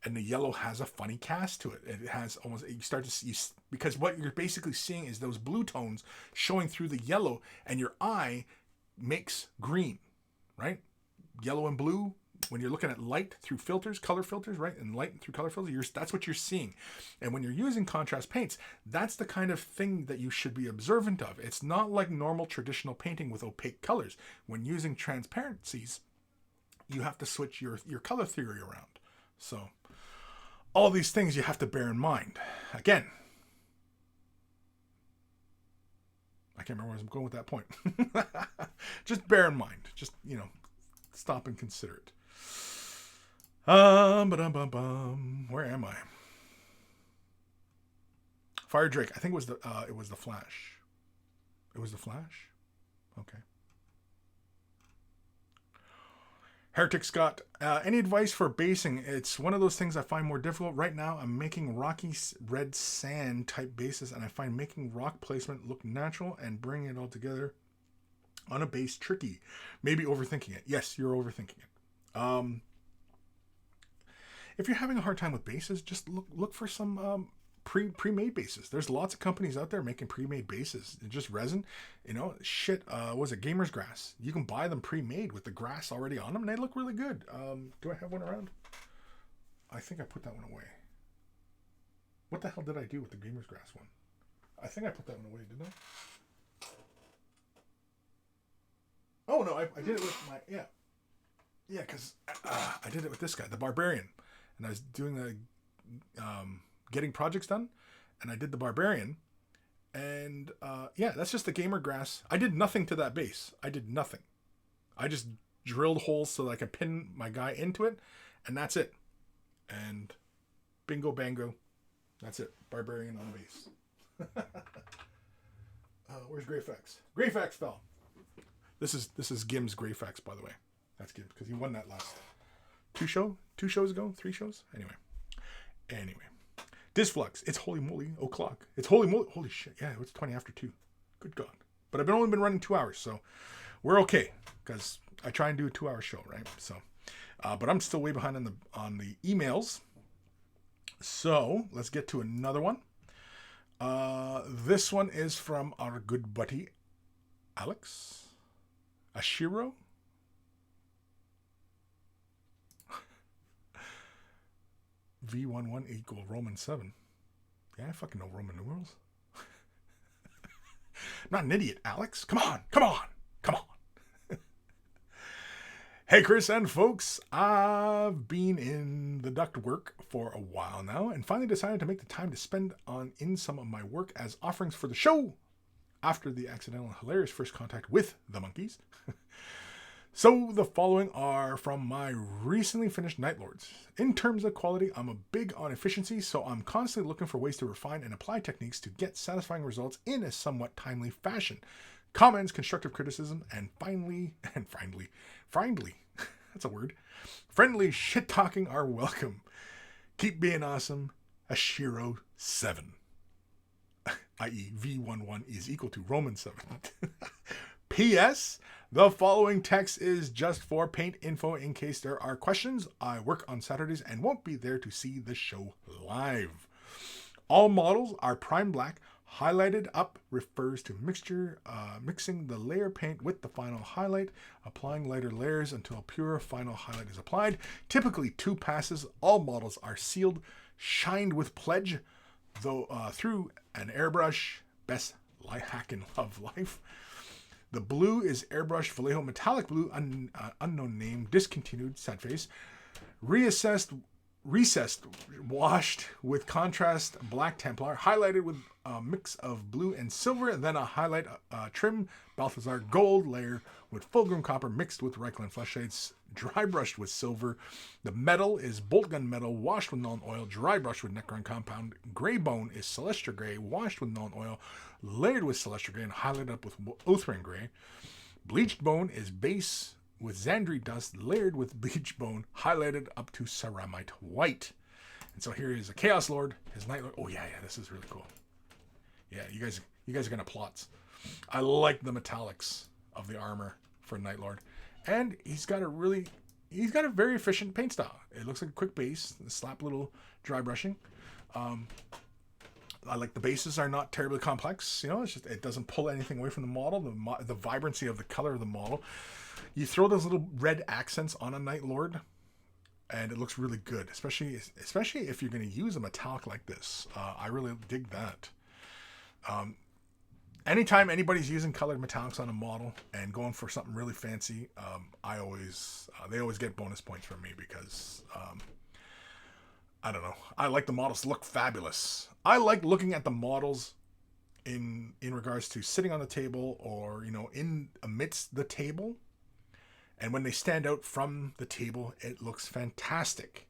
and the yellow has a funny cast to it. It has almost, you start to see, because what you're basically seeing is those blue tones showing through the yellow, and your eye makes green, right? Yellow and blue, when you're looking at light through filters, color filters, right? And light through color filters, that's what you're seeing. And when you're using contrast paints, that's the kind of thing that you should be observant of. It's not like normal traditional painting with opaque colors. When using transparencies, you have to switch your color theory around. So all these things you have to bear in mind. Again, I can't remember where I'm going with that point. Just bear in mind. Just, you know, stop and consider it. Where am I? Fire Drake. I think it was the Flash. It was the Flash? Okay. Heretic Scott, any advice for basing? It's one of those things I find more difficult. Right now, I'm making rocky red sand type bases, and I find making rock placement look natural and bringing it all together on a base tricky. Maybe overthinking it. Yes, you're overthinking it. If you're having a hard time with bases, just look for some pre-made bases. There's lots of companies out there making pre-made bases. It's just resin, you know, shit. Was it Gamer's Grass? You can buy them pre-made with the grass already on them, and they look really good. Do I have one around? I think I put that one away. What the hell did I do with the Gamer's Grass one? I think I put that one away, didn't I? Oh no, I did it with my because I did it with this guy, the Barbarian, and I was doing the getting projects done, and I did the Barbarian, and that's just the Gamer Grass. I did nothing to that base. I did nothing. I just drilled holes so that I could pin my guy into it, and that's it. And bingo bango, that's it. Barbarian on base. Where's Greyfax? Greyfax fell. This is Gim's Greyfax, by the way. That's good because he won that last two shows ago, 3 shows. Anyway, Disflux. It's holy moly o'clock. It's holy moly. Holy shit. Yeah, it's 20 after 2. Good God. But I've only been running 2 hours, so we're okay because I try and do a 2-hour show, right? So, but I'm still way behind on the emails. So let's get to another one. This one is from our good buddy Alex Ashiro. V11 equal Roman 7. Yeah, I fucking know Roman numerals. not an idiot, Alex. Come on. Hey, Kris and folks, I've been in the duct work for a while now and finally decided to make the time to spend in some of my work as offerings for the show after the accidental and hilarious first contact with the monkeys. So the following are from my recently finished Night Lords. In terms of quality, I'm a big on efficiency, so I'm constantly looking for ways to refine and apply techniques to get satisfying results in a somewhat timely fashion. Comments, constructive criticism, and friendly, that's a word, friendly shit-talking are welcome. Keep being awesome. Ashiro 7. i.e. V11 is equal to Roman 7. P.S. The following text is just for paint info in case there are questions. I work on Saturdays and won't be there to see the show live. All models are prime black. Highlighted up refers to mixing the layer paint with the final highlight, applying lighter layers until pure final highlight is applied. Typically 2 passes. All models are sealed, shined with pledge, though through an airbrush. Best life hack in love life. The blue is airbrush Vallejo metallic blue, unknown name, discontinued, sad face. Recessed, washed with contrast black Templar, highlighted with a mix of blue and silver, and then a highlight trim Balthazar gold layer with fulgrim copper mixed with Reikland flesh shades, dry brushed with silver. The metal is bolt gun metal, washed with Nuln oil, dry brushed with Necron compound. Gray bone is Celestia gray, washed with Nuln oil, layered with Celestia gray, and highlighted up with Oathring gray. Bleached bone is base with Xandri dust, layered with bleached bone, highlighted up to ceramite white. And so here is a Chaos Lord, his Night Lord. Oh yeah, this is really cool. Yeah, you guys are gonna plots. I like the metallics of the armor for Night Lord, and he's got a very efficient paint style. It looks like a quick base, slap little dry brushing. I like the bases are not terribly complex. It's just it doesn't pull anything away from the model. The vibrancy of the color of the model. You throw those little red accents on a Night Lord, and it looks really good, especially if you're going to use a metallic like this. I really dig that. Anytime anybody's using colored metallics on a model and going for something really fancy, they always get bonus points from me because I don't know. I like the models to look fabulous. I like looking at the models in regards to sitting on the table or in amidst the table. And when they stand out from the table, it looks fantastic.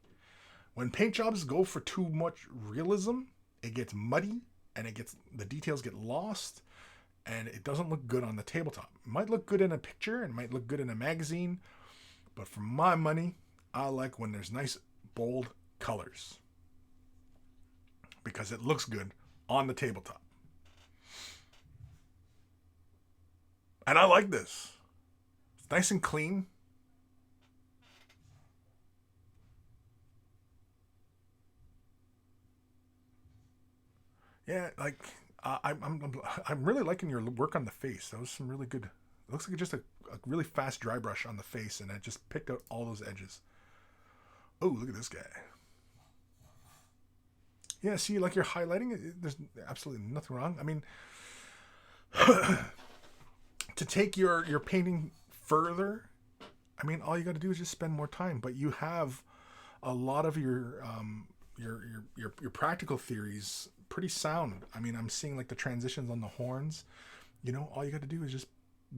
When paint jobs go for too much realism, it gets muddy and the details get lost and it doesn't look good on the tabletop. It might look good in a picture and might look good in a magazine, but for my money, I like when there's nice, bold colors because it looks good on the tabletop. And I like this. Nice and clean. Yeah, I'm really liking your work on the face. That was some really good. It looks like just a really fast dry brush on the face, and it just picked out all those edges. Oh, look at this guy. Yeah, see, like you're highlighting. There's absolutely nothing wrong. I mean, to take your painting further, I mean, all you got to do is just spend more time. But you have a lot of your practical theories pretty sound. I mean, I'm seeing like the transitions on the horns. All you got to do is just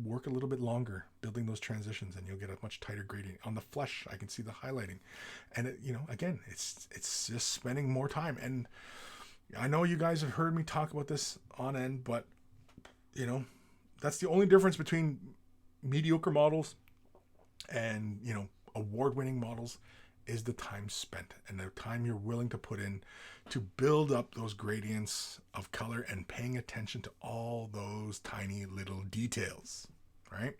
work a little bit longer building those transitions, and you'll get a much tighter gradient. On the flesh, I can see the highlighting, and again, it's just spending more time. And I know you guys have heard me talk about this on end, but that's the only difference between mediocre models and award-winning models is the time spent and the time you're willing to put in to build up those gradients of color and paying attention to all those tiny little details, right?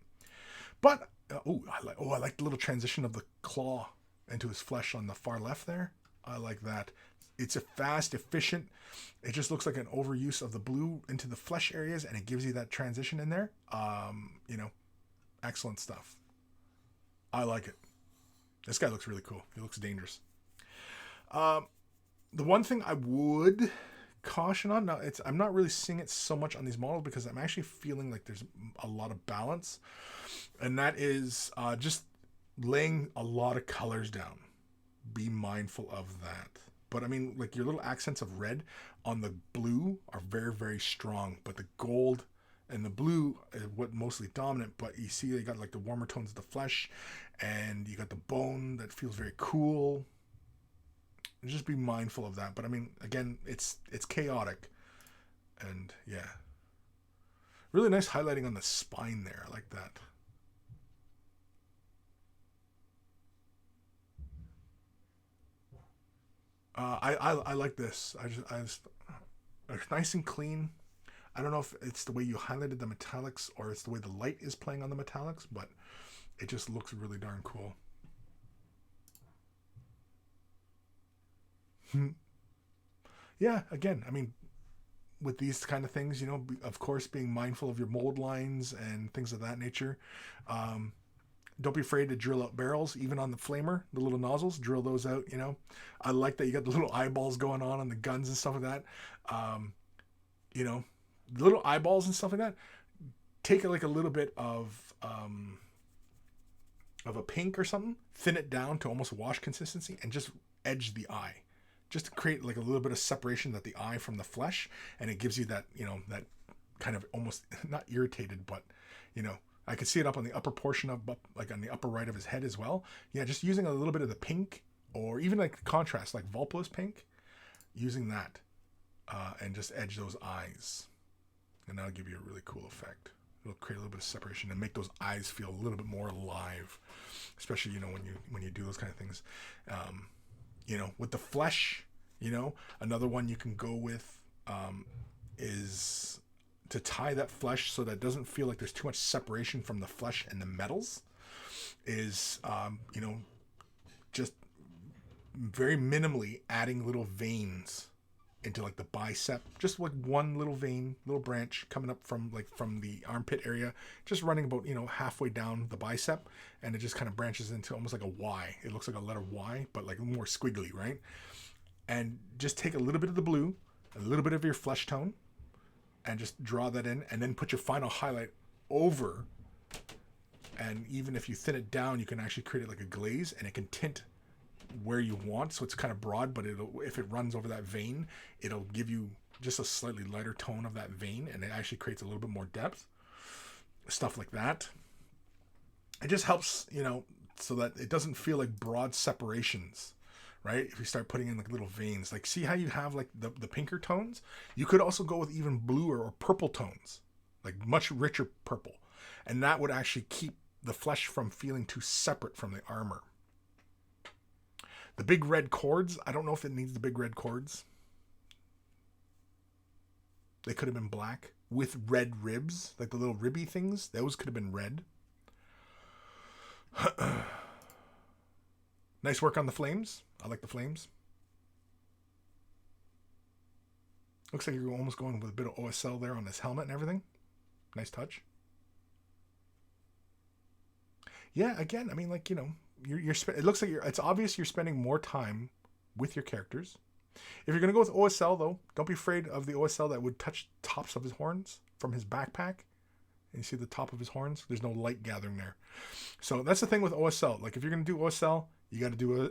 But I like the little transition of the claw into his flesh on the far left there. I like that. It's a fast, efficient. It just looks like an overuse of the blue into the flesh areas, and it gives you that transition in there. Excellent stuff. I like it. This guy looks really cool. He looks dangerous. The one thing I would caution on. Now, I'm not really seeing it so much on these models because I'm actually feeling like there's a lot of balance, and that is just laying a lot of colors down. Be mindful of that. But I mean, like your little accents of red on the blue are very, very strong, but the gold and the blue is what mostly dominant. But you see, they got like the warmer tones of the flesh, and you got the bone that feels very cool. Just be mindful of that. But I mean, again, it's chaotic, and yeah, really nice highlighting on the spine there. I like that. I like this. I just it's nice and clean. I don't know if it's the way you highlighted the metallics or it's the way the light is playing on the metallics, but it just looks really darn cool. Yeah, again, I mean, with these kind of things, you know, of course, being mindful of your mold lines and things of that nature. Um, don't be afraid to drill out barrels, even on the flamer, the little nozzles, drill those out, you know. I like that you got the little eyeballs going on the guns and stuff like that. Um, you know, the little eyeballs and stuff like that. Take like a little bit of a pink or something, thin it down to almost wash consistency, and just edge the eye, just to create like a little bit of separation that the eye from the flesh, and it gives you that, you know, that kind of almost not irritated, but you know, I could see it up on the upper portion of, like on the upper right of his head as well. Yeah, just using a little bit of the pink, or even like contrast, like Volpo's pink, using that, and just edge those eyes, and that'll give you a really cool effect. It'll create a little bit of separation and make those eyes feel a little bit more alive, especially, you know, when you do those kind of things. You know, with the flesh, you know, another one you can go with is to tie that flesh so that it doesn't feel like there's too much separation from the flesh and the metals, is, you know, just very minimally adding little veins into like the bicep, just like one little vein, little branch coming up from the armpit area, just running about, you know, halfway down the bicep, and it just kind of branches into almost like a Y. It looks like a letter Y, but like more squiggly, right? And just take a little bit of the blue, a little bit of your flesh tone, and just draw that in, and then put your final highlight over. And even if you thin it down, you can actually create it like a glaze, and it can tint where you want, so it's kind of broad, but if it runs over that vein, it'll give you just a slightly lighter tone of that vein, and it actually creates a little bit more depth. Stuff like that. It just helps, you know, so that it doesn't feel like broad separations, right? If you start putting in like little veins, like see how you have like the pinker tones? You could also go with even bluer or purple tones, like much richer purple, and that would actually keep the flesh from feeling too separate from the armor. The big red cords, I don't know if it needs the big red cords. They could have been black with red ribs, like the little ribby things. Those could have been red. Nice work on the flames. I like the flames. Looks like you're almost going with a bit of OSL there on his helmet and everything. Nice touch. Yeah, again, I mean, like, you know, it looks like it's obvious you're spending more time with your characters. If you're going to go with OSL, though, don't be afraid of the OSL that would touch tops of his horns from his backpack. And you see the top of his horns? There's no light gathering there. So that's the thing with OSL. Like, if you're going to do OSL, you got to do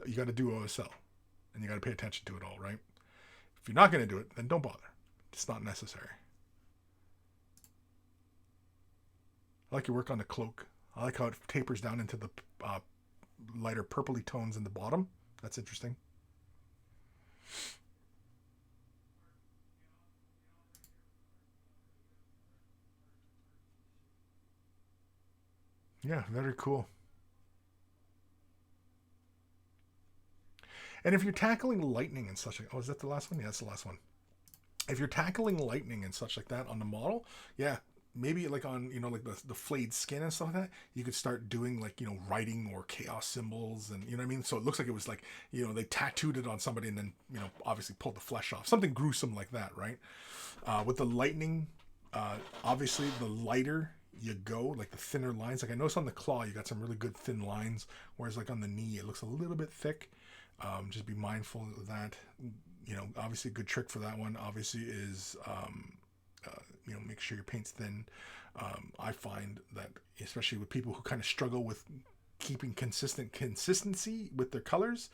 OSL. And you got to pay attention to it all, right? If you're not going to do it, then don't bother. It's not necessary. I like your work on the cloak. I like how it tapers down into the lighter purpley tones in the bottom. That's interesting. Yeah, very cool. And if you're tackling lightning and such, oh, is that the last one? Yeah, that's the last one. If you're tackling lightning and such like that on the model, yeah, maybe like on, you know, like the flayed skin and stuff like that, you could start doing like, you know, writing or chaos symbols, and you know what I mean? So it looks like it was like, you know, they tattooed it on somebody and then, you know, obviously pulled the flesh off. Something gruesome like that, right? With the lightning, obviously the lighter you go, like the thinner lines. Like I noticed on the claw, you got some really good thin lines, whereas like on the knee, it looks a little bit thick. Just be mindful of that. obviously a good trick for that one obviously is, make sure your paint's thin. I find that especially with people who kind of struggle with keeping consistency with their colors,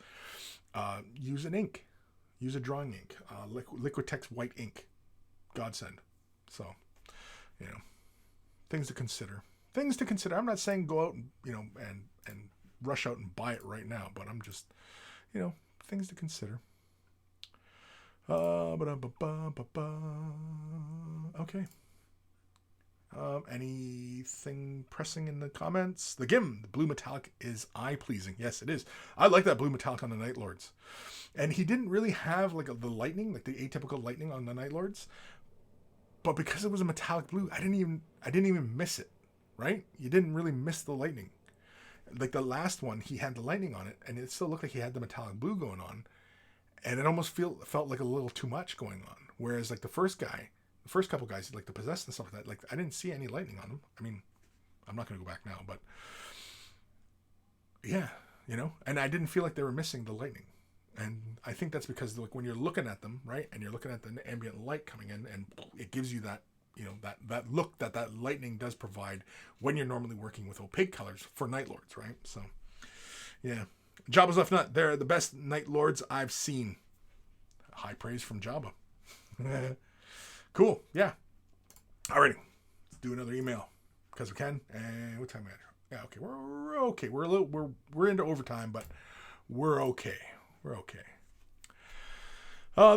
use an ink. Use a drawing ink. Liquitex white ink. Godsend. So, things to consider. I'm not saying go out and, and rush out and buy it right now, but I'm just, things to consider. Okay. Anything pressing in the comments? The GIM, the blue metallic, is eye-pleasing. Yes, it is. I like that blue metallic on the Night Lords. And he didn't really have like the lightning, like the atypical lightning on the Night Lords. But because it was a metallic blue, I didn't even miss it. Right? You didn't really miss the lightning. Like the last one, he had the lightning on it, and it still looked like he had the metallic blue going on. And it almost felt like a little too much going on. Whereas like the first couple guys, like the possessed and stuff like that, like I didn't see any lightning on them. I mean, I'm not going to go back now, but yeah, and I didn't feel like they were missing the lightning. And I think that's because like when you're looking at them, right, and you're looking at the ambient light coming in, and it gives you that, that look that lightning does provide when you're normally working with opaque colors for Night Lords, right? So, yeah. Jabba's Left Nut, they're the best Night Lords I've seen. High praise from Jabba. Cool, yeah. Alrighty, let's do another email because we can. And what time are we at? Yeah, okay, we're okay. We're into overtime, but we're okay. We're okay.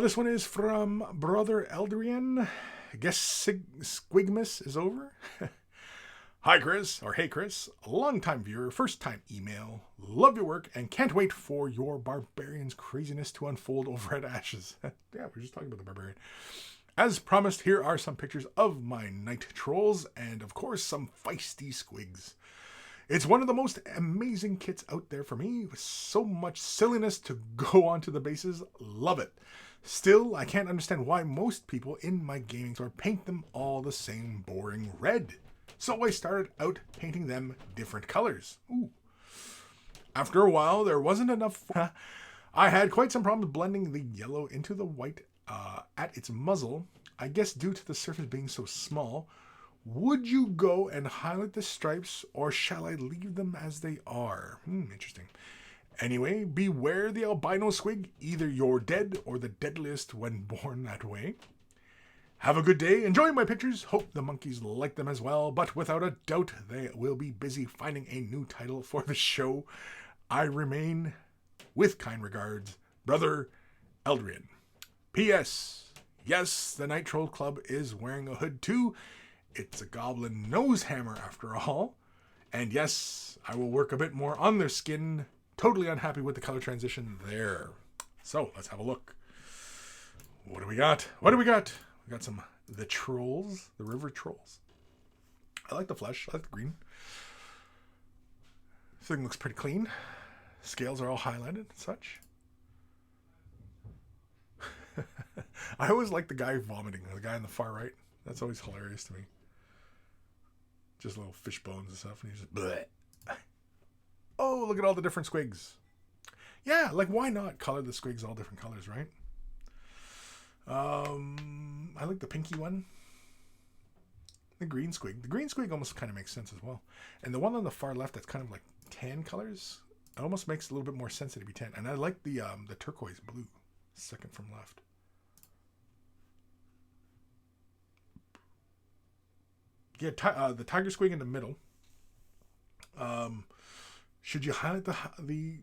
This one is from Brother Eldrian. I guess Squigmas is over. Hi, Kris, or hey, Kris, a long-time viewer, first-time email. Love your work and can't wait for your barbarian's craziness to unfold over at Ashes. Yeah, we're just talking about the barbarian. As promised, here are some pictures of my night trolls and, of course, some feisty squigs. It's one of the most amazing kits out there for me, with so much silliness to go onto the bases. Love it. Still, I can't understand why most people in my gaming store paint them all the same boring red. So I started out painting them different colors. Ooh. After a while, there wasn't enough. I had quite some problems blending the yellow into the white at its muzzle, I guess due to the surface being so small. Would you go and highlight the stripes, or shall I leave them as they are? Interesting. Anyway, beware the albino squig. Either you're dead or the deadliest when born that way. Have a good day. Enjoy my pictures. Hope the monkeys like them as well. But without a doubt, they will be busy finding a new title for the show. I remain, with kind regards, Brother Eldrian. P.S. Yes, the Night Troll Club is wearing a hood too. It's a goblin nose hammer after all. And yes, I will work a bit more on their skin. Totally unhappy with the color transition there. So, let's have a look. What do we got? We got the trolls, the river trolls. I like the flesh. I like the green. This thing looks pretty clean. Scales are all highlighted and such. I always like the guy vomiting, the guy on the far right. That's always hilarious to me. Just little fish bones and stuff, and he's just bleh. Oh, look at all the different squigs. Yeah, like why not color the squigs all different colors, right? I like the pinky one. The green squig. The green squig almost kind of makes sense as well. And the one on the far left that's kind of like tan colors, it almost makes a little bit more sense to be tan. And I like the turquoise blue, second from left. Yeah, the tiger squig in the middle. Should you highlight the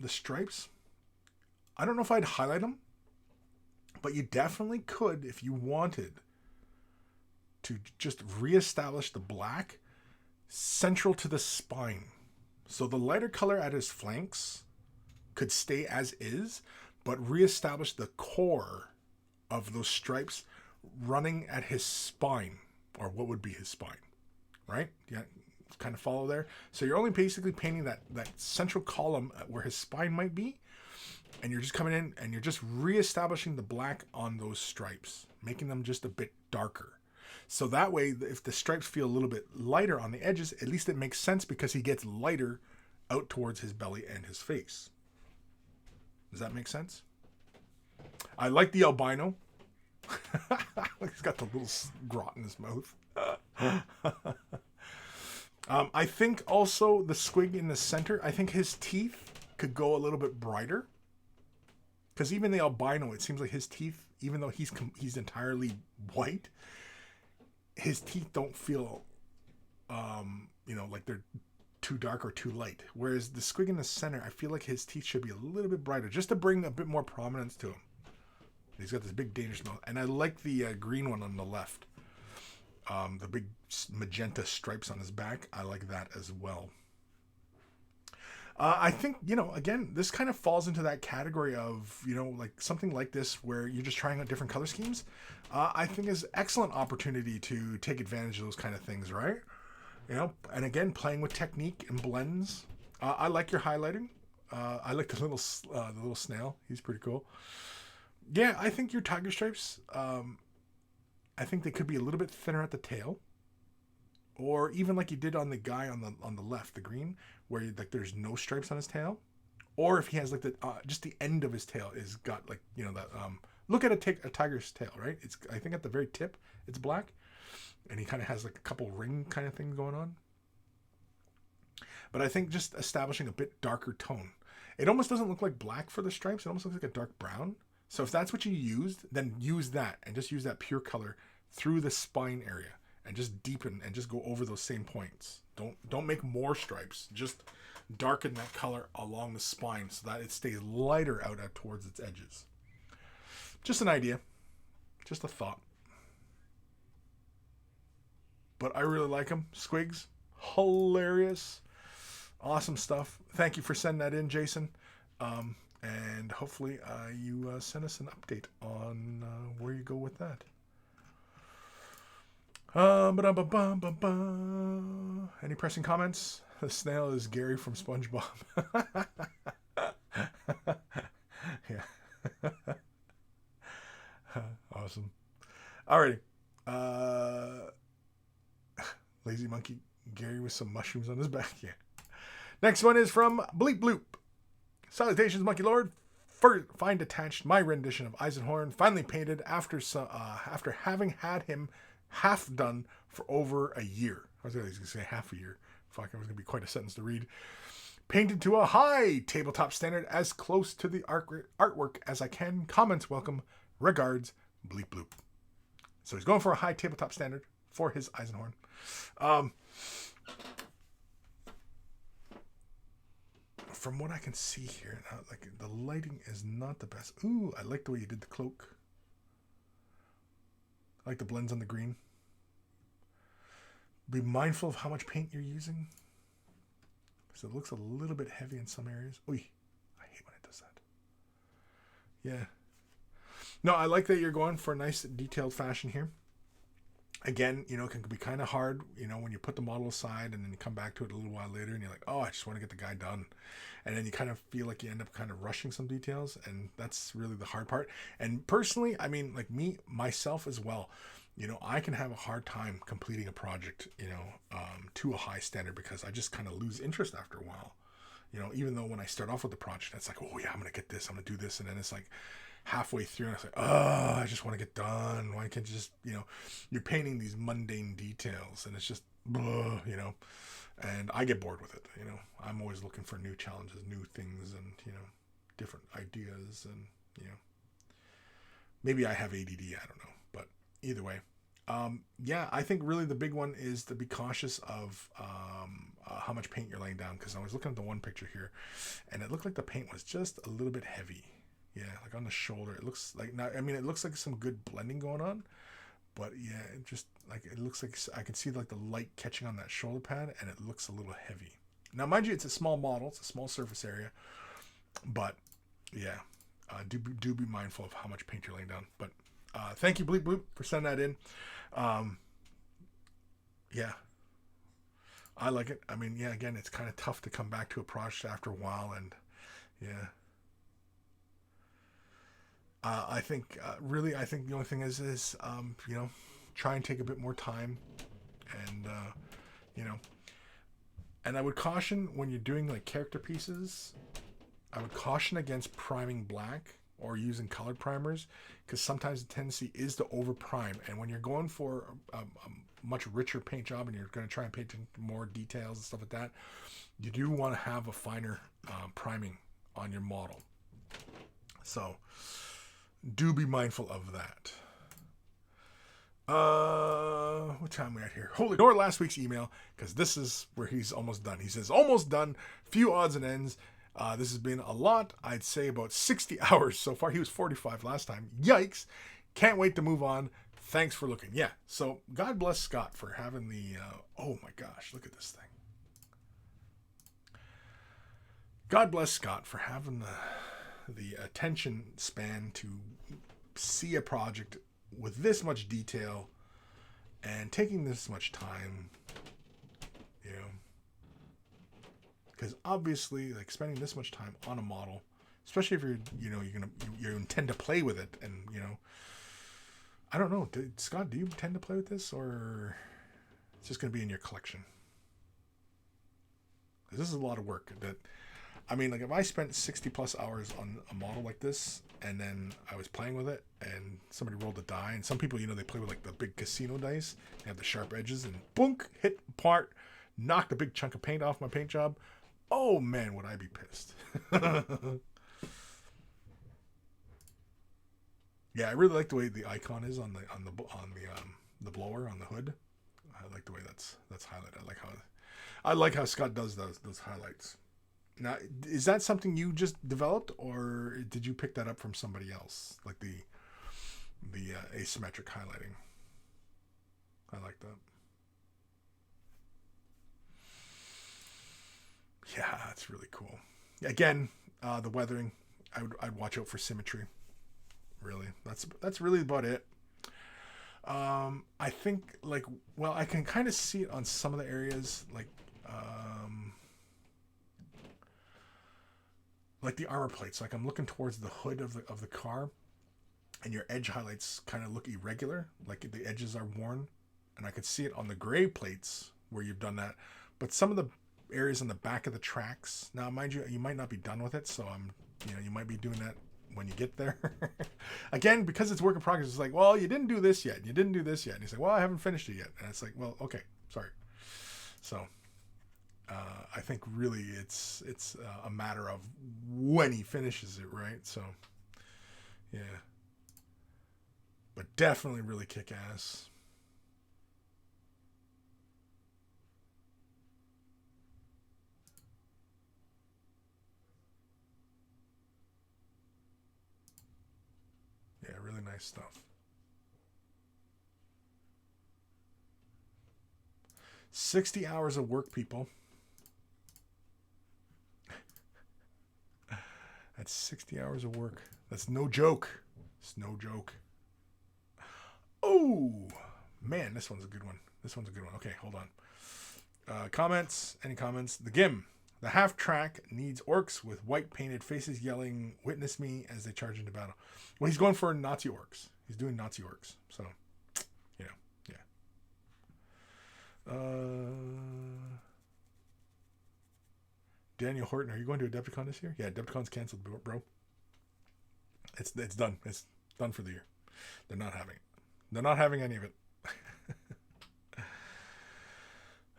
stripes? I don't know if I'd highlight them, but you definitely could if you wanted to just reestablish the black central to the spine. So the lighter color at his flanks could stay as is, but reestablish the core of those stripes running at his spine, or what would be his spine, right? Yeah, kind of follow there. So you're only basically painting that central column where his spine might be, and you're just coming in and you're just reestablishing the black on those stripes, making them just a bit darker. So that way, if the stripes feel a little bit lighter on the edges, at least it makes sense because he gets lighter out towards his belly and his face. Does that make sense? I like the albino. He's got the little grot in his mouth. I think also the squig in the center, I think his teeth could go a little bit brighter. Because even the albino, it seems like his teeth, even though he's entirely white, his teeth don't feel, like they're too dark or too light. Whereas the squig in the center, I feel like his teeth should be a little bit brighter, just to bring a bit more prominence to him. He's got this big dangerous mouth. And I like the green one on the left. The big magenta stripes on his back. I like that as well. I think, again, this kind of falls into that category of, like something like this where you're just trying out different color schemes. I think is excellent opportunity to take advantage of those kind of things, right? And again, playing with technique and blends. I like your highlighting. I like the little snail. He's pretty cool. Yeah, I think your tiger stripes, I think they could be a little bit thinner at the tail. Or even like you did on the guy on the left, the green, where there's no stripes on his tail. Or if he has like just the end of his tail is got like, that, look at a tiger's tail, right? It's, I think at the very tip, it's black. And he kind of has like a couple ring kind of things going on. But I think just establishing a bit darker tone. It almost doesn't look like black for the stripes. It almost looks like a dark brown. So if that's what you used, then use that and just use that pure color through the spine area and just deepen and just go over those same points. Don't make more stripes. Just darken that color along the spine so that it stays lighter out towards its edges. Just an idea. Just a thought. But I really like them. Squigs. Hilarious. Awesome stuff. Thank you for sending that in, Jason. And hopefully you send us an update on where you go with that. Any pressing comments? The snail is Gary from SpongeBob. Yeah. Awesome. Alrighty. Lazy monkey Gary with some mushrooms on his back. Yeah. Next one is from Bleep Bloop. Salutations, Monkey Lord. Find attached my rendition of Eisenhorn, finally painted after having had him half done for over a year. I was going to say half a year. Fuck, it was going to be quite a sentence to read. Painted to a high tabletop standard, as close to the artwork as I can. Comments welcome. Regards, Bleep Bloop. So he's going for a high tabletop standard for his Eisenhorn. From what I can see here, like the lighting is not the best. Ooh, I like the way you did the cloak. I like the blends on the green. Be mindful of how much paint you're using. So it looks a little bit heavy in some areas. Oy, I hate when it does that. Yeah. No, I like that you're going for a nice detailed fashion here. Again, it can be kind of hard, when you put the model aside and then you come back to it a little while later and you're like, oh, I just want to get the guy done. And then you kind of feel like you end up kind of rushing some details, and that's really the hard part. And personally, I mean, like myself as well, I can have a hard time completing a project, to a high standard because I just kind of lose interest after a while. Even though when I start off with the project, it's like, oh yeah, I'm going to get this, I'm going to do this. And then it's like, halfway through and I was like, oh, I just want to get done. Why can't you just, you're painting these mundane details and it's just, blah, and I get bored with it. I'm always looking for new challenges, new things, and, different ideas. And, maybe I have ADD, I don't know. But either way, yeah, I think really the big one is to be cautious of how much paint you're laying down. Because I was looking at the one picture here and it looked like the paint was just a little bit heavy. Yeah, like on the shoulder, it looks like it looks like some good blending going on, but yeah, it looks like I can see like the light catching on that shoulder pad, and it looks a little heavy. Now, mind you, it's a small model, it's a small surface area, but yeah, do be mindful of how much paint you're laying down. But thank you, Bleep Bloop, for sending that in. Yeah, I like it. I mean, yeah, again, it's kind of tough to come back to a project after a while, and yeah. I think the only thing is try and take a bit more time, and and I would caution when you're doing like character pieces, I would caution against priming black or using colored primers, because sometimes the tendency is to over prime. And when you're going for a much richer paint job and you're going to try and paint more details and stuff like that, you do want to have a finer priming on your model. So do be mindful of that. What time are we at here? Ignore last week's email, because this is where he's almost done. He says, almost done. Few odds and ends. This has been a lot. I'd say about 60 hours so far. He was 45 last time. Yikes. Can't wait to move on. Thanks for looking. Yeah. So God bless Scott for having the, oh my gosh, look at this thing. God bless Scott for having the attention span to see a project with this much detail and taking this much time, you know, because obviously, like, spending this much time on a model, especially if you're, you know, you intend to play with it, and, you know, I don't know, Scott, do you intend to play with this, or it's just going to be in your collection? Because this is a lot of work. That, I mean, like, if I spent 60 plus hours on a model like this, and then I was playing with it, and somebody rolled a die, and some people, you know, they play with, like, the big casino dice, they have the sharp edges, and boonk, hit part, knocked a big chunk of paint off my paint job. Oh man, would I be pissed. Yeah, I really like the way the icon is on the blower on the hood. I like the way that's highlighted. I like how Scott does those highlights. Now, is that something you just developed, or did you pick that up from somebody else, like the asymmetric highlighting? I like that. Yeah, that's really cool. Again, the weathering, I'd watch out for symmetry. Really, that's really about it. I think, like, well, I can kind of see it on some of the areas, like the armor plates. Like, I'm looking towards the hood of the car, and your edge highlights kind of look irregular, like the edges are worn, and I could see it on the gray plates where you've done that. But some of the areas on the back of the tracks, now mind you, you might not be done with it, so you might be doing that when you get there. Again, because it's work in progress, it's like, well, you didn't do this yet, you didn't do this yet, and you say, well, I haven't finished it yet, and it's like, well, okay, sorry. So I think really it's a matter of when he finishes it, right? So yeah, but definitely really kick ass. Yeah, really nice stuff. 60 hours of work, people. That's 60 hours of work. That's no joke. It's no joke. Oh, man, this one's a good one. Okay, hold on. Comments? Any comments? The GIM. The half track needs orcs with white painted faces yelling, "Witness me," as they charge into battle. Well, he's going for Nazi orcs. He's doing Nazi orcs. So, yeah. Daniel Horton, are you going to AdeptiCon this year? Yeah, AdeptiCon's canceled, bro. It's done. It's done for the year. They're not having it. They're not having any of it.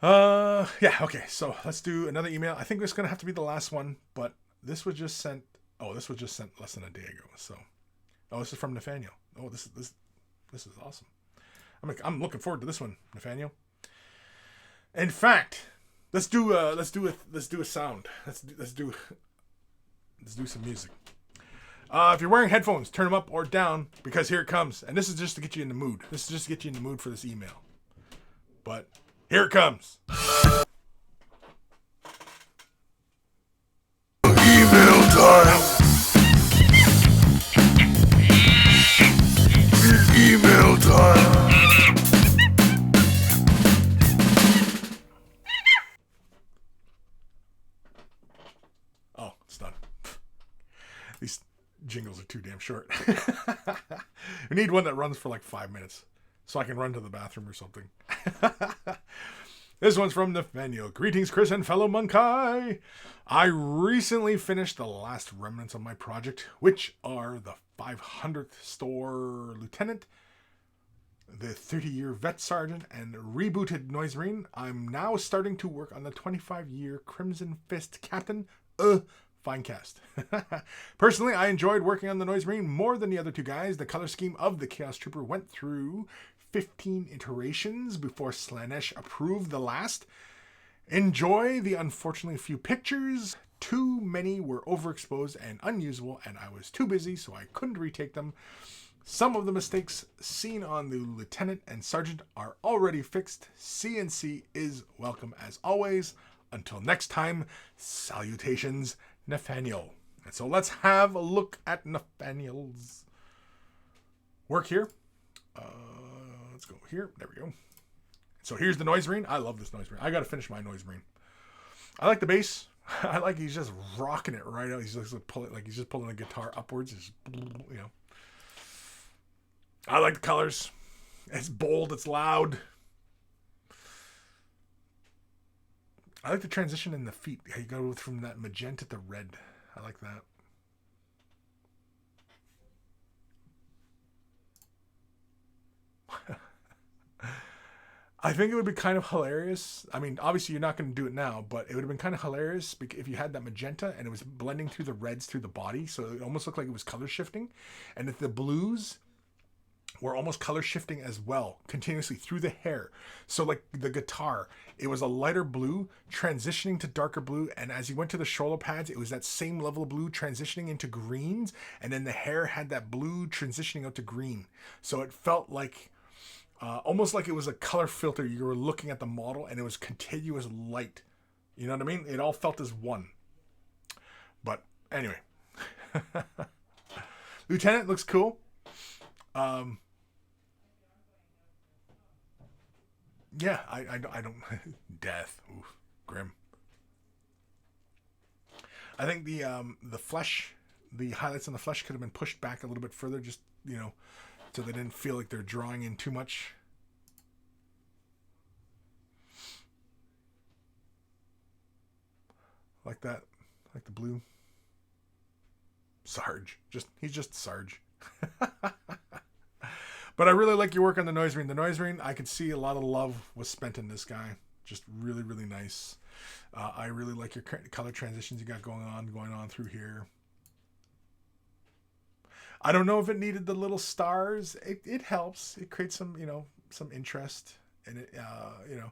Yeah, okay, so let's do another email. I think it's gonna have to be the last one, but this was just sent less than a day ago. So this is from Nathaniel. Oh, this is awesome. I'm looking forward to this one, Nathaniel. In fact, let's do a sound. Let's do some music. If you're wearing headphones, turn them up or down, because here it comes. And this is just to get you in the mood. This is just to get you in the mood for this email. But here it comes. Email time. Email time. Oh, it's done. These jingles are too damn short. We need one that runs for like 5 minutes, so I can run to the bathroom or something. This one's from Nathaniel. Greetings, Kris and fellow Monkai. I recently finished the last remnants of my project, which are the 500th store lieutenant, the 30-year vet sergeant, and rebooted noise marine. I'm now starting to work on the 25-year Crimson Fist captain. Fine cast. Personally, I enjoyed working on the noise marine more than the other two guys. The color scheme of the Chaos Trooper went through 15 iterations before Slanesh approved the last. Enjoy the unfortunately few pictures. Too many were overexposed and unusable, and I was too busy, so I couldn't retake them. Some of the mistakes seen on the lieutenant and sergeant are already fixed. CNC is welcome as always. Until next time, salutations, Nathaniel. And so let's have a look at Nathaniel's work here. Let's go here. There we go. So here's the noise marine. I love this noise marine. I got to finish my noise marine. I like the bass. I like he's just rocking it right out. He's just pulling like he's just pulling the guitar upwards. It's, you know. I like the colors. It's bold. It's loud. I like the transition in the feet. How you go from that magenta to red. I like that. I think it would be kind of hilarious. I mean, obviously you're not going to do it now, but it would have been kind of hilarious if you had that magenta and it was blending through the reds through the body. So it almost looked like it was color shifting. And if the blues were almost color shifting as well, continuously through the hair. So like the guitar, it was a lighter blue transitioning to darker blue. And as you went to the shoulder pads, it was that same level of blue transitioning into greens. And then the hair had that blue transitioning out to green. So it felt like almost like it was a color filter. You were looking at the model and it was continuous light. You know what I mean? It all felt as one. But anyway. Lieutenant looks cool. Yeah, I don't death. Oof, grim. I think the flesh, the highlights on the flesh could have been pushed back a little bit further, just, you know, so they didn't feel like they're drawing in too much. Like that. Like the blue. Sarge. He's just Sarge. But I really like your work on the noise marine. The noise marine, I could see a lot of love was spent in this guy. Just really, really nice. I really like your color transitions you got going on through here. I don't know if it needed the little stars. It helps. It creates some, you know, some interest in it. You know,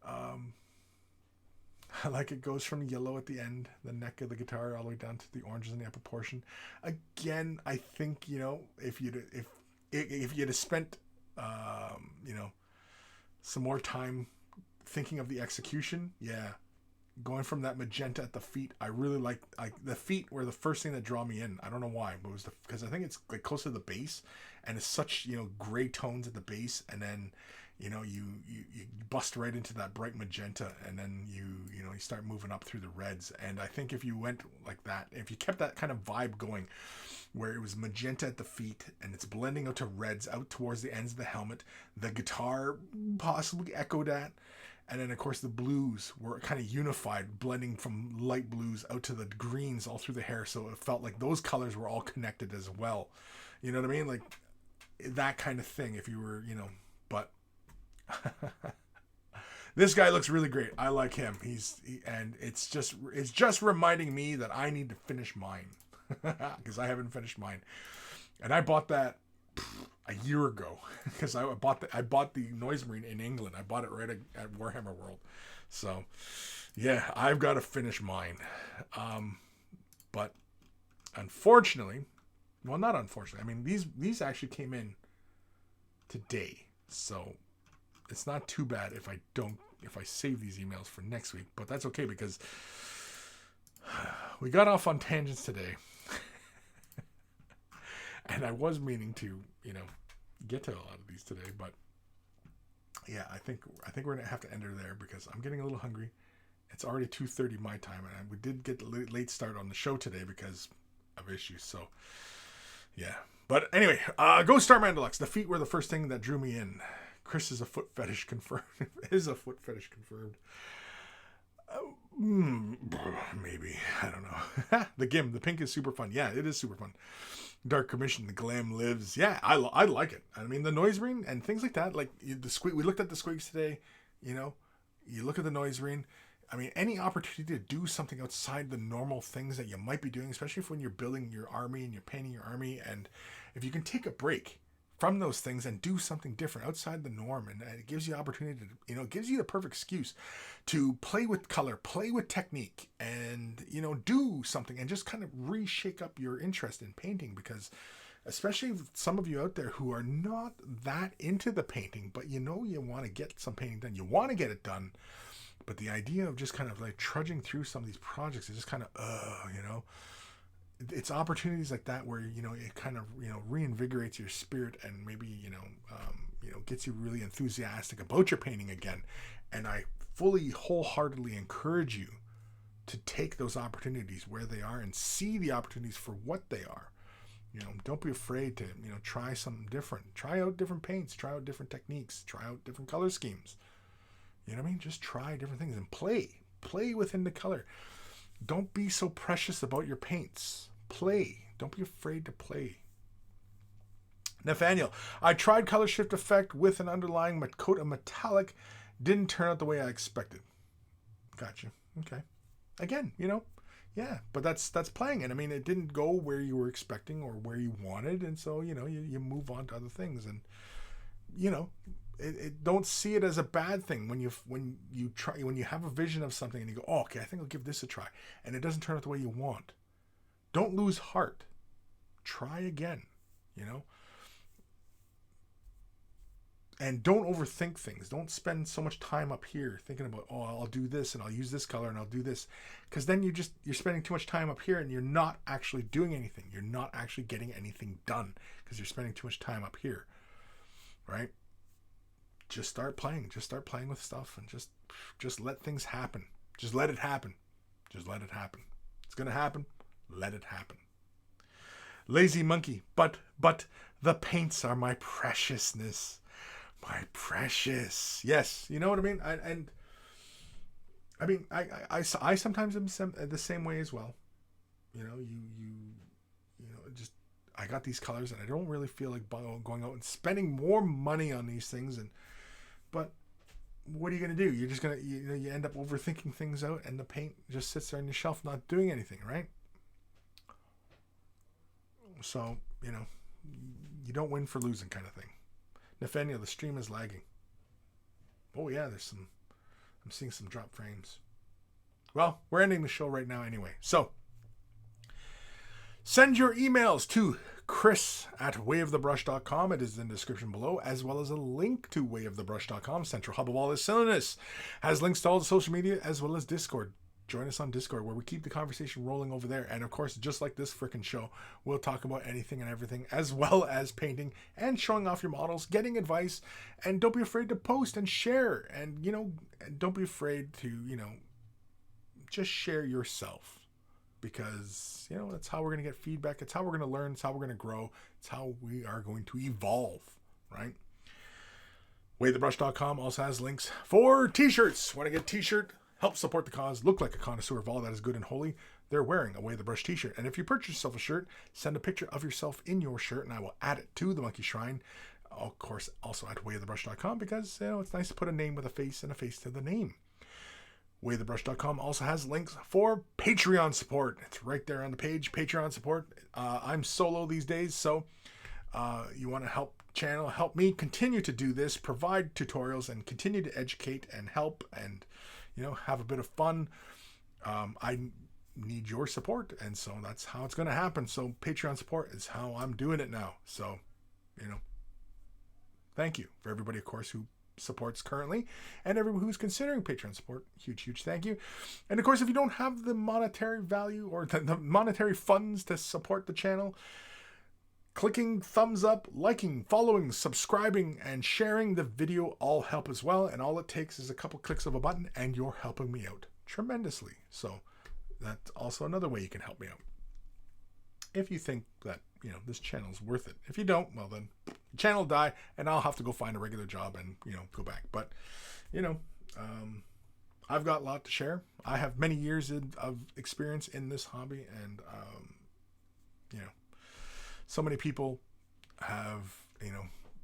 I like it goes from yellow at the end, the neck of the guitar, all the way down to the oranges in the upper portion. Again, I think, you know, if you'd have spent, you know, some more time thinking of the execution, yeah. Going from that magenta at the feet, I really like the feet were the first thing that draw me in. I don't know why, but it was because I think it's like close to the base, and it's such, you know, gray tones at the base, and then, you know, you bust right into that bright magenta, and then you know you start moving up through the reds. And I think if you went like that, if you kept that kind of vibe going, where it was magenta at the feet and it's blending out to reds out towards the ends of the helmet, the guitar possibly echoed that. And then, of course, the blues were kind of unified, blending from light blues out to the greens all through the hair. So it felt like those colors were all connected as well. You know what I mean? Like that kind of thing, if you were, you know, but this guy looks really great. I like him. And it's just reminding me that I need to finish mine because I haven't finished mine. And I bought that a year ago because I bought the Noise Marine in England. I bought it right at Warhammer World. So yeah, I've got to finish mine. But unfortunately, well, not unfortunately, I mean, these actually came in today. So it's not too bad if I save these emails for next week, but that's okay because we got off on tangents today. And I was meaning to, you know, get to a lot of these today, but yeah, I think we're gonna have to end her there because I'm getting a little hungry. It's already 2:30 my time, and we did get a late start on the show today because of issues. So yeah, but anyway, go Starman Deluxe. The feet were the first thing that drew me in. Kris is a foot fetish confirmed. Is a foot fetish confirmed. Maybe. I don't know. The GIM, the pink is super fun. Yeah, it is super fun. Dark Commission, the glam lives. Yeah, I like it. I mean, the noise ring and things like that. Like the squig. We looked at the squigs today. You know, you look at the noise ring. I mean, any opportunity to do something outside the normal things that you might be doing, especially when you're building your army and you're painting your army, and if you can take a break from those things and do something different outside the norm, and it gives you opportunity to, it gives you the perfect excuse to play with color, play with technique, and, do something and just kind of reshake up your interest in painting, because especially some of you out there who are not that into the painting, but you want to get some painting done, you want to get it done, but the idea of just kind of like trudging through some of these projects is just kind of, it's opportunities like that where, it kind of, reinvigorates your spirit and maybe, gets you really enthusiastic about your painting again. And I fully, wholeheartedly encourage you to take those opportunities where they are and see the opportunities for what they are. Don't be afraid to, try something different. Try out different paints, try out different techniques, try out different color schemes. You know what I mean? Just try different things and play within the color. Don't be so precious about your paints. Play. Don't be afraid to play. Nathaniel, I tried color shift effect with an underlying coat of metallic. Didn't turn out the way I expected. Gotcha. Okay. Again, yeah, but that's playing it. I mean, it didn't go where you were expecting or where you wanted, and so you move on to other things, and don't see it as a bad thing when you have a vision of something and you go, oh, okay, I think I'll give this a try, and it doesn't turn out the way you want. Don't lose heart. Try again, and don't overthink things. Don't spend so much time up here thinking about, oh, I'll do this and I'll use this color and I'll do this, because then you're spending too much time up here and you're not actually doing anything. You're not actually getting anything done because you're spending too much time up here, right? Just start playing. Just start playing with stuff and just let things happen. Just let it happen. Just let it happen. It's gonna happen. Let it happen. Lazy monkey, but the paints are my preciousness. My precious. Yes, you know what I mean? I sometimes am the same way as well. Just I got these colors and I don't really feel like going out and spending more money on these things, but what are you going to do? You're just going to you end up overthinking things out, and the paint just sits there on your shelf not doing anything, right? So, you don't win for losing kind of thing. Nathaniel, the stream is lagging. Oh yeah, I'm seeing some drop frames. Well, we're ending the show right now anyway. So, send your emails to Kris@wayofthebrush.com. It is in the description below, as well as a link to wayofthebrush.com. Central hub of all this silliness. Has links to all the social media as well as Discord. Join us on Discord, where we keep the conversation rolling over there. And of course, just like this frickin' show, we'll talk about anything and everything, as well as painting and showing off your models, getting advice, and don't be afraid to post and share. And, don't be afraid to, just share yourself. Because, that's how we're going to get feedback. It's how we're going to learn. It's how we're going to grow. It's how we are going to evolve, right? WayTheBrush.com also has links for t-shirts. Want to get a t-shirt? Help support the cause, look like a connoisseur of all that is good and holy. They're wearing a Way the Brush t-shirt. And if you purchase yourself a shirt, send a picture of yourself in your shirt and I will add it to the Monkey Shrine. Of course, also at wayofthebrush.com, because, it's nice to put a name with a face and a face to the name. Wayofthebrush.com also has links for Patreon support. It's right there on the page, Patreon support. I'm solo these days, so you want to help me continue to do this, provide tutorials, and continue to educate and help and have a bit of fun. I need your support, and so that's how it's going to happen. So Patreon support is how I'm doing it now. So, thank you for everybody, of course, who supports currently, and everyone who's considering Patreon support. Huge thank you. And of course, if you don't have the monetary value or the monetary funds to support the channel, clicking thumbs up, liking, following, subscribing, and sharing the video all help as well. And all it takes is a couple clicks of a button and you're helping me out tremendously. So that's also another way you can help me out. If you think that, this channel is worth it. If you don't, well then, channel will die, and I'll have to go find a regular job and, go back. But, I've got a lot to share. I have many years of experience in this hobby, and, so many people have,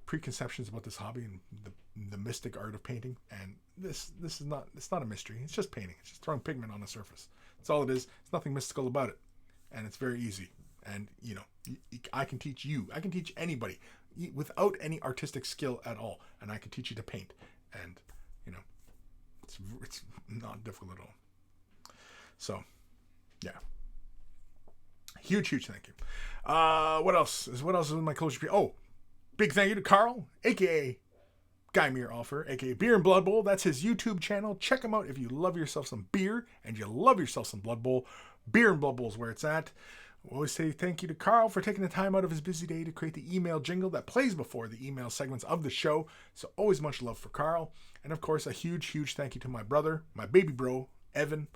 preconceptions about this hobby and the mystic art of painting. And this is not, it's not a mystery. It's just painting. It's just throwing pigment on the surface. That's all it is. There's nothing mystical about it. And it's very easy. And, I can teach you. I can teach anybody without any artistic skill at all. And I can teach you to paint. And, it's not difficult at all. So, yeah. Huge thank you. What else is in my closure? Oh, big thank you to Carl, a.k.a. Guy Muir Offer, a.k.a. Beer and Blood Bowl. That's his YouTube channel. Check him out if you love yourself some beer and you love yourself some Blood Bowl. Beer and Blood Bowl is where it's at. We always say thank you to Carl for taking the time out of his busy day to create the email jingle that plays before the email segments of the show. So always much love for Carl. And of course, a huge thank you to my brother, my baby bro, Evan,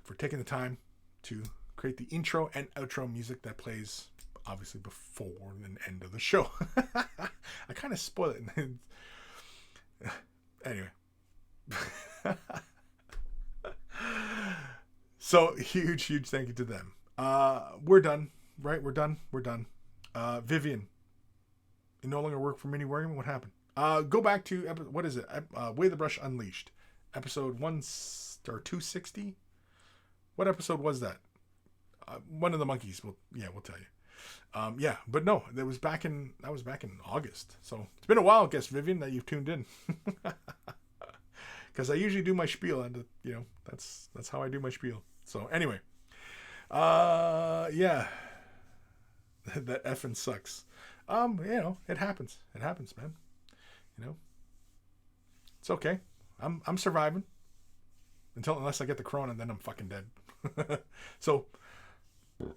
for taking the time to create the intro and outro music that plays obviously before the end of the show. I kind of spoil it. Anyway. So huge thank you to them. We're done, right? We're done. Vivian, you no longer work for Mini Wargaming? What happened? Go back to, what is it? Way the Brush Unleashed. Episode 260? What episode was that? One of the monkeys. We'll tell you. But no, that was back in August. So it's been a while, I guess, Vivian, that you've tuned in. Because I usually do my spiel, and that's how I do my spiel. So anyway, that effing sucks. It happens. It happens, man. It's okay. I'm surviving unless I get the corona, and then I'm fucking dead. So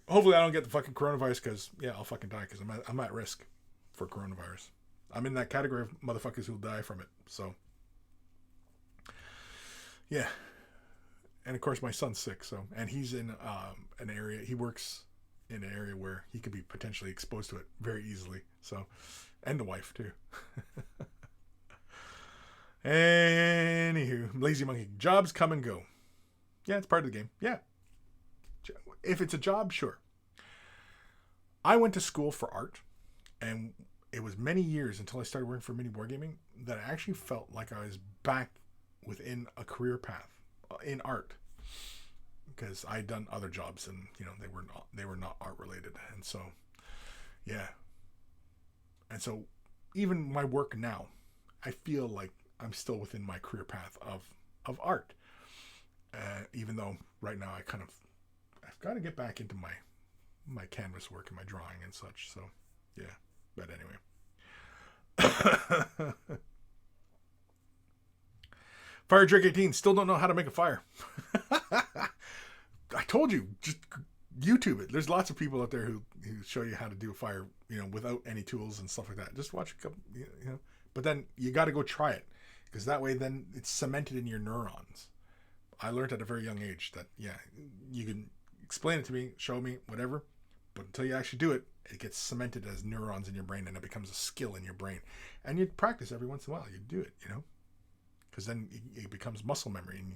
hopefully I don't get the fucking coronavirus, because I'll fucking die, because I'm at risk for coronavirus. I'm in that category of motherfuckers who'll die from it. So yeah. And of course my son's sick, and he's in an area, he works in an area where he could be potentially exposed to it very easily. So, and the wife too. Anywho, Lazy Monkey, jobs come and go. Yeah, it's part of the game. Yeah. If it's a job, sure. I went to school for art, and it was many years until I started working for Mini Wargaming that I actually felt like I was back within a career path in art, because I'd done other jobs, and they were not art related. And so even my work now, I feel like I'm still within my career path of art, even though right now I've got to get back into my canvas work and my drawing and such. So yeah, but anyway. Fire Drake 18, still don't know how to make a fire. I told you, just YouTube it. There's lots of people out there who show you how to do a fire, without any tools and stuff like that. Just watch a couple, But then you got to go try it, because that way then it's cemented in your neurons. I learned at a very young age that, you can explain it to me, show me, whatever, but until you actually do it, it gets cemented as neurons in your brain, and it becomes a skill in your brain. And you practice every once in a while. You do it, because then it becomes muscle memory, and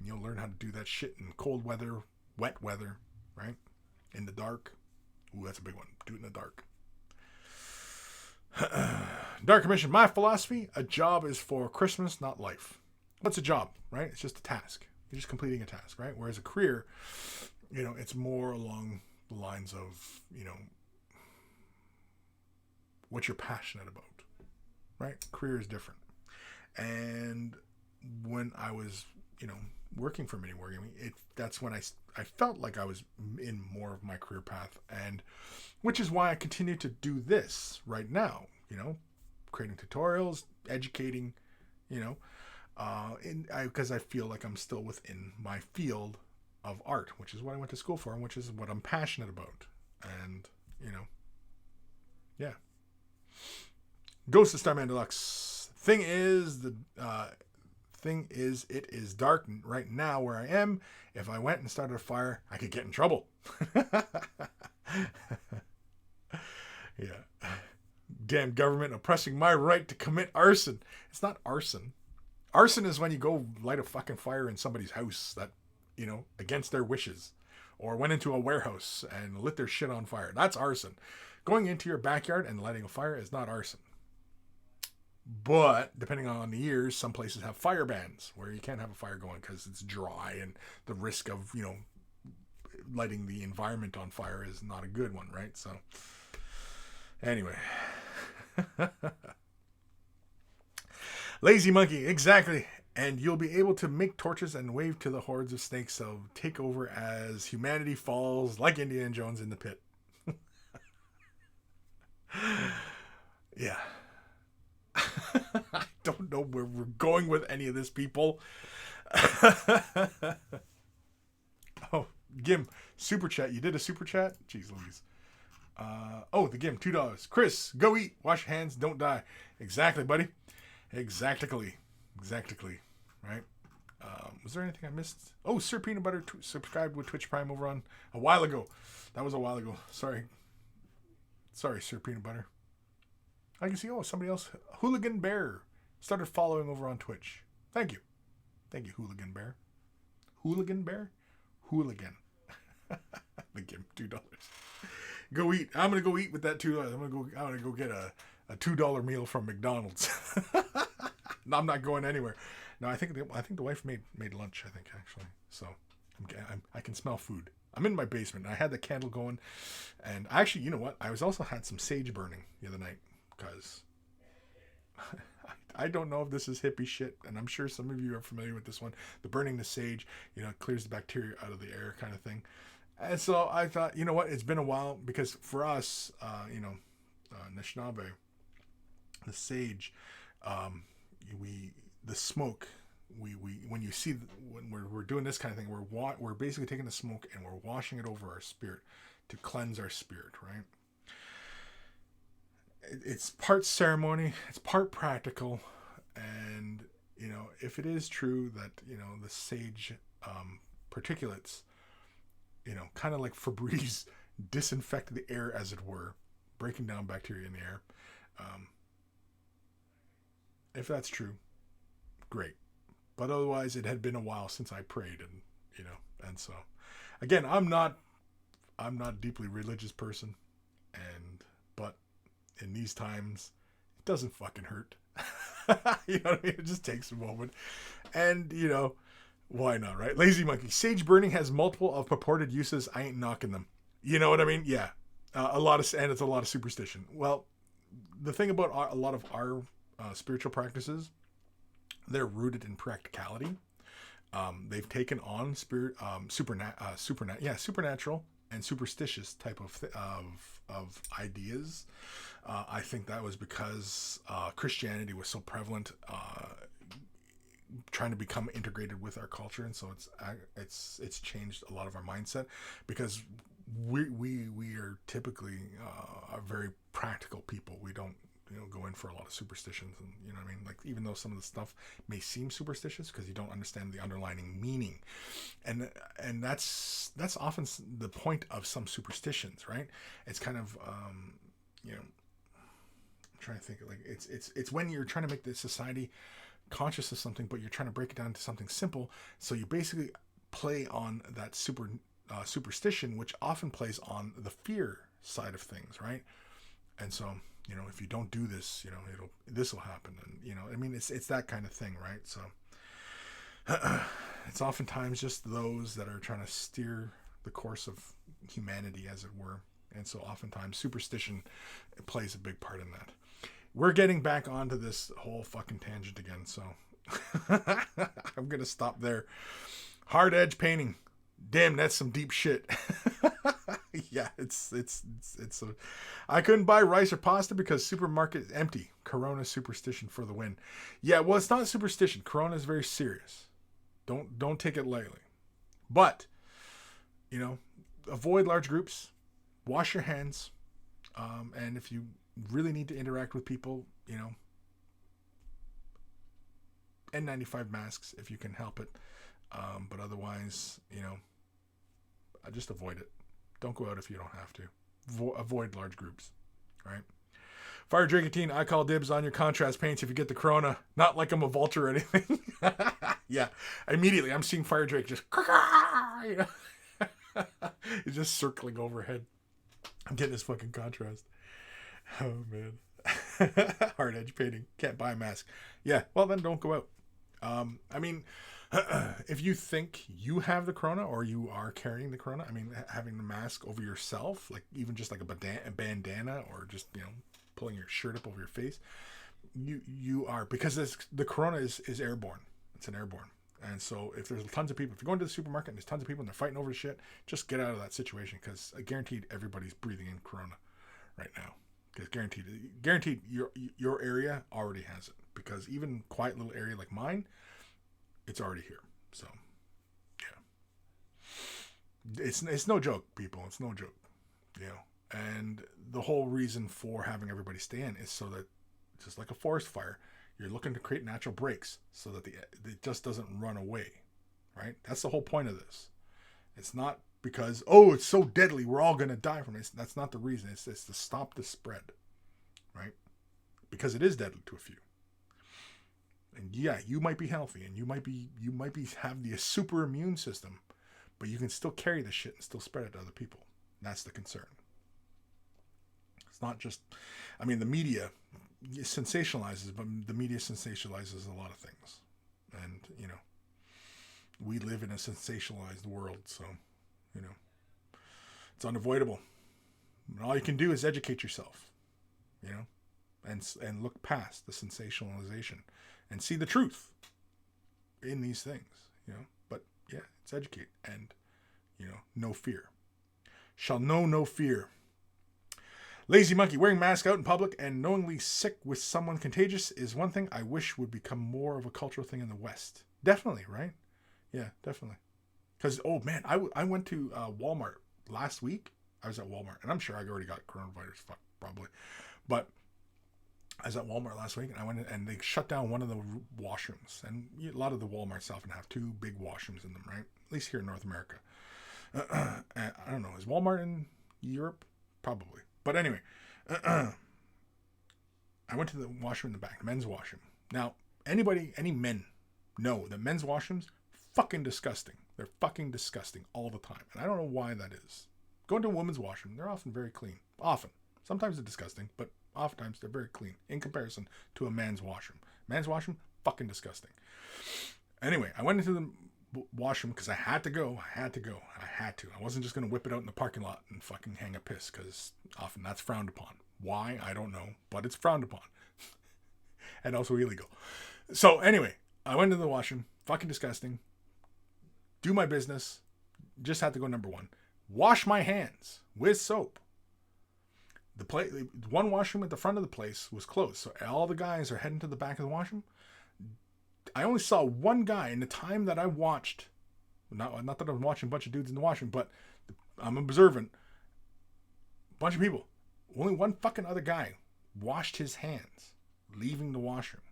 you'll learn how to do that shit in cold weather, wet weather, right? In the dark. Ooh, that's a big one. Do it in the dark. Dark Commission, my philosophy, a job is for Christmas, not life. What's a job, right? It's just a task. You're just completing a task, right? Whereas a career, it's more along the lines of, what you're passionate about, right? Career is different. And when I was, working for Mini Wargaming, that's when I felt like I was in more of my career path, and which is why I continue to do this right now, creating tutorials, educating, because I feel like I'm still within my field of art, which is what I went to school for, and which is what I'm passionate about. And, yeah. Ghost of Starman Deluxe. Thing is, it is dark right now where I am. If I went and started a fire, I could get in trouble. Yeah. damn government oppressing my right to commit arson. It's not arson. Arson is when you go light a fucking fire in somebody's house that, against their wishes, or went into a warehouse and lit their shit on fire. That's arson. Going into your backyard and lighting a fire is not arson. But depending on the years, some places have fire bans where you can't have a fire going because it's dry and the risk of, lighting the environment on fire is not a good one, right? So anyway. Lazy monkey, exactly. And you'll be able to make torches and wave to the hordes of snakes, so take over as humanity falls like Indiana Jones in the pit. Yeah. I don't know where we're going with any of this, people. Oh, Gim, super chat. You did a super chat? Jeez Louise. The Gim, $2. Kris, go eat. Wash your hands. Don't die. Exactly, buddy. Exactly. Right? Was there anything I missed? Oh, Sir Peanut Butter subscribed with Twitch Prime over on a while ago. That was a while ago. Sorry, Sir Peanut Butter. I can see, somebody else. Hooligan Bear started following over on Twitch. Thank you, Hooligan Bear. Hooligan Bear? Hooligan. Thank you, $2. Go eat. I'm gonna go eat with that $2. I'm gonna go get a $2 meal from McDonald's. No, I'm not going anywhere. No, I think the wife made lunch. I think actually. So I can smell food. I'm in my basement. I had the candle going, and actually, you know what? I also had some sage burning the other night because I don't know if this is hippie shit, and I'm sure some of you are familiar with this one. The burning the sage, clears the bacteria out of the air, kind of thing. And so I thought, you know what? It's been a while because for us, Anishinaabe, the sage, the smoke. When you see when we're doing this kind of thing, we're basically taking the smoke and we're washing it over our spirit to cleanse our spirit, right? It's part ceremony, it's part practical, and if it is true that the sage particulates, kind of like Febreze, disinfect the air, as it were, breaking down bacteria in the air. If that's true, great. But otherwise, it had been a while since I prayed, and so, again, I'm not a deeply religious person, but in these times, it doesn't fucking hurt. You know what I mean? It just takes a moment, and why not, right? Lazy monkey. Sage burning has multiple of purported uses. I ain't knocking them. You know what I mean? Yeah, and it's a lot of superstition. Well, the thing about a lot of our spiritual practices, they're rooted in practicality. They've taken on supernatural and superstitious type of ideas. I think that was because Christianity was so prevalent, trying to become integrated with our culture, and so it's changed a lot of our mindset because we are typically a very practical people. We don't go in for a lot of superstitions, and what I mean, like, even though some of the stuff may seem superstitious because you don't understand the underlying meaning, and that's often the point of some superstitions, right? It's kind of I'm trying to think, like, it's when you're trying to make the society conscious of something, but you're trying to break it down to something simple, so you basically play on that superstition, which often plays on the fear side of things, right? And so if you don't do this, this will happen. And, I mean, it's that kind of thing, right? So it's oftentimes just those that are trying to steer the course of humanity, as it were. And so oftentimes superstition plays a big part in that. We're getting back onto this whole fucking tangent again. So I'm going to stop there. Hard edge painting. Damn, that's some deep shit. Yeah, it's I couldn't buy rice or pasta because supermarket is empty. Corona superstition for the win. Yeah, well, it's not superstition. Corona is very serious. Don't take it lightly. But, avoid large groups. Wash your hands. And if you really need to interact with people, N95 masks if you can help it. But otherwise, just avoid it. Don't go out if you don't have to. Avoid large groups, right? Fire Dracatine, I call dibs on your contrast paints if you get the corona. Not like I'm a vulture or anything. Yeah. Immediately, I'm seeing Fire Drake just... You know? He's just circling overhead. I'm getting his fucking contrast. Oh, man. Hard edge painting. Can't buy a mask. Yeah, well, then don't go out. I mean, if you think you have the corona or you are carrying the corona, I mean, having the mask over yourself, like even just like a bandana or just, you know, pulling your shirt up over your face, you are, because the corona is airborne. It's an airborne. And so if there's tons of people, if you're going to the supermarket and there's tons of people and they're fighting over shit, just get out of that situation, because I guaranteed everybody's breathing in corona right now. Because guaranteed your area already has it. Because even quiet little area like mine, it's already here. So, yeah. It's no joke, people. It's no joke. You know. And the whole reason for having everybody stay in is so that, just like a forest fire, you're looking to create natural breaks so that it just doesn't run away, right? That's the whole point of this. It's not because, oh, it's so deadly, we're all going to die from it. That's not the reason. It's to stop the spread, right? Because it is deadly to a few. And yeah, you might be healthy and you might be have the super immune system, but you can still carry the shit and still spread it to other people. That's the concern. It's not just, I mean, the media sensationalizes, but the media sensationalizes a lot of things. And, you know, we live in a sensationalized world, so, you know, it's unavoidable. And all you can do is educate yourself, you know, and look past the sensationalization and see the truth in these things, you know. But yeah, it's educate and, you know, no fear. Shall know no fear. Lazy monkey, wearing mask out in public and knowingly sick with someone contagious is one thing I wish would become more of a cultural thing in the West. Definitely, right? Yeah, definitely. Because, oh man, I went to Walmart last week. I was at Walmart, and I'm sure I already got coronavirus, probably. But I was at Walmart last week, and I went in, and they shut down one of the washrooms. And a lot of the Walmarts often have two big washrooms in them, right? At least here in North America. I don't know. Is Walmart in Europe? Probably. But anyway, I went to the washroom in the back, the men's washroom. Now, any men know that men's washrooms, fucking disgusting. They're fucking disgusting all the time. And I don't know why that is. Going to a woman's washroom, they're often very clean. Often. Sometimes they're disgusting, but oftentimes they're very clean in comparison to a man's washroom. Man's washroom, fucking disgusting. Anyway, I went into the washroom because I had to go. I had to. I wasn't just going to whip it out in the parking lot and fucking hang a piss, because often that's frowned upon. Why? I don't know, but it's frowned upon. And also illegal. So anyway, I went into the washroom. Fucking disgusting. Do my business. Just had to go number one. Wash my hands with soap. One washroom at the front of the place was closed, so all the guys are heading to the back of the washroom. I only saw one guy in the time that I watched. Not that I'm watching a bunch of dudes in the washroom, but I'm observant. A bunch of people. Only one fucking other guy washed his hands leaving the washroom.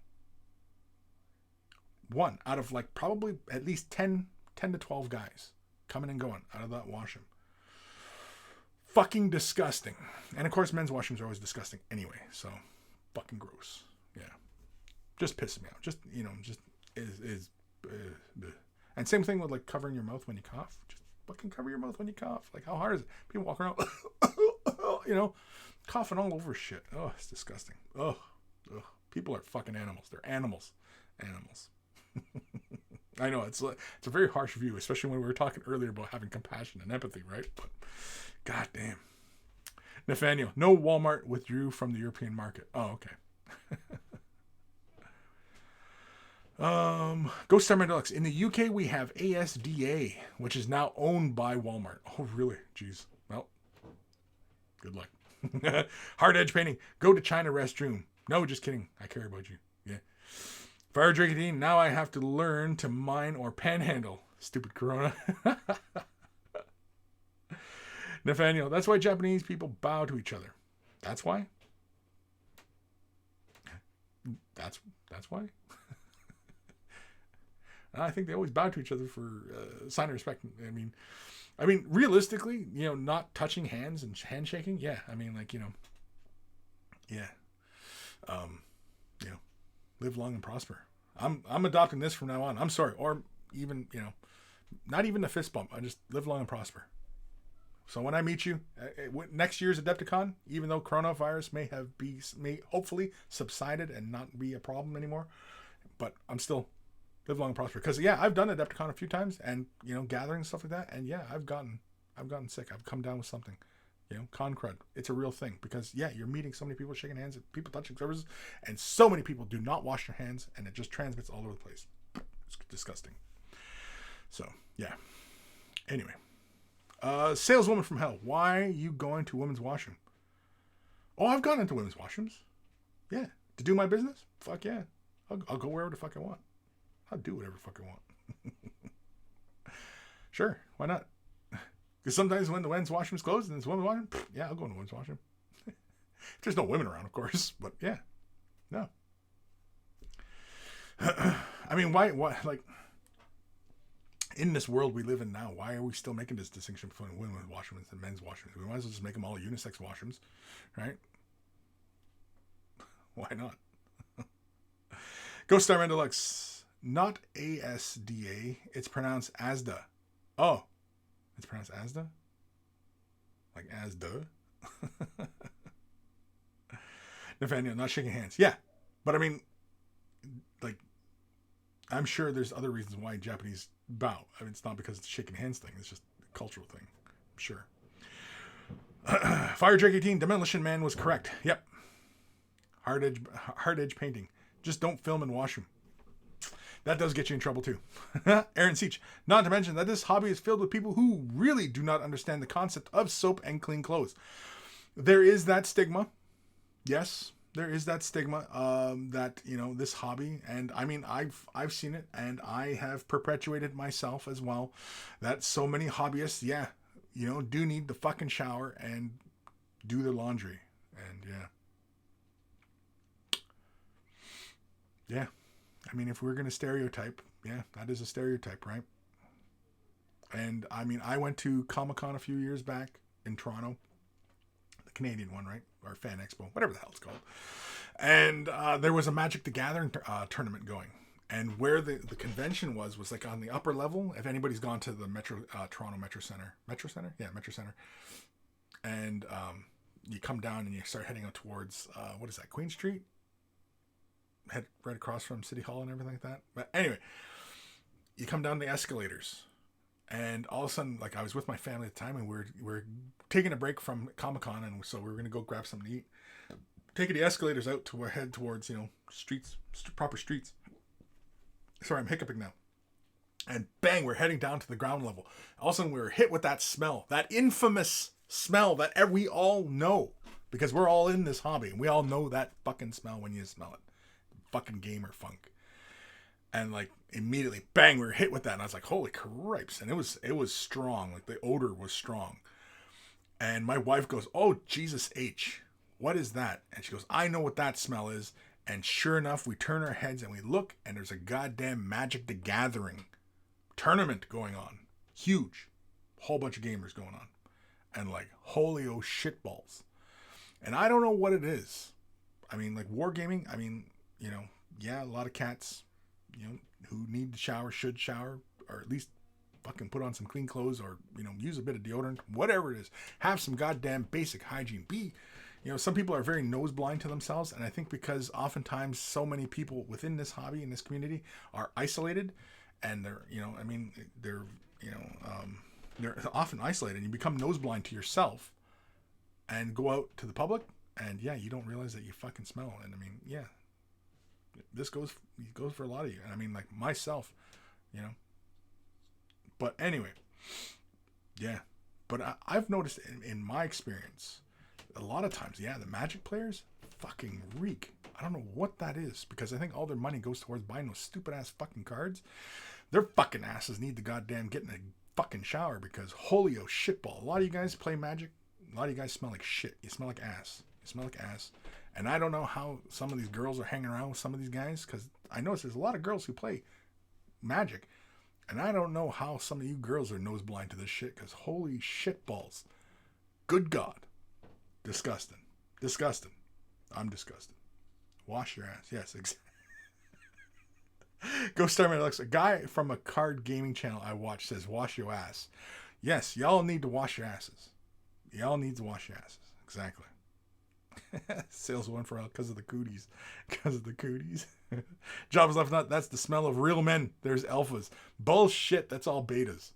One out of like probably at least 10 to 12 guys coming and going out of that washroom. Fucking disgusting. And of course, men's washrooms are always disgusting anyway. So, fucking gross. Yeah. Just pisses me out. Just, you know, just is. And same thing with like covering your mouth when you cough. Just fucking cover your mouth when you cough. Like, how hard is it? People walk around, you know, coughing all over shit. Oh, it's disgusting. Oh, people are fucking animals. They're animals. I know it's a very harsh view, especially when we were talking earlier about having compassion and empathy, right? But goddamn. Nathaniel, no, Walmart withdrew from the European market. Oh, okay. Ghost Star Deluxe. In the UK, we have ASDA, which is now owned by Walmart. Oh, really? Jeez. Well, good luck. Hard edge painting. Go to China restroom. No, just kidding. I care about you. Yeah. Fire Dracatine. Now I have to learn to mine or panhandle. Stupid Corona. Nathaniel. That's why Japanese people bow to each other. That's why? That's why? I think they always bow to each other for sign of respect. I mean, realistically, you know, not touching hands and handshaking. Yeah, I mean, like, you know, yeah. You know, live long and prosper. I'm adopting this from now on. I'm sorry, or even not even a fist bump. I just live long and prosper. So when I meet you next year's AdeptiCon, even though coronavirus may hopefully subsided and not be a problem anymore, but I'm still live long and prosper. Because I've done AdeptiCon a few times, and gatherings and stuff like that, and I've gotten sick. I've come down with something. Con crud. It's a real thing because you're meeting so many people, shaking hands, people touching surfaces, and so many people do not wash their hands, and it just transmits all over the place. It's disgusting. So anyway. Saleswoman from hell. Why are you going to women's washroom? Oh, I've gone into women's washrooms. Yeah. To do my business? Fuck yeah. I'll go wherever the fuck I want. I'll do whatever the fuck I want. Sure. Why not? Because sometimes when the men's washroom's closed and there's women's washroom, I'll go in the women's washroom. There's no women around, of course, but no. I mean, why, like, in this world we live in now, why are we still making this distinction between women's washrooms and men's washrooms? We might as well just make them all unisex washrooms, right? Why not? Ghost Star Man Deluxe. Not ASDA. It's pronounced ASDA. Oh. It's pronounced ASDA? Like ASDA? Nathaniel, not shaking hands. Yeah. But I mean, like, I'm sure there's other reasons why Japanese bow. I mean, it's not because it's a shaking hands thing. It's just a cultural thing. I'm sure. Fire Drake 18, Demolition Man was correct. Yep. Hard edge painting. Just don't film and wash them. That does get you in trouble too. Aaron Seach. Not to mention that this hobby is filled with people who really do not understand the concept of soap and clean clothes. There is that stigma. Yes, there is that stigma that, this hobby, and I mean, I've seen it, and I have perpetuated myself as well, that so many hobbyists, do need the fucking shower and do their laundry. And I mean, if we're going to stereotype, that is a stereotype, right? And I mean, I went to Comic-Con a few years back in Toronto, the Canadian one, right? Or Fan Expo, whatever the hell it's called. And there was a Magic the Gathering tournament going. And where the convention was like on the upper level. If anybody's gone to the Toronto Metro Center. Metro Center? Yeah, Metro Center. And you come down and you start heading out towards, what is that, Queen Street? Head right across from City Hall and everything like that. But anyway, you come down the escalators. And all of a sudden, like, I was with my family at the time, and we're taking a break from Comic-Con, and so we were going to go grab something to eat. Taking the escalators out to head towards, streets, proper streets. Sorry, I'm hiccuping now. And bang, we're heading down to the ground level. All of a sudden, we were hit with that smell, that infamous smell that we all know, because we're all in this hobby, and we all know that fucking smell when you smell it. Fucking gamer funk. And like immediately, bang, we were hit with that. And I was like, holy cripes. And it was strong. Like the odor was strong. And my wife goes, oh, Jesus H. What is that? And she goes, I know what that smell is. And sure enough, we turn our heads and we look, and there's a goddamn Magic the Gathering tournament going on. Huge. Whole bunch of gamers going on. And like, holy oh shitballs. And I don't know what it is. I mean, like wargaming, I mean, a lot of cats, who need to shower should shower, or at least fucking put on some clean clothes, or, use a bit of deodorant, whatever it is. Have some goddamn basic hygiene. Some people are very nose blind to themselves, and I think because oftentimes so many people within this hobby, in this community, are isolated, and they're often isolated. You become nose blind to yourself, and go out to the public, and you don't realize that you fucking smell. And I mean, this goes for a lot of you. And I mean, like myself, But anyway, But I've noticed in my experience, a lot of times, the Magic players fucking reek. I don't know what that is, because I think all their money goes towards buying those stupid ass fucking cards. Their fucking asses need to goddamn get in a fucking shower, because holy oh shitball. A lot of you guys play Magic. A lot of you guys smell like shit. You smell like ass. And I don't know how some of these girls are hanging around with some of these guys, because I notice there's a lot of girls who play Magic, and I don't know how some of you girls are nose blind to this shit, because holy shit balls. Good God. Disgusting. I'm disgusted. Wash your ass. Yes, exactly. Go Star Man Alexa. A guy from a card gaming channel I watch says, wash your ass. Yes, y'all need to wash your asses. Y'all need to wash your asses. Exactly. Sales went for all because of the cooties. Because of the cooties. Jobs left nut. That's the smell of real men. There's alphas. Bullshit. That's all betas.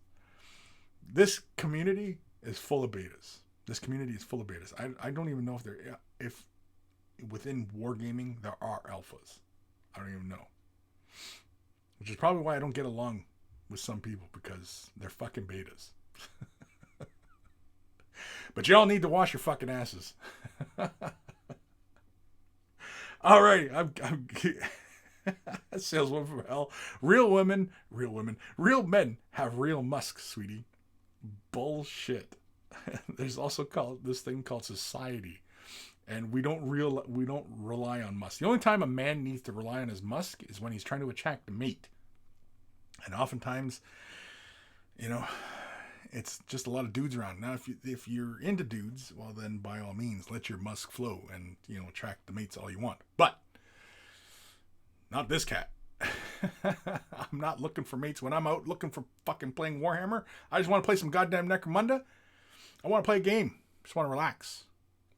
This community is full of betas. This community is full of betas. I don't even know if within wargaming there are alphas. I don't even know. Which is probably why I don't get along with some people, because they're fucking betas. But y'all need to wash your fucking asses. All right, I'm saleswoman from hell. Real men have real musk, sweetie. Bullshit. There's also this thing called society, and we don't rely on musk. The only time a man needs to rely on his musk is when he's trying to attract a mate, and oftentimes, it's just a lot of dudes around. Now, if you're into dudes, well, then by all means, let your musk flow and attract the mates all you want. But not this cat. I'm not looking for mates when I'm out looking for fucking playing Warhammer. I just want to play some goddamn Necromunda. I want to play a game. Just want to relax.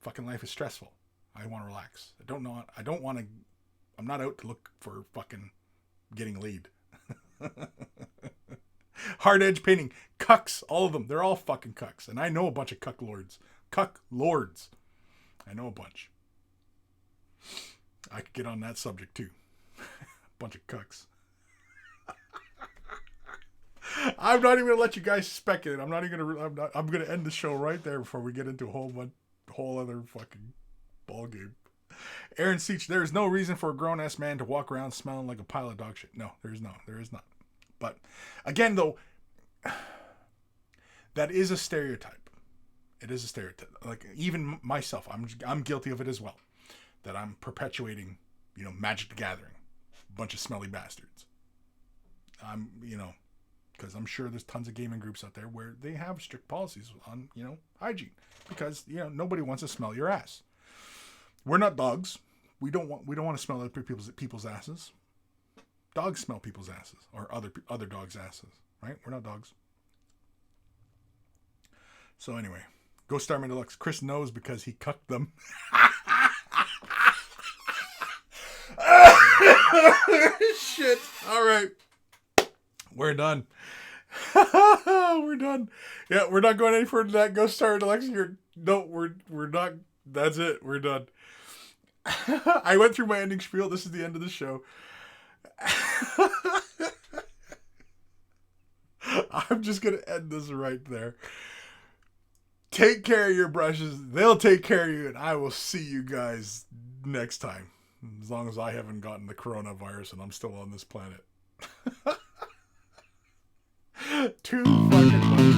Fucking life is stressful. I want to relax. I'm not out to look for fucking getting laid. Hard edge painting. Cucks. All of them. They're all fucking cucks. And I know a bunch of cuck lords. Cuck lords. I know a bunch. I could get on that subject too. Bunch of cucks. I'm not even gonna let you guys speculate. I'm gonna end the show right there before we get into a whole other fucking ball game. Aaron Seach, there is no reason for a grown ass man to walk around smelling like a pile of dog shit. No, there is not. But again, though, that is a stereotype. It is a stereotype. Like, even myself, I'm guilty of it as well. That I'm perpetuating, Magic the Gathering. Bunch of smelly bastards. Because I'm sure there's tons of gaming groups out there where they have strict policies on, hygiene. Because, nobody wants to smell your ass. We're not dogs. We don't want to smell other people's asses. Dogs smell people's asses, or other dogs' asses, right? We're not dogs. So anyway, go Starman Deluxe. Kris knows because he cucked them. Shit. All right. We're done. We're done. Yeah, we're not going any further than that. Go Starman Deluxe. We're not. That's it. We're done. I went through my ending spiel. This is the end of the show. I'm just going to end this right there. Take care of your brushes. They'll take care of you, and I will see you guys next time. As long as I haven't gotten the coronavirus and I'm still on this planet. Too fucking much.